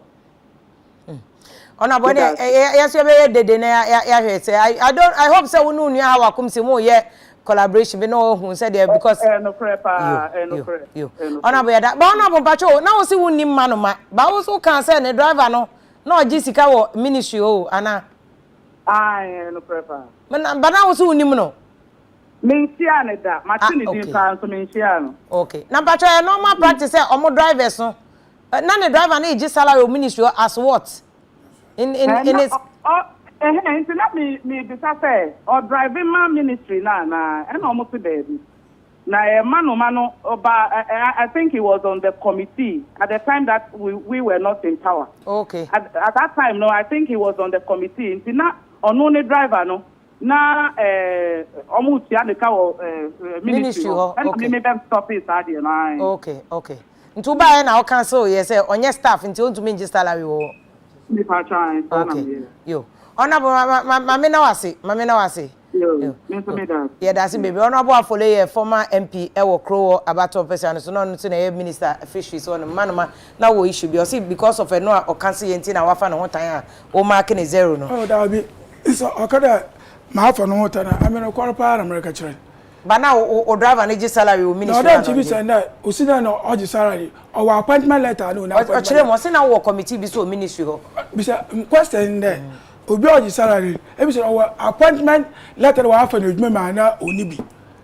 Ona bone yes you be dede na ya hwe say I hope say wonu nua ha wakom se mo ye collaboration be no hu say there because no prepare no prepare ona bo yada ba ona bo pacho na wo se wonni ma no ma ba wo so kan say ne driver no na oji sika wo ministry o ana no prepare ba na wo se wonni no mentia ne da machine din kan so mentia no okay na pacho normal practice say omo drivers no na ne driver na eji salary o ministry as what in its let me say or driving man ministry na and almost baby na mano I think he was on the committee at the time that we were not in power. Okay. At that time no, I think he was on the committee nti na only driver no na almost ya the car ministry and me them stop it at the line. Okay nti ba na o cancel yes say onye staff nti on to me salary wo me pa try yo honorable mama na wase yo me that yeah that's it baby honorable afole here former MP ewo Crow abato person so no na minister fisheries on manoma na wo issue because of no o cancel yenti na wafa no hotan a o mark ne zero no oh that be it's okada ma afa no hotan I mean ko pa America chire ba na o driver na ji salary o ministry no that be say na o si na no o ji salary or appointment letter no na o chire mo se na wo committee bi so ministry ho be say question there obi o ji salary e be say our appointment letter wa afa na ejuma ma na oni bi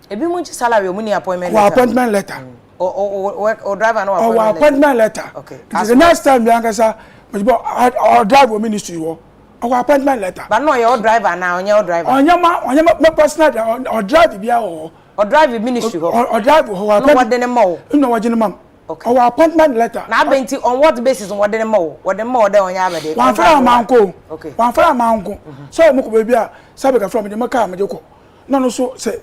e bi mo ji salary o mu ni appointment letter appointment letter o driver no appointment letter okay the next time we ankasa or drive o ministry wo our appointment letter but no your driver now onye driver onye my personal or drive bia o drive ministry ho or drive ho no what den mo no what den mam our appointment letter na abenti on what basis what den mo de onye abede wan fra manko okay wan fra manko so mo ko be bia sabe ka from de maka me ko no so say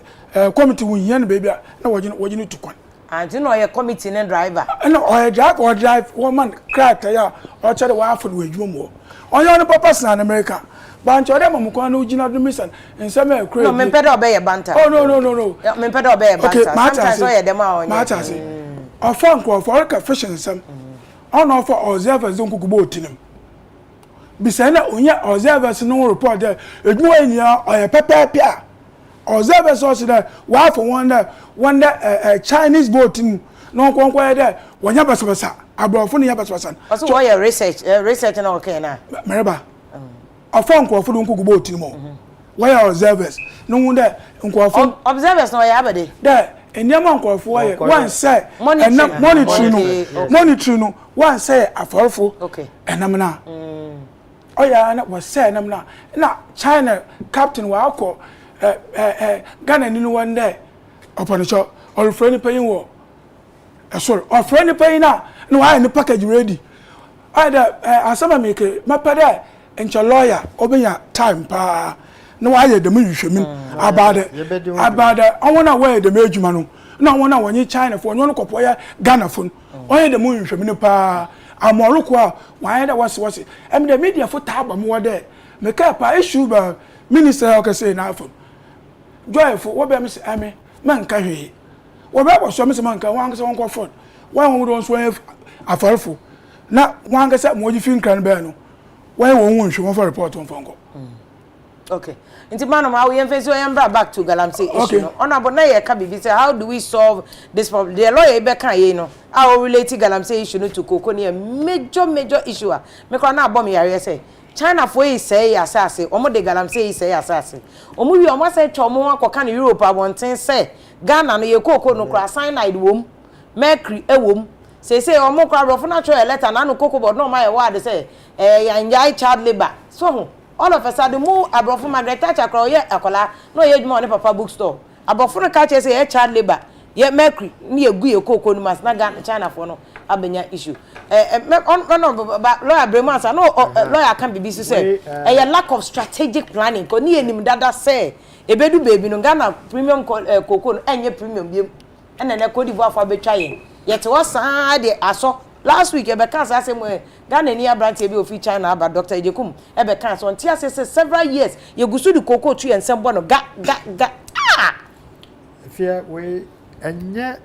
committee won yan be bia na wojini tukon and you know your committee ne driver no or drive woman crack ya or chere wa afu we dwumo onye on purpose na America bancho dem mo kwa na ugina do mission nsema e crazy no me pede obey banter oh no me pede obey banter okay, sometimes so dem a onye matter say ofan ko for ka fashion sam on offer observers nkukubo otinim bisa na onye observers no report there edwuma enia oye pepepe a observers also there wa for one Chinese boat no konkwa there wonya basabasa abrofo ne yabasabasa also why research na okay na mereba ofan ko for nkukubo otinim why observers no wonder nkwafo observers no ya abede there eniama nkwafo why one say monitor no one say aforfo okay enam na oya na was say enam na China captain wa akọ Ghana ni no one day upon show or friend paying wo sorry or friend paying na no I ni package ready either asama make mapada encha lawyer obenya time pa no why the hwehwemi about I wanna wear the adwuma no na wanna wonye China for no kopo ya Ghana phone why the hwehwemi pa amoroko a why that was em the media for taba mo there make up issue ba minister o ka say na phone joyful what be me say ame man ka hwe wo be so me say man ka wan ka won ko phone wan won don so afarfo na wan ka say mo ji fin kan be no wan won hwe for report on phone ko okay nti man ma we emphasize o yambra back to galamsey issue no honorable na ye ka bibi say how do we solve this problem the lawyer be kan ye no how relate galamsey issue no to koko ne major issue a me ko na abom yare say China for yi say asase omo de galamsey yi say asase omo wi omo say chomo akoka na Europe abonten say Ghana no ye koko no kra cyanide wom mercury ewom say omo kra rofo na cho letter na no koko bod no ma ye word say yanjai child labor so all of a sudden mu abrofo Margaret Thatcher kra ye akola no ye djuma on papa bookstore abrofo no ka che say child labor ye mercury ni egu ye koko no mas na Ghana China for no abenya issue lawyer Bremansa no lawyer can be say a lack of strategic planning ko ni enim dada say ebedu baby no Ghana premium cocoa no enye premium biem ena na Cote d'Ivoire for betwa yen yet was de aso last week ebe kan say say Ghana ni abrante bi ofi China aba Dr. Ejekum ebe kan so ntia say several years ye gusu di cocoa tree ensem bo no ga Afia we enye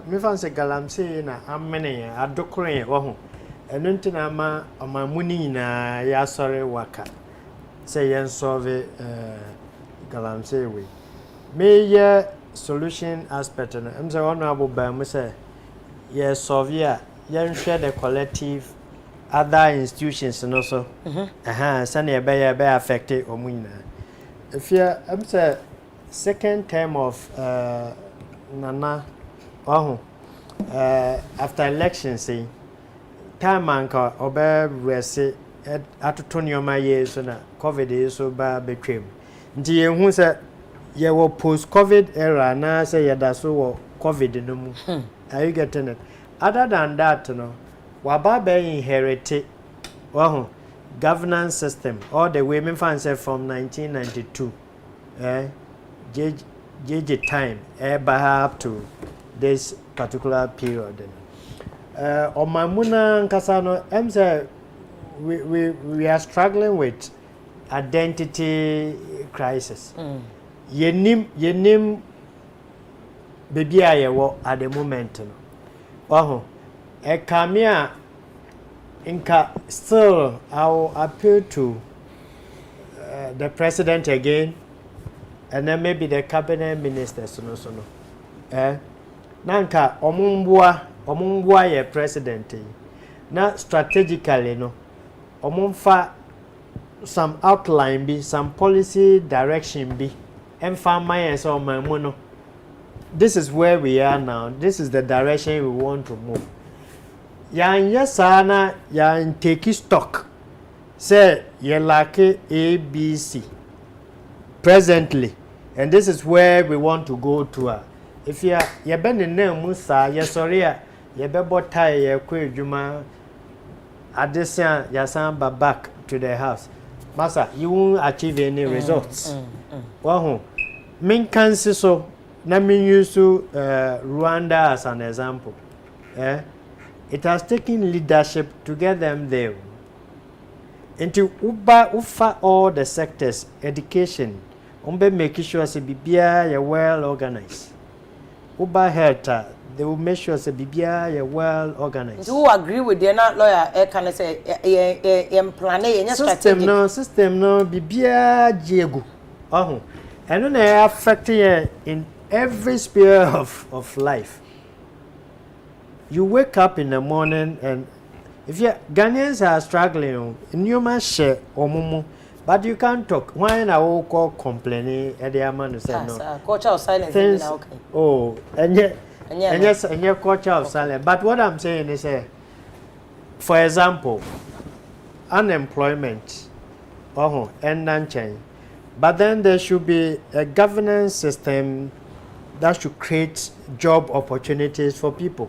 me fancy galamsey na amene adokore wo ho eno ntina ma amamuni na ya sori waka say yen solve galamsey we me solution aspect no am say honorable ba me say ye solve ya yen share the collective other institutions no so sane be affect omunyina Afia am say second term of Nana after election say time anka obe rese atotonioma ye so na covid is so ba betwem nti ye hu say ye wo post covid era na say ye da so wo covid no mu are you getting it other than that no waba be inherit governance system all the way me fan say from 1992 JJ time up to this particular period. Omamuna Nkasano, say we are struggling with identity crisis. Yenim baby I at the moment. Kamia Inka still I will appeal to the president again. And then maybe the cabinet ministers no. Nanka omumbua ye president. Na strategically no. Omumfa some outline be, some policy direction be. Emfa maye so mamuno. This is where we are now. This is the direction we want to move. Yan yesana yan take stock. Say ye like ABC. Presently. And this is where we want to go to. If you been in Musa, you sorry, you be botai, you quit Juma, Adesian, Yasamba back to the house. Masa, you won't achieve any results. Well, Min can see so, Namin use Rwanda as an example. It has taken leadership to get them there. Into Ufa all the sectors, education. Make sure say bibia you well organized. Uba health, they will make sure say bibia you well organized. Do you agree with the lawyer? Can I say plan system no bibia jiegu. And when they affect you in every sphere of life. You wake up in the morning and if you Ghanaians are struggling, you must share omumu. But you can't talk. Why I will call complaining at the man who said no. Culture of silence. Things, okay. Oh, and yes, culture of silence. But what I'm saying is, for example, unemployment, and non-change. But then there should be a governance system that should create job opportunities for people.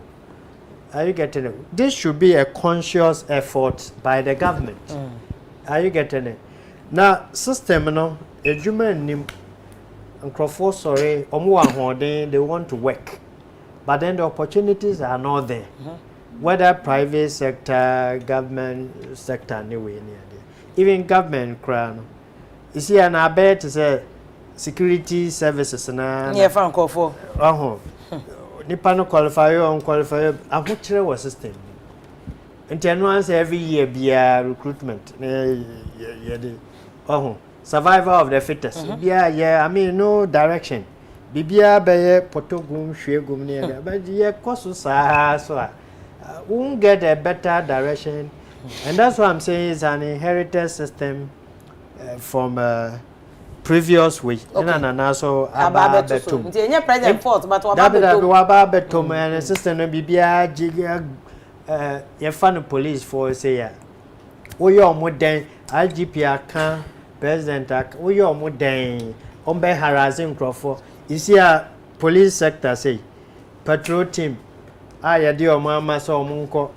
Are you getting it? This should be a conscious effort by the government. Are you getting it? Now, system, ejuma nim, and sorry, they want to work, but then the opportunities are not there. Whether private sector, government sector, anyway, even government crown. You see, an abet to say security services and yeah, from Kofo. Nipano qualify or unqualified. I would tell a system. And 10 months every year be a recruitment. Survival of the fittest. I mean, no direction. Bibia be potogum, shegum near, but ye cost so won't get a better direction. And that's what I'm saying is an inherited system from previous week. And so about betum. President fault, but what about betum and a system of Bibia Jiga. Your fan police for say, oh, you're more than IGP can president, oh, you're more than harassing Crawford. You see, a police sector say, patrol team, I dear mamma saw Munko,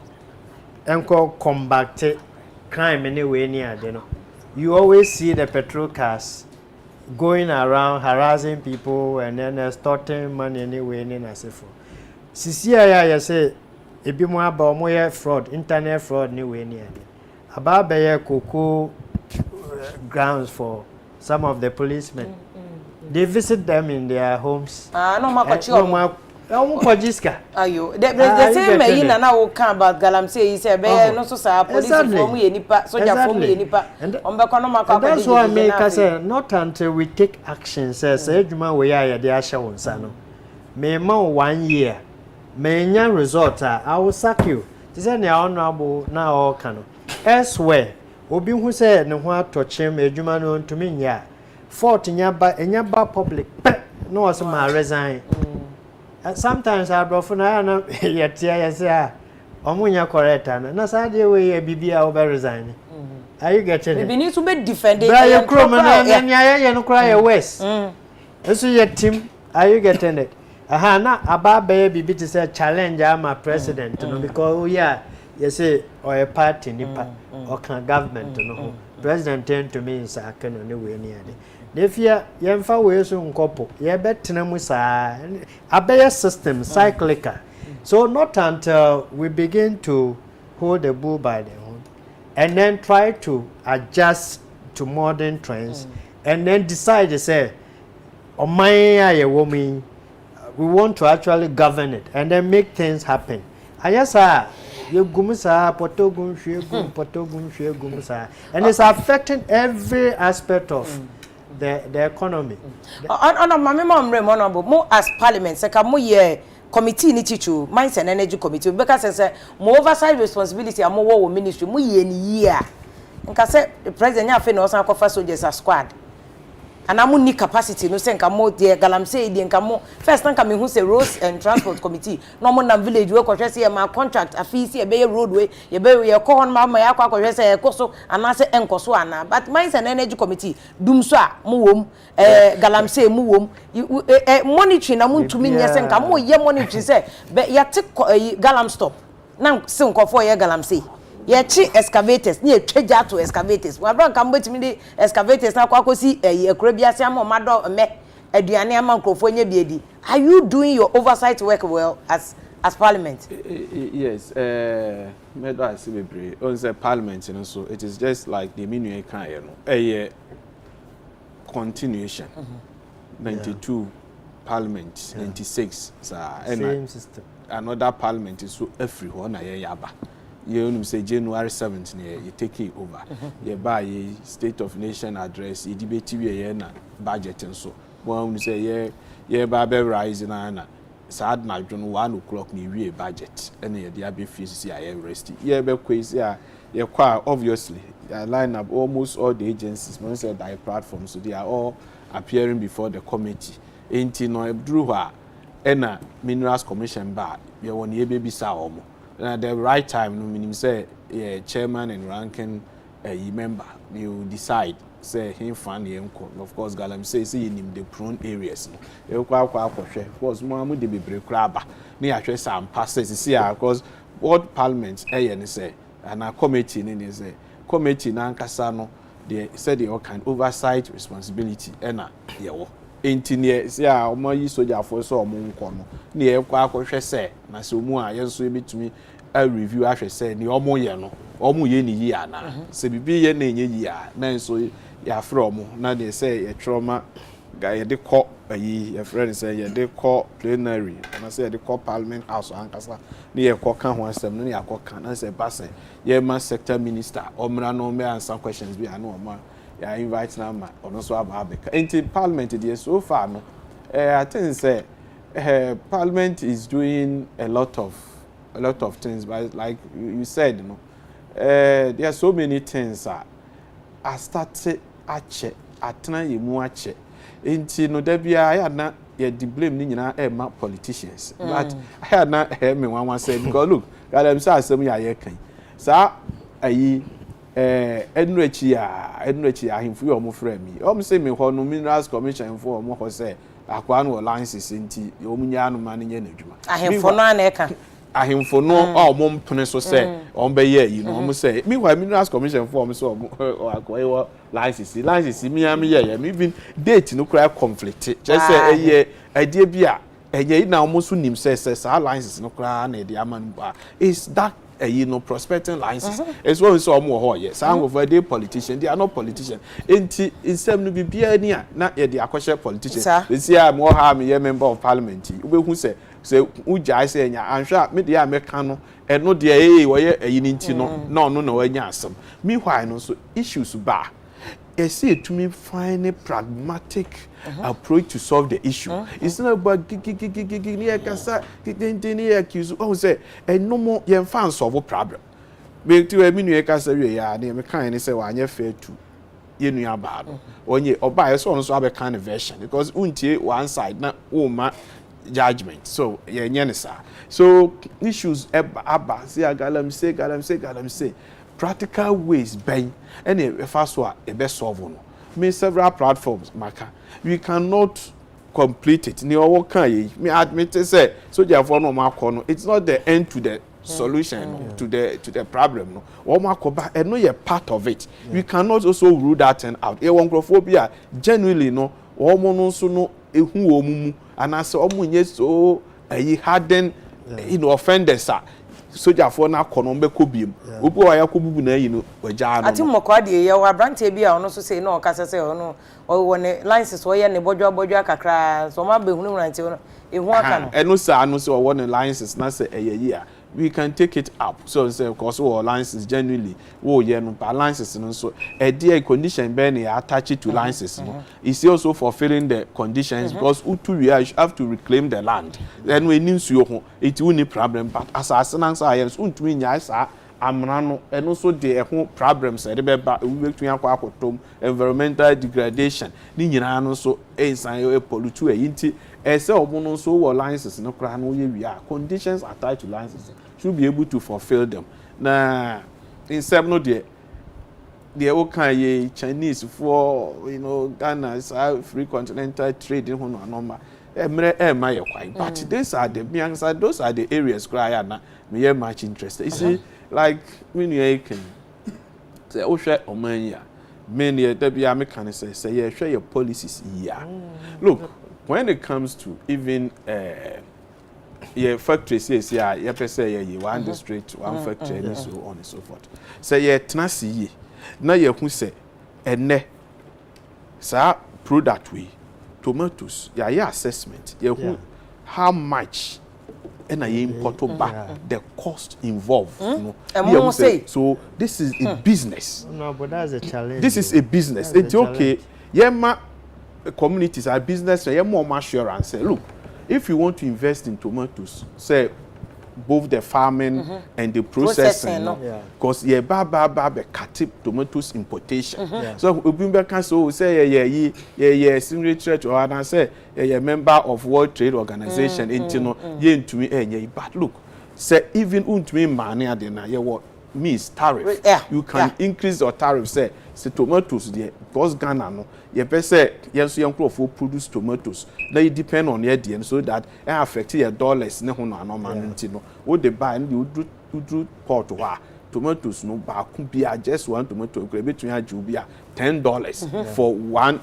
Uncle combat crime anywhere near, you know. You always see the patrol cars going around harassing people and then extorting money anywhere near. Sisia, I say, ebi mo aba omo ye fraud internet fraud ni we ni ade aba be ye cocoa grounds for some of the policemen they visit them in their homes no makochi o ayo the same me na na wo kan about galamsey yi say be no so sa police from ye nipa soldier from ye nipa on be kono makwa that's why I make say not until we take action says adwuma we ya de ahye wonsa no me ma 1 year me nya result I will sack you this is na honorable na all kan elsewhere obi hu say ne ho atochem adwuma no ntumi nya fort nya ba public no was ma resign. Sometimes I brought for na yet say omunya correct na say dey we bibia over resign. Are you getting it? We need to be defended. Brian Croman and ya no cry west. So your team, are you getting it? Aha na aba baby bibi to say challenge am president no because you say or a party nipa or can government no. President tend to me say can no way near it. If you yemfa we so nkopo ye betena mu saa abeye system cyclical so not until we begin to hold the bull by the horn and then try to adjust to modern trends and then decide to say we want to actually govern it and then make things happen ayasa ye gumsa potogun hwegum saa and it's affecting every aspect of the economy. Mo as parliament, say mo ye committee ni chichu, mines and energy committee. Because say mo oversight responsibility and mo wo ministry mo ye ni year. Nka say the president ya fe no san kofa soldiers a squad. And amu ni capacity no say nka mo de galamsey de nka mo first nka me hu say roads and transport committee no mo na village we kwhwe say ma contract afi say be roadway ye be ye ko hon ma ya kwa kwhwe say ko so ana say enko so ana but mines and energy committee dum so a mo wom galamsey mo wom monitoring na mo ntumi nye say nka mo ye monitoring say be ya te galam stop na se nko for ye galamsey ye chi excavators ni etwaja to excavators wa bro kan betimi di excavators na kwa kosi ekura biase am mado me aduane am nkrofo nya biedi are you doing your oversight work well as parliament? Yes, me do ase bebre on say parliament you know, so it is just like the menu kan you know continuation 92 parliament 96 same system another parliament is so every one na yaba you say January 7th you take it over. You buy a State of Nation address, you debate na budget and so. One say yeah baby rising na sad na 1 o'clock ni we budget and the be fees I rest. Yeah be crazy yeah quite obviously I line up almost all the agencies when say die platforms so they are all appearing before the committee. Ain't no drew her ena Minerals Commission bar you want ye baby sa omo. At the right time, no meaning say chairman and ranking member, you decide say him fan him. Of course, Galam say in the prone areas. You of course, Mamu de be crabba. Me actually some passes see because what parliament say and a committee in say committee nankasano they said they all can oversight responsibility and yawo. Engineer say omo yi soldier for so omo nko no na ye kwa akohwe say na se omu a yenso ebetumi a review ahwe say ni omo ye no omo ye ni yi ana se bibi ye na enye yi a na enso ya fra omo na dey say ye trauma ga ye de call ayi ye friend say ye de call plenary na say ye de call parliament house ankasa na ye call kan ho asem na ye call kan na say pass ye ma sector minister omra no me answer questions bi ana omo ya invite number ono so ababeka enti parliament dey so far no I think say parliament is doing a lot of things but like you said you know there are so many things I started ache atena yemu ache enti no da bia ya na ye di blame ni nyina ma politicians but I na me wan say because look God say asem ya ye kan sa ayi enurachi ahimfu yo mo frɛ mi o mo say me ho no Minerals Commission for mo ho say akwa no licenses nti yo mo nya no ma ne nya nadwuma ahimfu no na eka ahimfu no o mo mpene so say o be ye yi no mo say me why Minerals Commission for mo so akwa yo licenses me am ye me even date no cry conflict just say adie bia na almost nim says licenses no kra na the aman is that prospecting licenses. It's what we saw more yes. Some of they politicians, they are not politicians. In some no be near not the akoshe politicians. They say I'm more harm a member of parliament. Who say uja say I'm sure me the Americano and no the no asem. Meanwhile no so issues bar. I say to me find a pragmatic approach to solve the issue. It's not about accuse. Oh, say and no more you find solve a problem. But to a minute me kind say one fair to you know about when you or buy so have a kind of version because unti one side na judgment. So so issues abba say galam say practical ways bang and first one a best solve no me several platforms maka we cannot complete it ni owo kan ye me admit say so therefore no makono it's not the end to the solution to the problem no o makoba e no ye part of it we cannot also rule that thing out e won crophobia genuinely no o mo no so no ehu o mumu anase o mo nye so harden offenders soldier for na kono mbeko biem obi wa yakobubu na yi no wagya no ati moko ade ye wa brante bia ono so say no kasa say ono o woni licenses wo ye ne bodwa kakra so ma behunu brante ono ehu aka no eno sa no say o woni licenses na say eyeyi a we can take it up so say because our licenses genuinely wo ye no licenses no so e dey condition be na attach it to licenses no is also fulfilling the conditions because utu we have to reclaim the land then we need to ho it will need problem but as science untumi nya sa amra no eno so de ho problems e be ba we betun akotom environmental degradation ni nyina no so ensan e pollute e nti e se omo no so wo licenses no kra no ye wi a conditions attached to licenses should be able to fulfill them na in some no de o kan ye Chinese for Ghana is free continental trade ho no normal my but those are the areas where na me are much interested. You see, like when you can say, oh, share Omania, many there can say, yeah, share your policies. Yeah, look, when it comes to even yeah, factory says, yeah, you say, yeah, one district, one factory, and so on and so forth. Say, yeah, Tennessee, now you who say, and ne, sir, product way. Tomatoes, yeah, assessment. How much and I import back the cost involved. So this is a business. No, but that's a challenge. This is a business. It's okay. Yeah, my communities are business. Yeah, more assurance. Say, look, if you want to invest in tomatoes, say both the farming and the processing, because cut tomatoes importation. So we can say senior church or I say member of World Trade Organization but look, say even untumi money at the means tariff. You can increase your tariff. Say tomatoes there because Ghana no say yes young crop produce tomatoes. They depend on your DM so that it affect your dollars ne ho no no what they buy and you do port wa tomatoes no ba bia just one tomato between ajubia $10 for one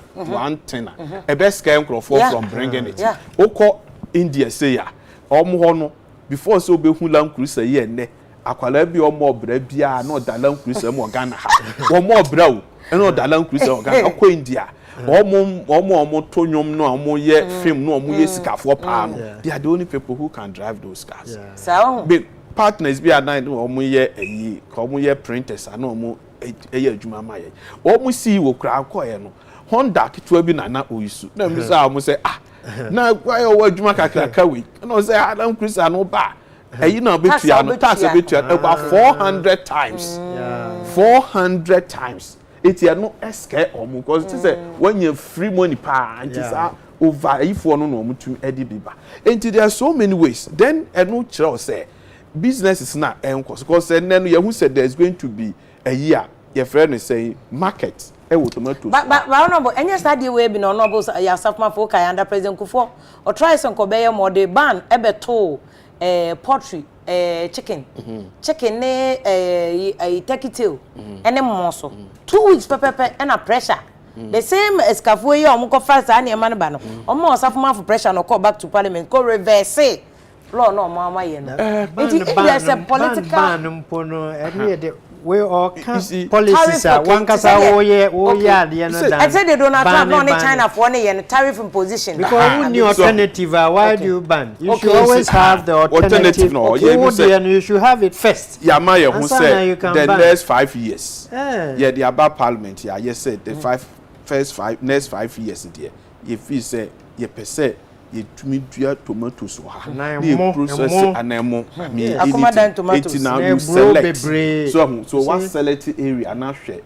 tenner. A best scam crop from bringing it. Oko India say ya omo no before so be hu lam cruise ye ne akwala bi omo bra bia na odalan cruise mo Ghana ha omo bra o na odalan cruise o Ghana ko India omo tonyom no omo ye film no omo ye sikafo pa no they are the only people who can drive those cars so big partners bi adan omo ye eyi ko omo ye printers na omo eye adwuma ma ye omo si wo kra akoye no Honda kitwa bi na oyisu na mi say omo say na why o adwuma kakra we na o say adan cruise no ba eyi na betua no tax betua about 400 times 400 times it here no escape omo because it say when you free money pa it is over if one no omo to edi biba and there are so many ways then no chiro say business is na because then you who said there is going to be a year your friend is saying market tomatoes but no but any study we be no ya safma for kai under president Kufo or try some ko be more the ban ebeto poultry chicken ne turkey tail ene mo so 2 weeks pepe and a pressure the same escafo ye omo ko fast an e ma no ba no omo osafo for pressure no call back to parliament go reverse law no omo amaye no there's a political ban mpono we all policies are one kasa wo ye ade no dan. I said they don't have no China for any tariff imposition because new alternative why do you ban? You should always have the alternative. No, you should have it first. Yeah, my who said the next 5 years. Yeah, the about parliament. Yeah, yes said the next 5 years there. If you say you per se you to me tomatoes or process anemo tomatoes now you select so what select area na hwe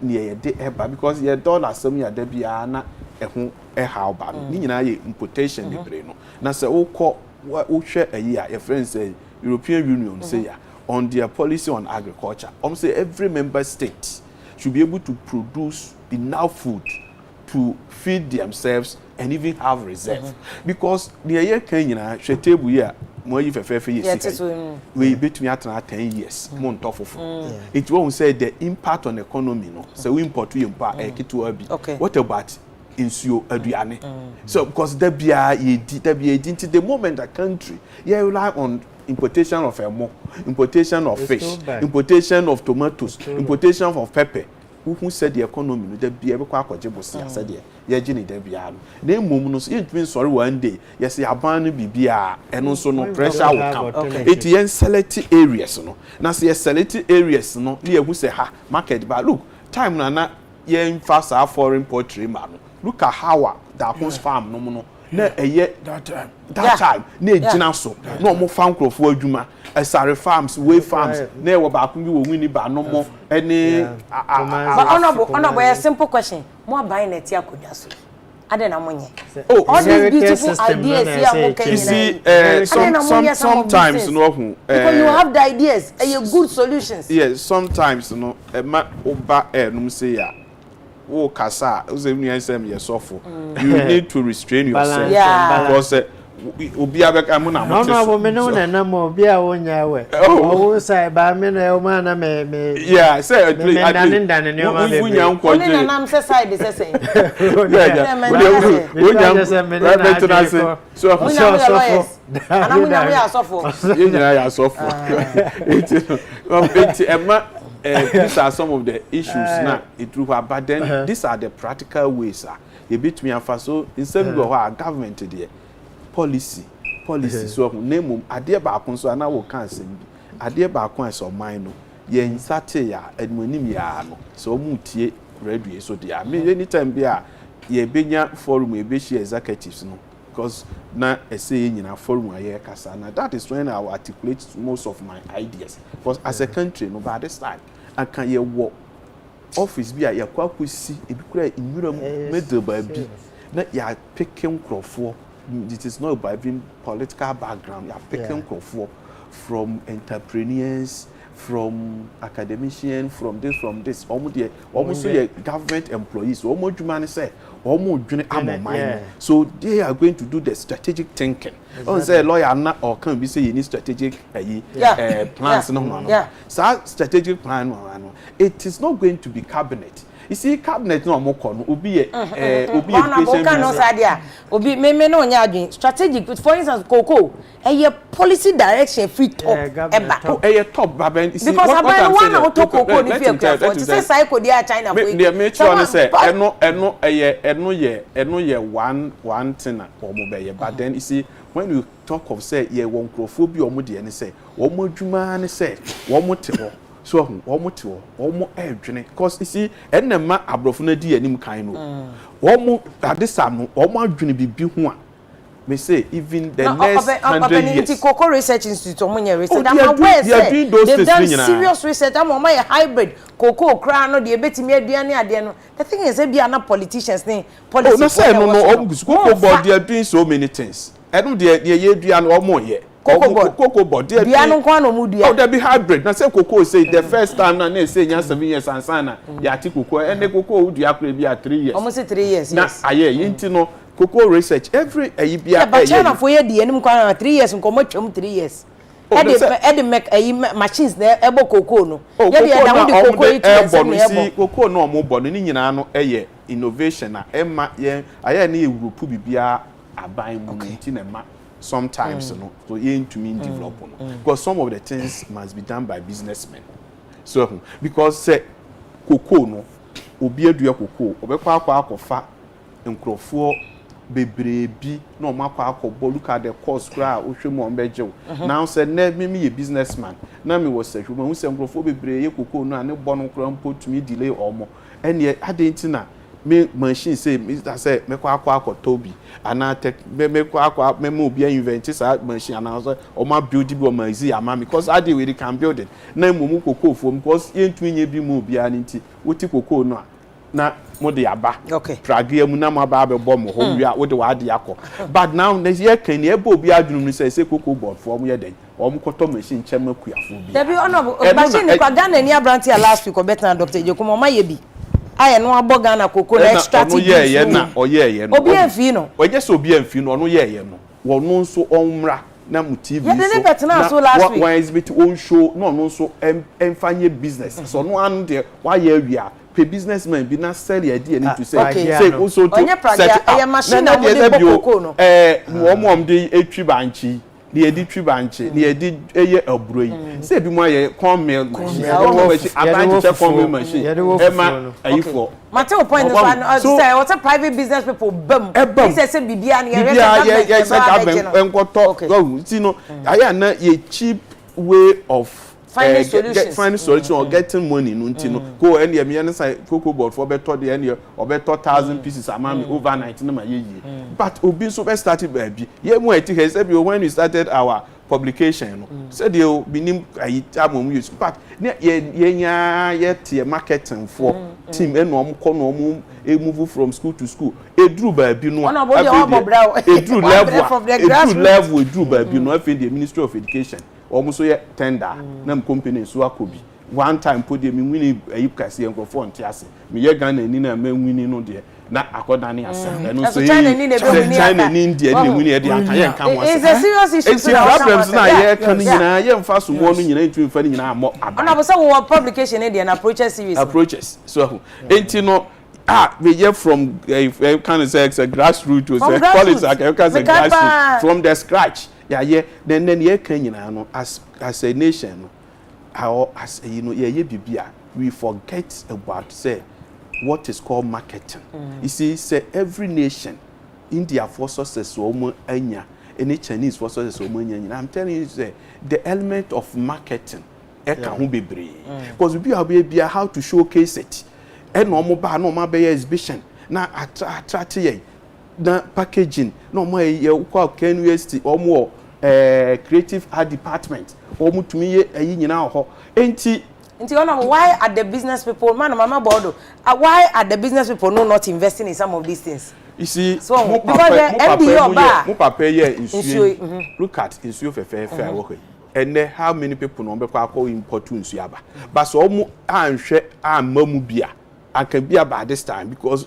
near de eba because your dollar some ya da bia na ehun how ba ni nyina ye importation de bre no na se wo hwe ayi a your friends say European Union say ya on their policy on agriculture say every member state should be able to produce enough food to feed themselves and even have reserve because the year can you table here more if a years we between 10 years month of it won't say the impact on the economy no so we import to import what about insuo aduane so because there be the moment a country rely on importation of importation of fish importation of tomatoes importation of pepper who said the economy no there be ebe kwa akwaje bosia said ye gini there bia no na emom no so yentumi sorry one day yes aban no bibia eno so no pressure will come it yen select areas no na say select areas no na yehu say ha market ba look time na yen fast foreign poultry man no look at how that host farm no na that time na ejina so na omo farm crofo adwuma Asare farms, way farms, ne wa ba kun bi wo wini ba no mo any honorable a simple question. Mo buy net ya kodwa so. Ade na monye. All these beautiful ideas here mo can sometimes no because you have the ideas and you good solutions. Yes, sometimes no ma oba num say ya. Wo kasa, o say nu ansem ye sofo. You need to restrain yourself because obi abeka mu na mo no me no na mo obi a wonya we o say ba me na o ma na me yeah say at least wonya nko je na nam say side say wonya so ana wonya we asofo wonya ya asofo these are some of the issues now it will have but then these are the practical ways a bit me and so instead of our government there policy so name ade ba akon so na wo kan sem bi ade ba akon so man no ye nsate ya admonim ya no so mu tie radio so dia me anytime bi a ye benya forum e be share executives no because na say nyina forum aye kasa na that is when I will articulate most of my ideas because as a country no by this time I can ye work office bi a ye kwakosi e bi kura inwuram medel ba bi na ya picking crofo. It is not about being political background. You are picking from entrepreneurs, from academicians, from this. Almost government employees. Almost human say, almost so they are going to do the strategic thinking. Don't say lawyer or can be say you need strategic plans. No. So strategic plan. It is not going to be cabinet. You see, cabinet no more corner. Obi Obi me no nya strategic. For instance, Cocoa, a policy direction free top. Top baben. Because about one or two Cocoa if you care for. Say cycle there China. They make sure say one thing or mobile. But then you see, when you talk of say ye won crophobia or mudi and say, one more juma say, one more table. So almost because you see enema abrofo na di anim kan no omo this am omo adwene bibi ho a me say even the next 100 years Cocoa Research Institute omo research am aware say they've done serious research am omo hybrid cocoa kra no de betimi aduane ade no the thing is be na politicians ne policy no say no cocoa board they are doing so many things eno de ye aduane omo ye cocoa board there there be hybrid na say cocoa say the first time na say nya 7 years and sana ya ti cocoa and the cocoa would ya be 3 years almost 3 years na aye yinti no cocoa research every bia but China for ye di enim kwa 3 years nko mo twem 3 years Edi make machines na ebo cocoa no. Ye dey na the cocoa it ebo. Cocoa no mo bo no ni nyina no eye innovation na emma ye aye na Europe bibia aban mu nti na ma sometimes no so ye ntumi develop no because some of the things must be done by businessmen. So because say cocoa no obi adua cocoa obekwa akofa nkrofo bebrebi no makwa akobọ look at the cost kra ohwemu on bejew now say na me ye businessman na me was say hu say nkrofo bebre ye cocoa no ane bọ no kra mpo tumi delay omo ene adenti na me machine say say me kwa akotobi ana tech me kwa me mo bia invent sa machine ana so o ma build bi o ma zi ama because ade we can build it na momu cocoa fom because ye ntumi nye bi mo bia nti woti cocoa no na mode aba pragia mu na ma ba be bom ho wi a wode wa ade akọ but now next year kan e ba obi adunum ni say cocoa board form ye den o mo koto machine chema kuafo bi there be honorable machine kwa Ghana ni abrantia last week obetna Dr. Ejekuma ma ye bi aye no abo Ghana cocoa na extract ye na oye no obi enfi no oye so obi enfi no no ye no wono nso onmra na mu TV so ye betna so last week one exhibit on show no nso emfanye business so no an de wa ye awia pe businessman bi na sell your idea need to say also to set a machine na we cocoa no mo de etwi banchi de edi twi banchi de edi eye aburo yi say bi mo ye corn mill machine abanchi check corn mill machine ema ayifo Mateo point is one say what a private business people bam this say bibia na ye say enkoto go see no aya na ye cheap way of finding solution or getting money no ntino go any me yan say cocoa board for better the any or better 1,000 pieces amount overnight na ma ye but obi so be started baby ye mo eti he say when we started our publication no say the binim amom use but ye nya ye tie marketing for team eno om ko no om move from school to school edru baby no edru baby no afin the Ministry of Education almost so tender na company so akobi one time podium me win ayipkase enkrofo ntiase me ye Ghana ni na me win no de na akodane asa no so China ni India ni win e de aka ye nka mo asa it's a serious issue so problems na ye kan nyina ye mfa so mo no nyina ntu mfa nyina amo ona bo say we publication e de na approaches so enti no we hear from kind of say a grassroots to say politics grassroots from the scratch yeah then ye kan nyina no as a nation how as you know ye bibia we forget about say what is called marketing you see say every nation India for success so anya any Chinese for success so anya I'm telling you say the element of marketing e kan ho bebre because we be how to showcase it and no mo ba no ma be exhibition na attract ye na packaging no mo ye kwa Ken University omo creative art department omo tumi ye ayi nyina ho enti why are the business people mama bodo why are the business people not investing in some of these things you see so because the MBO mo papa here insuo look at insuo fefe okay and how many people no be kwa import insuo aba but so omo anhwe amamu bia aka bia by this time because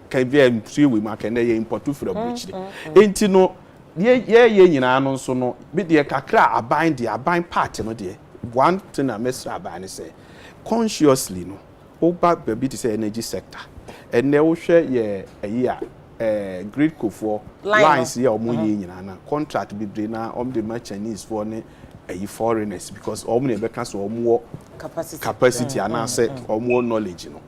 can be insuo we market na import from bridge enti no ye nyina no so no be de kakra aban part no de one thing I mess aban say consciously no oba baby to say energy sector and they wo hwe ye ayi grid co for lines here omo ye nyina na contract be na the Chinese for ne ayi foreigners because omo ne be ka so omo capacity and say omo knowledge no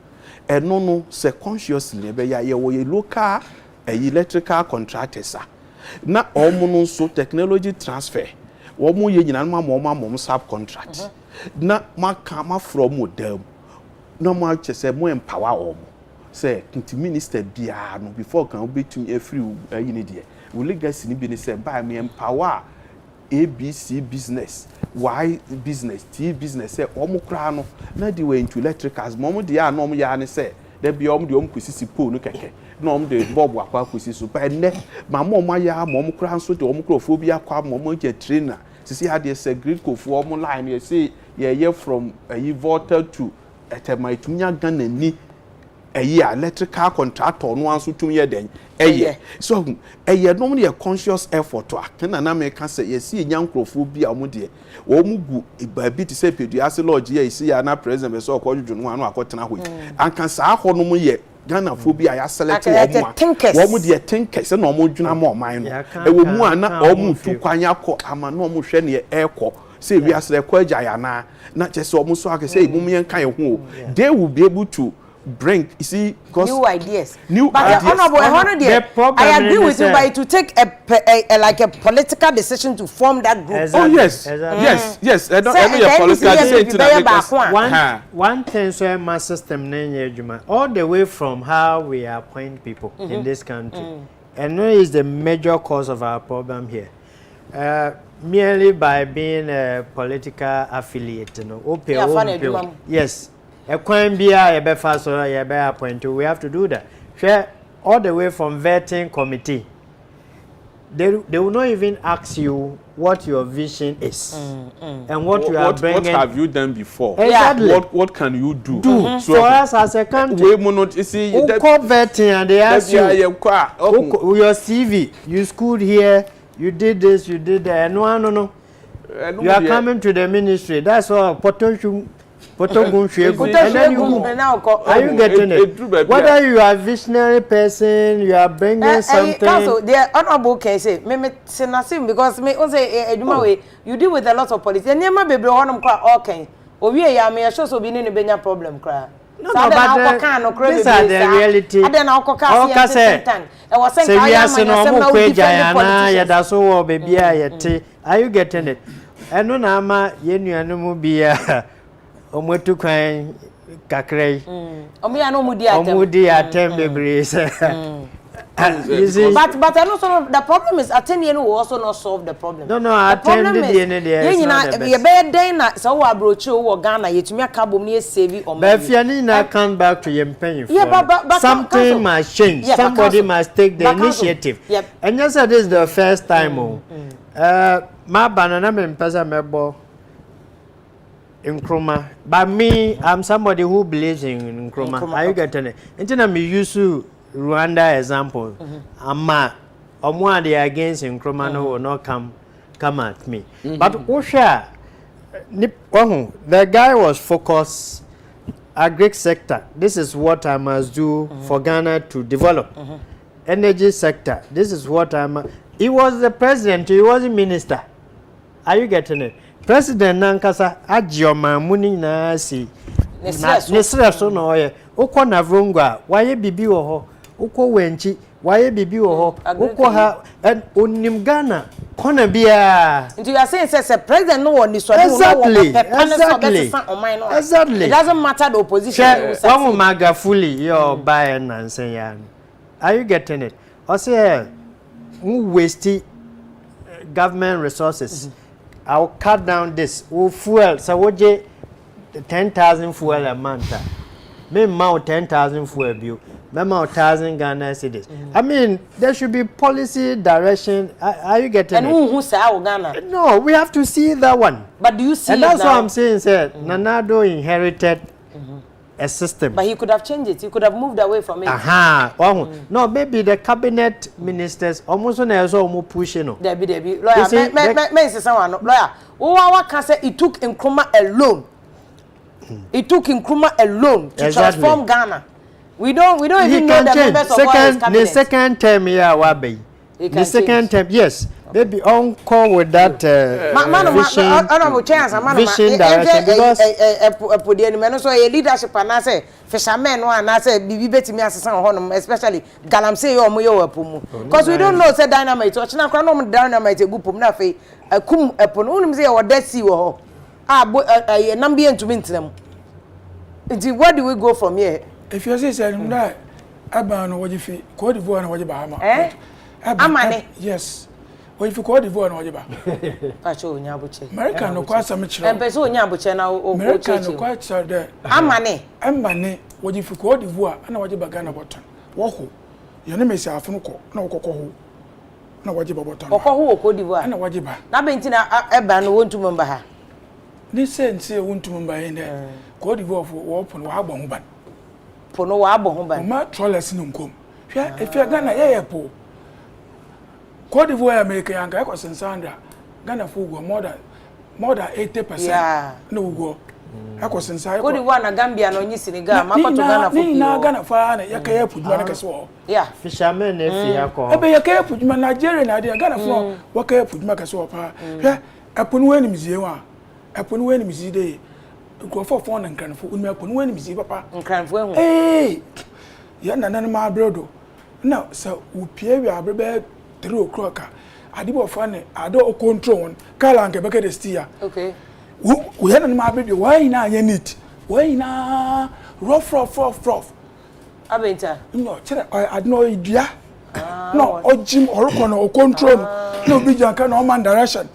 eno no say consciously be ye local electrical contractors na omo no so technology transfer omo ye nyina ma mo subcontract na ma from model no ma che say mo empower omo say kinti minister bia no before kan obetum free ayi ne de we legacy ni bi ne say buy me empower ABC business Y business T business say omo kra no na di we into electricals mo de ya no mo ya ne say there be omo de omo kusisi pole no keke no omo de bob akwa kusisi so pa ne ma mo ya mo kra nso de omo krofo bi akwa mo je trainer sisi ha de say grid ko fo omo line ye say ye from volta to etema itunya Ghana ni electrical contractor no anso tum ye den so no me conscious effort to akena na me ka say yesi nyankrofo bi a mo de wo mu gu ba bi ti say peduase lodge ye isi ya na president be so okodwudwu no anu akotena hoyi anka sa ho no mo ye Ghana phobia ya select wo mu de thinkers na omo dwuna ma oman no ewo mu ana omo tu kwanya ko ama na omo hwe ne ekọ say we as the kwaja ya na chese omo so aka say mum yen kan ye ho they will be able to bring because new ideas honorable I agree with you but to take a like a political decision to form that group. Oh yes yes I know your political decision. One thing so my system all the way from how we appoint people in this country and that is the major cause of our problem here. Merely by being a political affiliate, yes. A coin be a befa so a be appoint we have to do that. Share all the way from vetting committee. They will not even ask you what your vision is and what you are bringing. What have you done before? Exactly. What can you do? So for us as a country, we not see vetting and they ask you your CV. You schooled here. You did this. You did that. No. You are coming to the ministry. That's all potential. And then are you getting it? Whether you are a visionary person, you are bringing something. Council, the honorable can say, me senasim because me say you deal with a lot of politics. And never be one cry okay. Or we are me sure so be no be problem cry. No, but these are the reality. And then I'll cook out say we are saying no more baby are you getting it? And no nama yenu mu bia omotu kwan kakrai omo no mudi atem bebre but I know some the problem is attending will also not solve the problem. No attend the you be den na so we abroach wo Ghana yetumi akabom na save o man. But if you come back to your penny for something must change. Somebody must take the initiative. And yes, this is the first time my banana me pesa mebo Nkrumah. But me, I'm somebody who believes in Nkrumah. Are you getting it? Until me use Rwanda example. Ama omwa they against Nkrumah no will not come at me. But Osha, the guy was focused agri sector. This is what I must do for Ghana to develop. Energy sector. This is what he was the president. He was a minister. Are you getting it? President Nankasa Ajioma Muni na si Nesra so no ye uko na vrongwa waye bibi wo ho uko wenchi waye bibi wo ho uko ha onim Ghana kona bia nti you are saying say president no one is so exactly it doesn't matter the opposition one maga fully your buy and say yan are you getting it or say who waste government resources. I'll cut down this. Fuel. So what 10,000 fuel a month. Me mount 10,000 fuel bill. Me mount 1,000 Ghana cedis. I mean, there should be policy direction. Are you getting it? And who say Ghana? No, we have to see that one. But do you see? And that's what I'm saying. Sir, Nanado inherited a system. But he could have changed it. He could have moved away from it. No, maybe the cabinet ministers almost also pushing. Debbie. Lawyer, may say someone. Lawyer, what can say? It took Nkrumah alone. It took Nkrumah alone to transform Ghana. We don't even know the members of our cabinet. The second term, Wabe. The second term, yes. Maybe on call with that vision direction because leadership and say fishermen and say bibi betimi asesan honum especially galamsey yo moyo apomu because we don't know say dynamite or china kra no dynamite egupom na fe akum epon unum say o dead sea wo ho nambi entumi ntinam nti where do we go from here if you say that aba no woji fi Cote d'Ivoire na woji Bahama amane yes if you Cote d'Ivoire na wajiba acho onyabuche America no kwa sam chiro empese onyabuche na America no kwa chiro de amane waji fi Cote d'Ivoire na wajiba Ghana bottom wo ho ye no mesi afunu ko na wokoko ho na wajiba bottom wokoko ho Cote d'Ivoire na wajiba na benti na eba no wontum mba ha ni sense wontum mba he ne Cote d'Ivoire wo open wo agba ho ban pono wa abo ho ban ma trollers no nkom hwe efia Ghana ye po Cote d'Ivoire America yanka e ko sensandra Ghana fo go more than 80% no go e ko sensa Cote d'Ivoire na Gambia no nyi Senegal makoto Ghana fo ni na Ghana fa na yaka ye puduma na kase fishermen na Afia ko ebe yaka ye puduma Nigeria na dia Ghana fo waka ye puduma kase wo pa hwe eponu wani mizie wa eponu wani mizie de nkrofo fo na nkranfo unu eponu wani mizie papa nkranfo ehu ya na ma brodo na so upie wi abrebe 3 o'clock adibo fa ne ado o control on kala nke beke de stia okay we ya na ma brebe why na anya neat why na rough abenta no chere adno idua no ojim orukọ na o control no bi janka na o man direction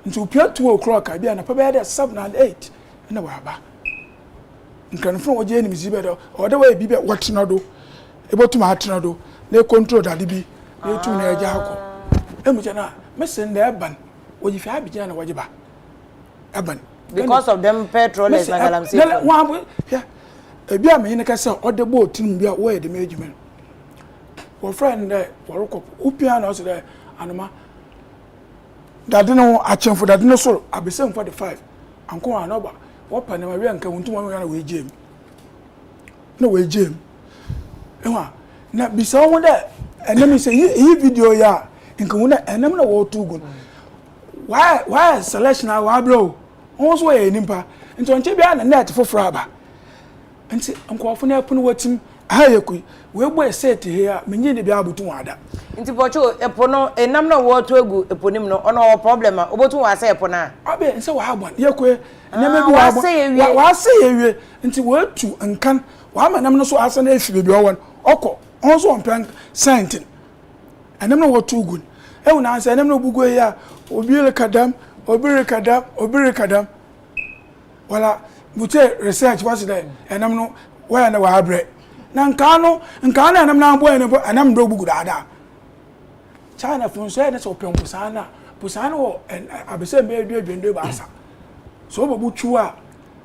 nti upie 2 o'clock bia na pa be de 7 and 8 na wa ba nkanfo wo je ni mizibe do o de wa bi be watena do ebotu ma atena do na control dade bi na etu na eja akọ emuja na mesen na eban wo ji fi abija na waje ba eban because of them petrollers na galam say wa ya ebi a me ne ka say o de boat nim bia wo ye de management wo friend there woroko upia na o say anoma dade no achemfo dade no so abesem 45 anko anoba wo pa na ma wi anka wontum wa na we jem na we jem ewa na bisa wo de enemi say yi video ya nka wona enemi na wo tugun why selection wa bro won so ye nimpa nti onche bia na net foforo aba nti nkofo na epono watim ayeku we gbo set here menye ne bia abutun ada nti bocho epono enam na wo to egu eponim no ono problem obotun wa say epona abe nse wa abon yekwe enema bi wa abon wa say yewie nti wo atu nkan wa manam no so asa na efi bebi owon okọ onso onpan saintin enam na wo tugun ewu na ansa enam na bugo ya obire kadam wala bute research was there enam no wa na wa abre na nkano enam na abo enam do bugu dada China fun so na so pem pusana wo abese me aduadwendo ba asa so bobu chuwa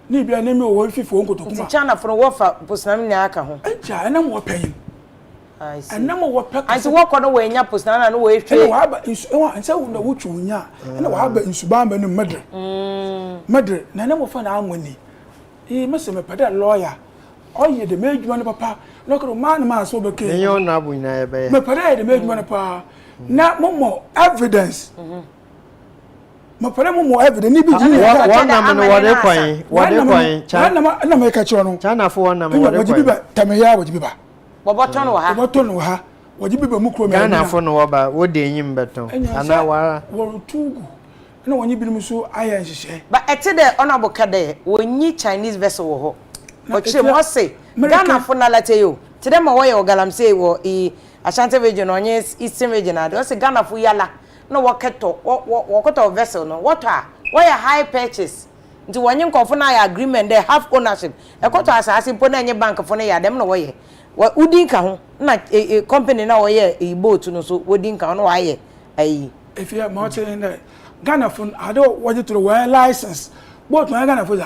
ni bia na me wo fifo nkotokuma China fun wo fa pusana ni aka ho enja enam wo pen I see enam wo pek anti wo kono we nya pusana na wo ehwe wa ba ensa wo na wo chunya na wa ba insuba ba no madre na enam wo fa na amoni mese me peda lawyer oye de medjuma no papa no ko man ma so be ke enyo na bu na ye be me peda de medjuma no pa na momo evidence me peda momo evidence ni bi ji wa na me no wode kwan cha na me ka chiro no cha na fo wa na me wode kwan wa tameya wa jibiba boboton wa ha wa jibiba mu kro me na fo no wa ba wo de enyim beton ana wa wo tugu na wonyi binim so aya nhihye ba ete de honorable kade wonyi Chinese vessel wo ho o chire mo say Ghana fo na late yo ti dem wo ye ogalam say wo Ashanti region onye Eastern region ade o say Ghana fo yala no wo keto vessel no what are why a high purchase nti wonyi nkofo na ya agreement they have ownership e koto asase po na nye bank fo na ya dem no wo ye udin ka ho na company na wo ye boat no so wodin ka no wa ye ayi if you are mountain Ghana fun ado waje to the license both my Ghana fun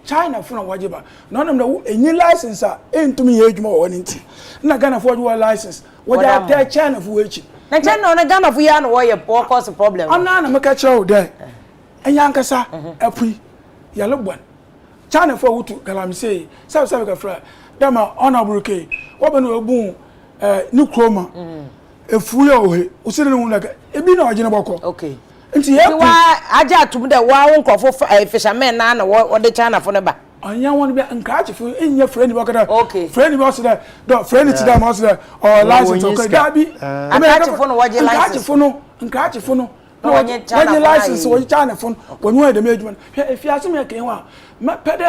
China fun waje ba no nam na enyi license a entumi ye adwuma wo nti na Ghana fun waje license waje ate China fun echi na China na Ghana fun ya no wo ye cause problem ona na meka chew there enya nkasa apui ya lobwan China fun wutu galam say sabe ka fra dama honorable ke wo no obu ni kroma efu ya ohe usire no na ebi na waje na boko okay nti ye wa aja atum de wa won nkofo fishermen na wo de China fo ne ba anya won be nka achifu enya friend bi okada okay friend bi osida do friend ti da mo osida or license okay da bi achifu no waje license nka achifu no waje license waje China fo wonu wa de medjuma if ya asem ya kan wa pede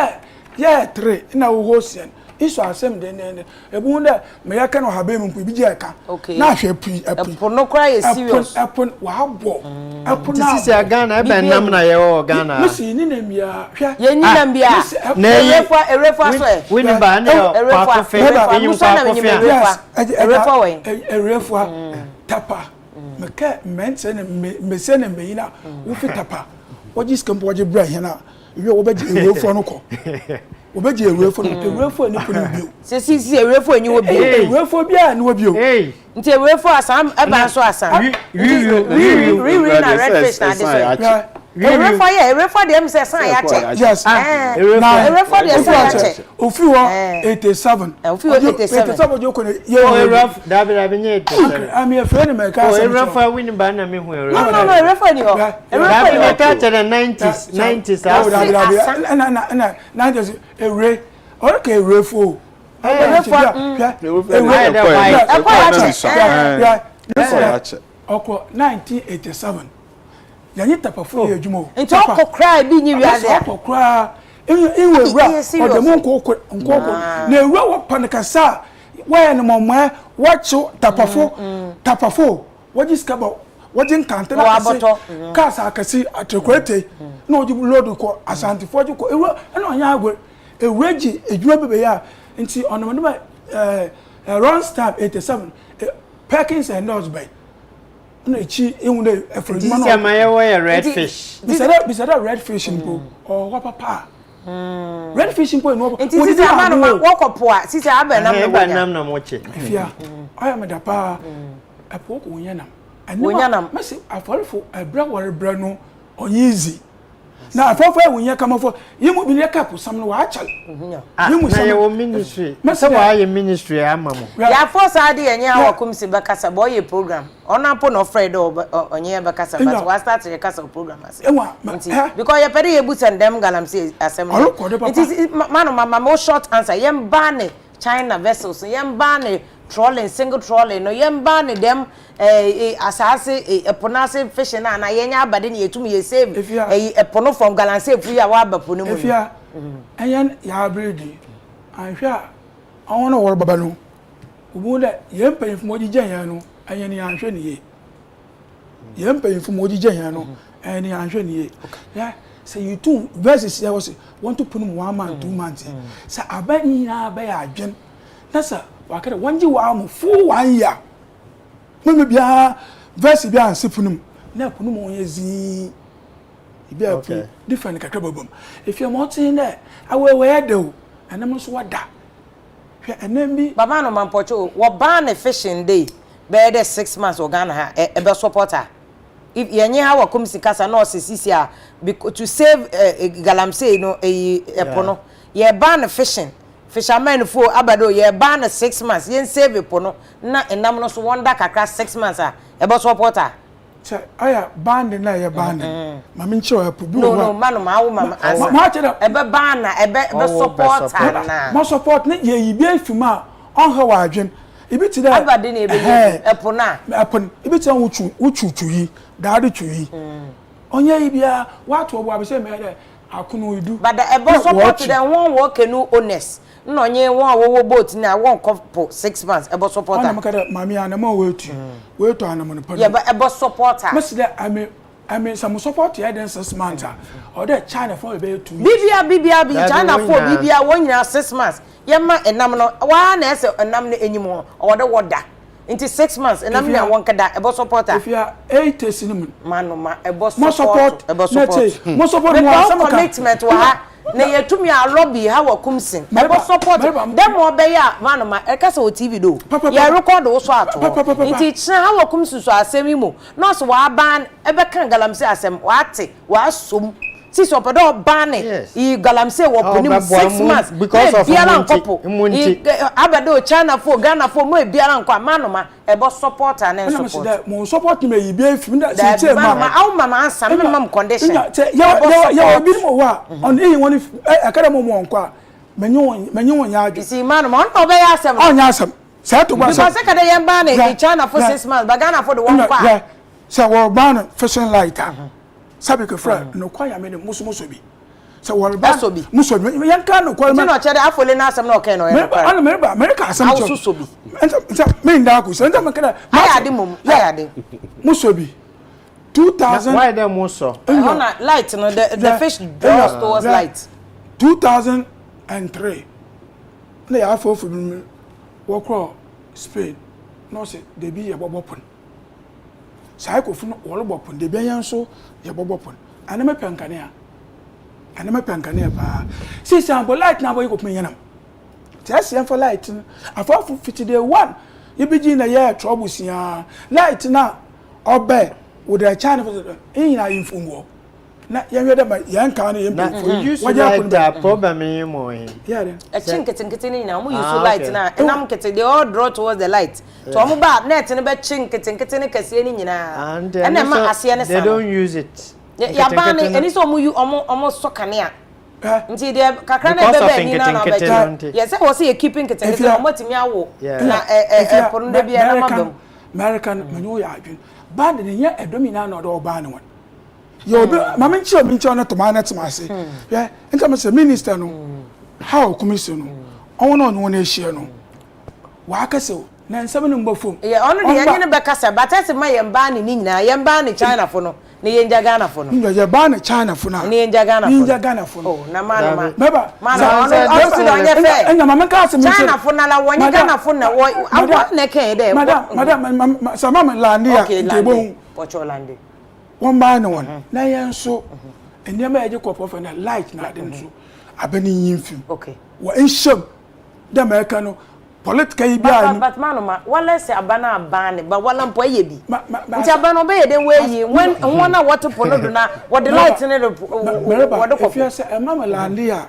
ye 3 na wo hosian iso asem de ne ebu nda me ya kan ha be mu bi je ka na hwe apun no cry is serious apun wa bo apun na sisi Ghana ebe nam na ye o Ghana misi ni na mbia hwe ye ni na mbia na erefa so we ni ba ne pa ko fe enyum pa ko fe erefa we erefa tapa me ka mense ne me se ne me ina wo fi tapa woji skampo woji bra hena iwe obeji ewefo no ko obeji ewefo no ewefo ni punu bio si ewefo enyi wo bio ewefo bia ni wo bio nti ewefo asam eba so asam ri na red fish na de so ewefo de em say san ya che yes ewefo de san ya che ofi wo 87 ofi wo 87 jo ko ne ewefo dabi nye 87 ami e friend me ka ewefo win ba na me hu ewefo no ewefo ni ho ewefo ni ka che the 90s na 90s ewre orika ewefo ọkọ 1987 yanyi tapafo ye adwuma o nti ọkọ cry bi nyi wiase ọkọ cry inwe wura odemu nkoko na ewura wo panikasa wa ne mama wacho tapafo waji skaba waji nkante na kasi kasa akasi atrekwete na oji load ko asantifo oji ko ewura na onya agwe ewura ji adwuma bebe ya nti onomodema run stamp 87 Perkins and Nosby na chi ehun dey efrodi man this my way red fish bisada red fish npo or what papa red fish npo no nti sisi amanu ma wokopo a sisi abanam na moche Afia aya me da pa apo ko wonyanam mesi aforefo ebra wore bra no onyizi na afofo ewunya kamafo yimu bi ne cap sam no wa achal yimu sam na ministry mese wa ye ministry amamo ya force ade yenye awakum si bakasa boy ye program ona po no friend onye bakasa but wa start ye kasa program ase because ye pere ye busan dem galam si assembly it is man mama mo short answer yem ban China vessels yem ban trolling single trolling no yem ban dem asase eponase fish na yenya abade ne yetum ye save epono from galanse fu ya wa abapo no mu Afia ayan ya bredi anhwa awon wor baba no obu da yem payinfo moji jan no ayan ya anhwe ne ye yem payinfo moji jan no ayan ya anhwe ne ye ya say you two verses there was want to put 1 month 2 months say abani na ba ya adwen na sa wakere wanji wa mu fu 1 year meme bia verse bia ansepunum na punum onyezi bia pu different kakra babam if you mountain there awewe do anam so wada hwe anam bi baba no mampocho wo ban fishing day be the 6 months organ ha e be supporter if yenye ha wakum sikasa no sisi a to save galamsey no epono ye ban fishing fishermen fo abado ye ban 6 months yen save epono na enam no so wonder kakra 6 months a e be supporter che aya band na ye band mama nche o apu no manu ma wo mama e be ban na e be supporter na mo support ne ye yibi afima on ha wa adwen ibi ti da abade na ebe epona epon ibi ti an wuchu yi daade chuyi onye ibia watu obo abese me de akunu idu but the ebe support dem won work no honest nnonye won wo boat na won couple 6 months ebe supporter ona makada mami anama wetu anama no pa yeah but ebe supporter mesle ame some support ya den 6 months or the China for ebe 2 bibia bi China for bibia won nyina 6 months yema enam no wa na ese enam no enyim o de woda into 6 months enam na won kada ebe supporter if you are 8 cinnamon manoma ebe support mo support mo asama commitment wa ha na yetumi a lobby ha wakumsin ebe support dem obeya manoma ekasa o TV do ya record wo so ato nti china ha wakumsin so asemi mo nurse wa ban ebe kan galamse asem wa ate wa som si so pedo ban e galamse wo ponim 6 months because of immunity abado China for Ghana for mo biara nko manoma ebe supporter na support mo support me yi bi afim da se ma aw mama answer me mam condition ya bi mo wa on e woni akada mo nko a menye won ya adu si manoma on obe ya asem on ya asem say to ba because kada yem ban e China for 6 months but Ghana for the one kwa say wo ban fishing lighter sabe ke fra no kwa ya me ne muso bi se wor ba muso bi yan kan no kwa me no chere afole na asem no okay no ana me ba America asem cho muso bi me nda ku se nda me kada ayade muso bi 2000 why the muso on light no the fish draws towards light 2003 na ya afo bi wo kro Spain no se de bi ye bobopon sai ko funu wolo bopon de bian so ye bobopon ana me penkane a and I'm a pancane. See, sample light now, you could me. Just for light. I thought for 50 day one. You begin a year troubles here. Light now, or bear with a channel in our info. Not young canny. You should like that problem in more. Yeah, a chink and getting now. We use light now, and I'm getting they all draw towards the light. So I'm about net and about chink and getting and then they don't use it. Yeah, banning and it's almost so can nti de kakra na bebe ni na na beje yes I was here keeping it and so much me awo na pondo bia na mabam American manyo ya adwen band ne nya edomina na do ba ne won yo be mama nchi obi nchi ona to ma na temase yeah nka say minister no how commission no ono no na ehie no wa akase na nsem no mbofom yeah ono de yenye ne bekasa batase ma yemba ne ni nyina yemba ne China fo no ne yenja Ghana fo no ye ba ne China fo na ne yenja Ghana fo ne yenja Ghana fo oh na ma meba ono si do nya fe enga mama ka se China fo na la wonye Ghana fo na wo awo ne kan de madam sama me lande ya ndebo pocho lande won ba ne won na yenso enema ye ko for na light na de nso abani yimfim okay wa ensham the American political ibia but manoma wala se abana abane ba wala mpo ye bi nti abana obe ye de weyi when wona wato pono do na what the light ne what the if you say mama lande ya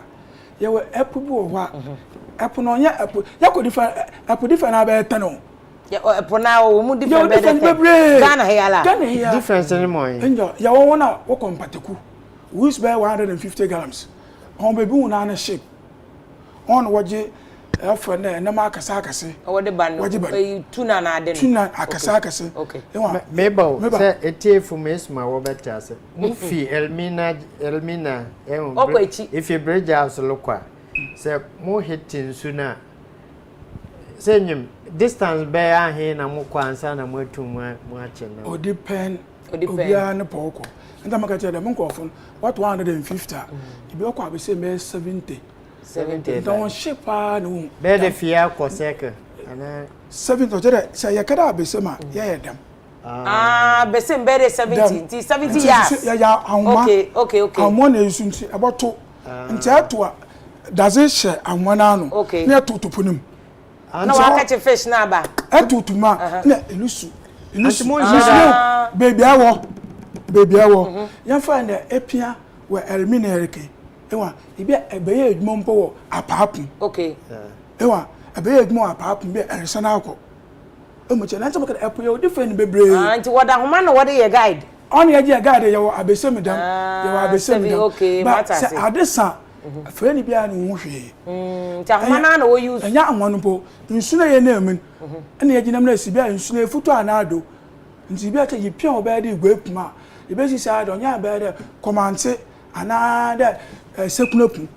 ye we epu bi wo ha epu no nya epu ya ko different na ba etano ya epu na wo mu different be Ghana here difference anymore enjo ya wo na wo kompateku which by 150 grams on be bi una na shape on waje afọ na ma akasa o de ban tuna na ade tuna akasa okay mebo say etie fumes ma wo beta say mufi elmina if you bridge house lokwa say mo hitin suna say nyim distance be ahe na mo kwansa na mo atum mo ache na o depend obia na poko nta maka tell them nkofo what 150 ibi okwa be say me 70 don't ship no be the fear ko seke ana 70 jere say yakada abesema ya dem besem be 70 70 years ya anwa okay anwa na yusu nti aboto nti ato does it share anwa na no na totoponim na wa catch fish na ba atutuma na elusu baby awo ya find epia we eliminate ewa ibi ebeye edmo mpo wo apapum okay ewa ebeye edmo apapum be ense na akọ emuche na nchama ka epo ye different bebre nti woda homa na wode ye guide on ye guide ye wo abesem dam ye wo abesem dam okay matter say adesa afre ni bia no hwe nti homa na wo use enya anwon mpo nsu na ye na amun ena ye ginam na sibia nsu na efutu anado nti bia ta ye pia oba de igwepuma ye be si sa do nya ba de commande anada sekunopu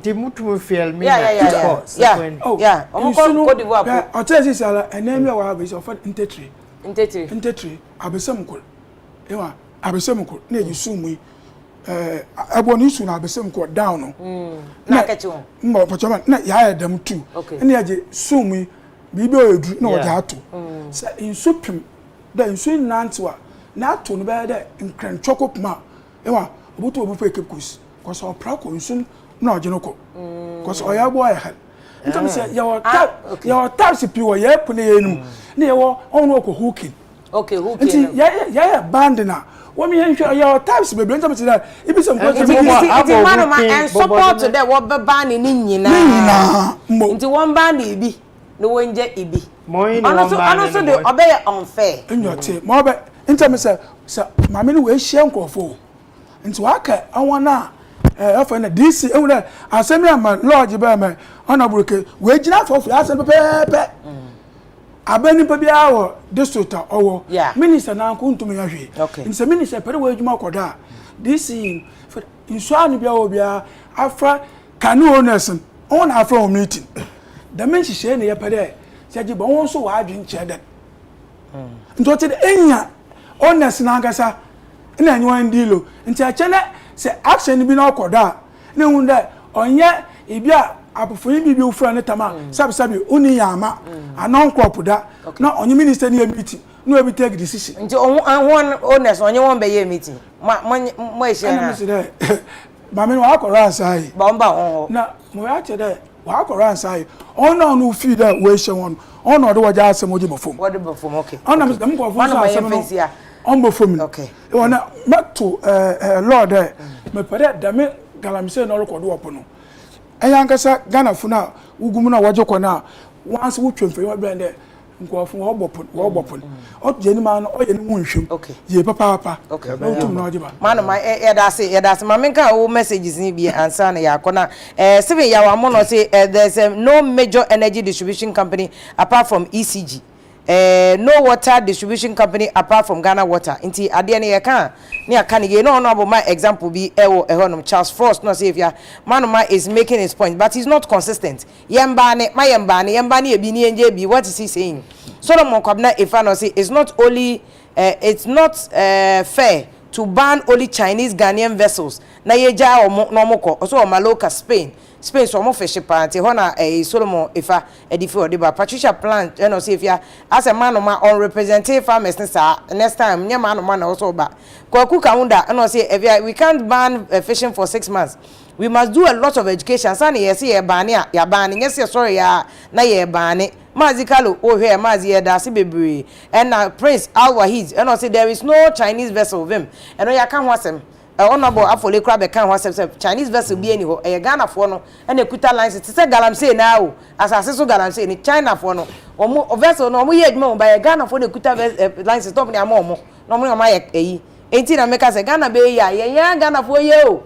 di mutu fiel mi yeah Cote d'Ivoire o tell sala enemi wa be so for intetri abesem ko ewa abesem ko na yisumu aboni su na abesem ko down no na kachi mo pochoma na ya dem tu na ya je sumu bibi o edu na o ja ato sa insupim da insu nantiwa na ato no be da nkrantwokopma ewa obuto obu fake kus cause o prako nsun na ojenoko cause o ya boy ha ntam se your taxi pi wo ye pune enum na ye wo onu ko hooking okay hooking nti ya band na wo mi hwe your taxi be ntam se da ibi some go nti manoma and support the wo be ban ni nyina nti one band ibi no wonje ibi ono so de obey unfair nyote mo be ntam se mama ni we hye nkofo nti waka awona afa na DC ewuna asemi ama lodge ba ma ona buruke we gina fofu asem pepe abani pa bia wo district owo minister na nko ntumi ya hwe nti minister pere we adwuma koda DC inso anu bia wo bia afra kanu owners on afra meeting the mention she na ya pere seji bo won so wa adwin chede nti o te enya owners na ngasa ina nyi ndilo nti achene se action bi na okoda na hunda onye ibia apofoni bi ufura ne tama sabi oni yama anon crop da na onye minister ni meeting no e bi take decision nti won honest onye won be ye meeting mo e share mama no akora ansai bomba ho na mo ya chede wa akora ansai ona no fi da we hye won ona do waja asem oji bofom what the bofom okay ona me dem ko fo asem no on bofom okay ona mato lord me pere da me galamse no record wo no eyankasa Ghana funa ugum na waje ko na once wo twemfe yo brande nkofo wo bopon o je ni ma no o ye ni munhwem ye papa okay no tum na ojiba man ma e da se ma menka wo messages ni bi answer na yakona seven ya wa mo no say there's no major energy distribution company apart from ECG no water distribution company apart from Ghana Water inti ade ne ye kan ne aka ne ye no honorable my example bi ewo ehonum Charles Frost no say if ya manoma is making his point but he's not consistent yemba ne e bi ne enje bi what is he saying Solomon Kwabna Ifa no say it's not fair to ban only Chinese Ghanaian vessels na yeja no moko so o maloka Spain so mo fish party hona Solomon Ifa edifi odiba Patricia Plant no say if ya as a man on representative farmers next time nya man na also ba kwaku kaunda no say if we can't ban fishing for 6 months we must do a lot of education sani yes ye ban ya ban yes sorry ya na ye ban Mazi Kalo here Mazi Edasi Bebre and Prince Al Wahid and I say there is no Chinese vessel of him and I can't watch him honorable Afole Crab can watch him Chinese vessel be anyhow a Ghana for no and a Kuta lines it say galamsey now as I say so galamsey in China for no or vessel no we head more by a Ghana for the Kuta lines stop near more no more my 18 America say Ghana be ya Ghana for you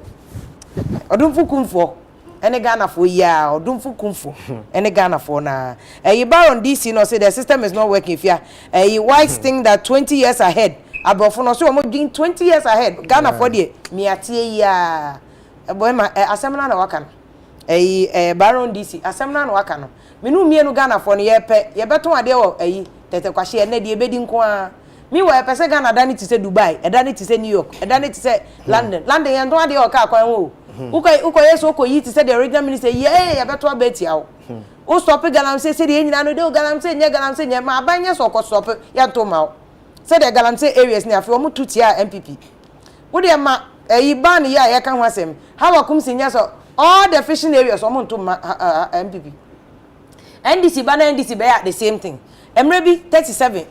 Odumfukum for any Ghana for ya or Dumfukumfu any Ghana for na you Baron DC no say the system is not working if ya whites think that 20 years ahead above no so doing 20 years ahead Ghana for the miatie ya boy ma assembly na waka no Baron DC assembly na waka no menu mienu Ghana for no ye beto ade wo tete kwahye na de ebedi nko a mi wo pese Ghana dani ti say Dubai dani ti say New York dani ti say London ye ndo ade o ka kwan wo uko yeso uko yi ti say the original minister ya beto abeti awo o stop galamsey say de nyina no de galamsey nye ma abanye so ko stop ya to ma say the galamsey areas ni afi o mututi a MPP wo de ma ban ya kan wasem how akum sinya so all the fishing areas o muntu MPP NDC ban NDC be at the same thing emre bi 37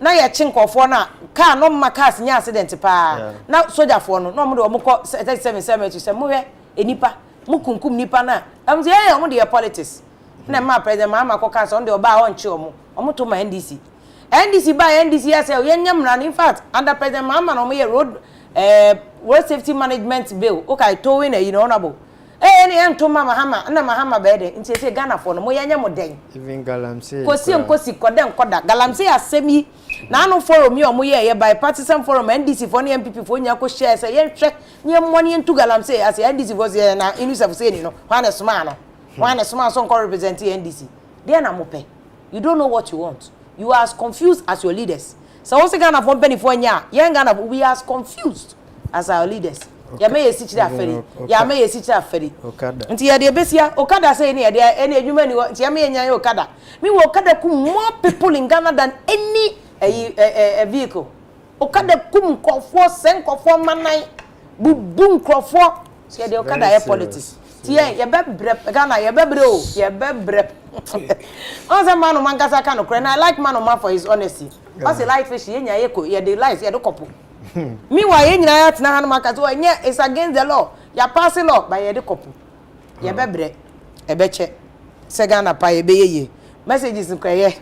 na ya chinkofo na car no ma cars nya accident pa na soldier for no mo de o mo ko 37 cemetery se mo hwe enipa mo kunkum nipa na am say o mo de politics na ma president ma ko cars on de oba on chi o mo to ma NDC ba NDC ya say ye nyam na in fact under president ma no mo ye road safety management bill okay towing you know honorable any ento mama hama na mahama bede nti say Ghana for no mo ye nyam den even galamsey kosi koda galamsey asemi na no forum mi omo ye bipartisan forum NDC for na MPP for nya ko share say ye hwe nye money ntu galamsey as NDC for say na inusef say ni no wana suma so ko represent NDC there na mo pe you don't know what you want you are as confused as your leaders so what's Ghana for penny for nya ye Ghana we are as confused as our leaders ya me ye sichira aferi nti ya de besia okada say ni ya de ene adwuma ni nti ya me nya okada me wo okada kum more people in Ghana than any a vehicle okada kum nkofo senkofo manan bubu nkofo so ya de okada air politics ti ya bebre Ghana ya bebre o ya bebre on say man man kasa kan okre na I like man man for his honesty because like fish ye nya ye ko ya de lies ya de kopo me wa ye nyina ya tena hanu maka so anya is against the law ya pass law by ye de kopo ye bebre ebeche se Ghana pa ye beyeye messages nkwaye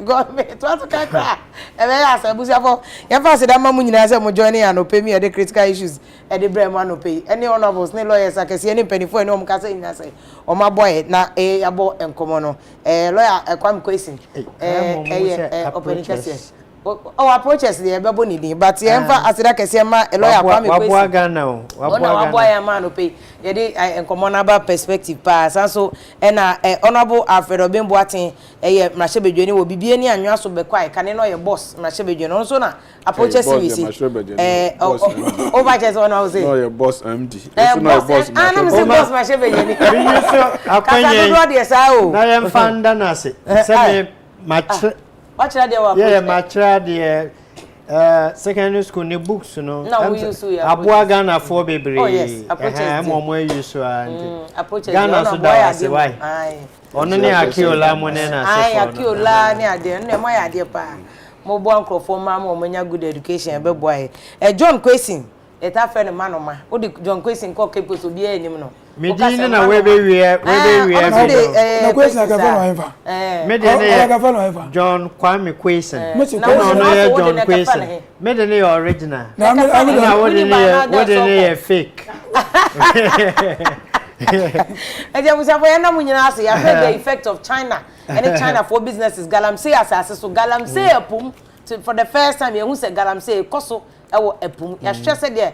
government what can cry ebe ya sabusia for ya fa se da mamu nyina se mo join ya no pay me the critical issues e de bre mo no pay any honorables ne lawyers akese any penifo any o mkase nyina se o ma boy na ya bo enkomo no lawyer Kwam Kwesi open case oh approaches the ebe boni din but ye mfa asida kese ma lawyer Kwame Kwesi wabua Ghana o wabua ya man no pay ye dey enkomo na ba perspective pa so na honorable Alfred Obimboatin mrashebedwani wo bibie ni anwa so bekwai kane no ye boss mrashebedwani no so na approaches we see overches on how say no your boss MD it's not boss I'm say boss mrashebedwani you so akwanye na ye mfanda na se se me matre watch that there yeah matre there Secondary school ne books no. No, we use we Abua Ghana for bebre. Oh yes, approaches. Mo use and approaches. Ghana so da say why. Aye. Ono ne akiola mo ne na se. Aye, akiola ne ade no mo ya ade pa. Mo bo ankrofo ma mo manya good education be boy. John Kwesi, eta fe ne manoma. O di John Kwesi ko kepo so bi enim no. Me di na we be wie. No Kwesi na ka fa no ever. Me de ne John Kwame Kwesi. No no John Kwesi. Me de ne original. Na what de ne fake. na munyina ase ya the effect of China. Any China for businesses galamsey asase so galamsey apum for the first time you say galamsey koso ewo apum ya hwese de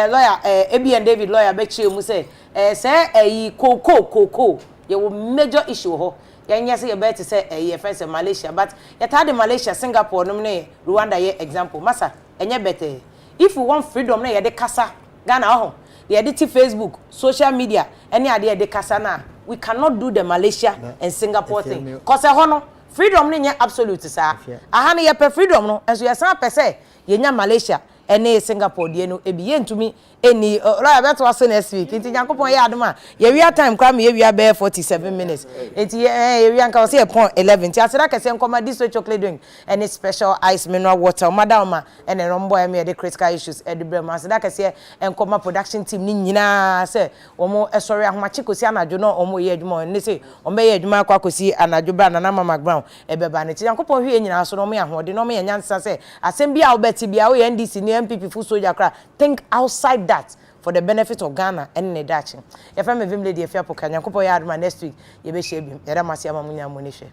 lawyer Abi and David lawyer be chie mu say say cocoa ye wo major issue ho yenye say ye bet say ye first Malaysia but ye tade Malaysia Singapore no ne Rwanda ye example masa enye better if you want freedom na ye de kasa Ghana ho ye de Facebook social media any ade de kasa na we cannot do the Malaysia and Singapore thing cause no freedom no absolute sa aha ne ye per freedom no enso ye san per say ye nya Malaysia ene Singapore de no ebi ye ntumi eni lawyer beto ase next week nti Nyankopon ye adom a ye wia time kwa me ye wia be 47 minutes nti ye wia nka se pon 11 nti asera kese nkoma this chocolate drink and special ice mineral water madam ene rombo me de critical issues e de brem asera kese nkoma production team ni nyina se omo esori ahomache kosi anajo no omo ye adwuma ne se omo ye adwuma kwa kosi anajo bra na mama ground e beba ne ti Nyankopon hwe nyina so no mo ahode no mo nyansa se asem bia obeti bia wo NDC ni MPP fu soja kra think outside that for the benefit of Ghana and Nedachi. If I'm a Vim lady, if you're Pokua, Nyankopon Yardman next week, you be shabby. Yada Masia Mamunya Munisha.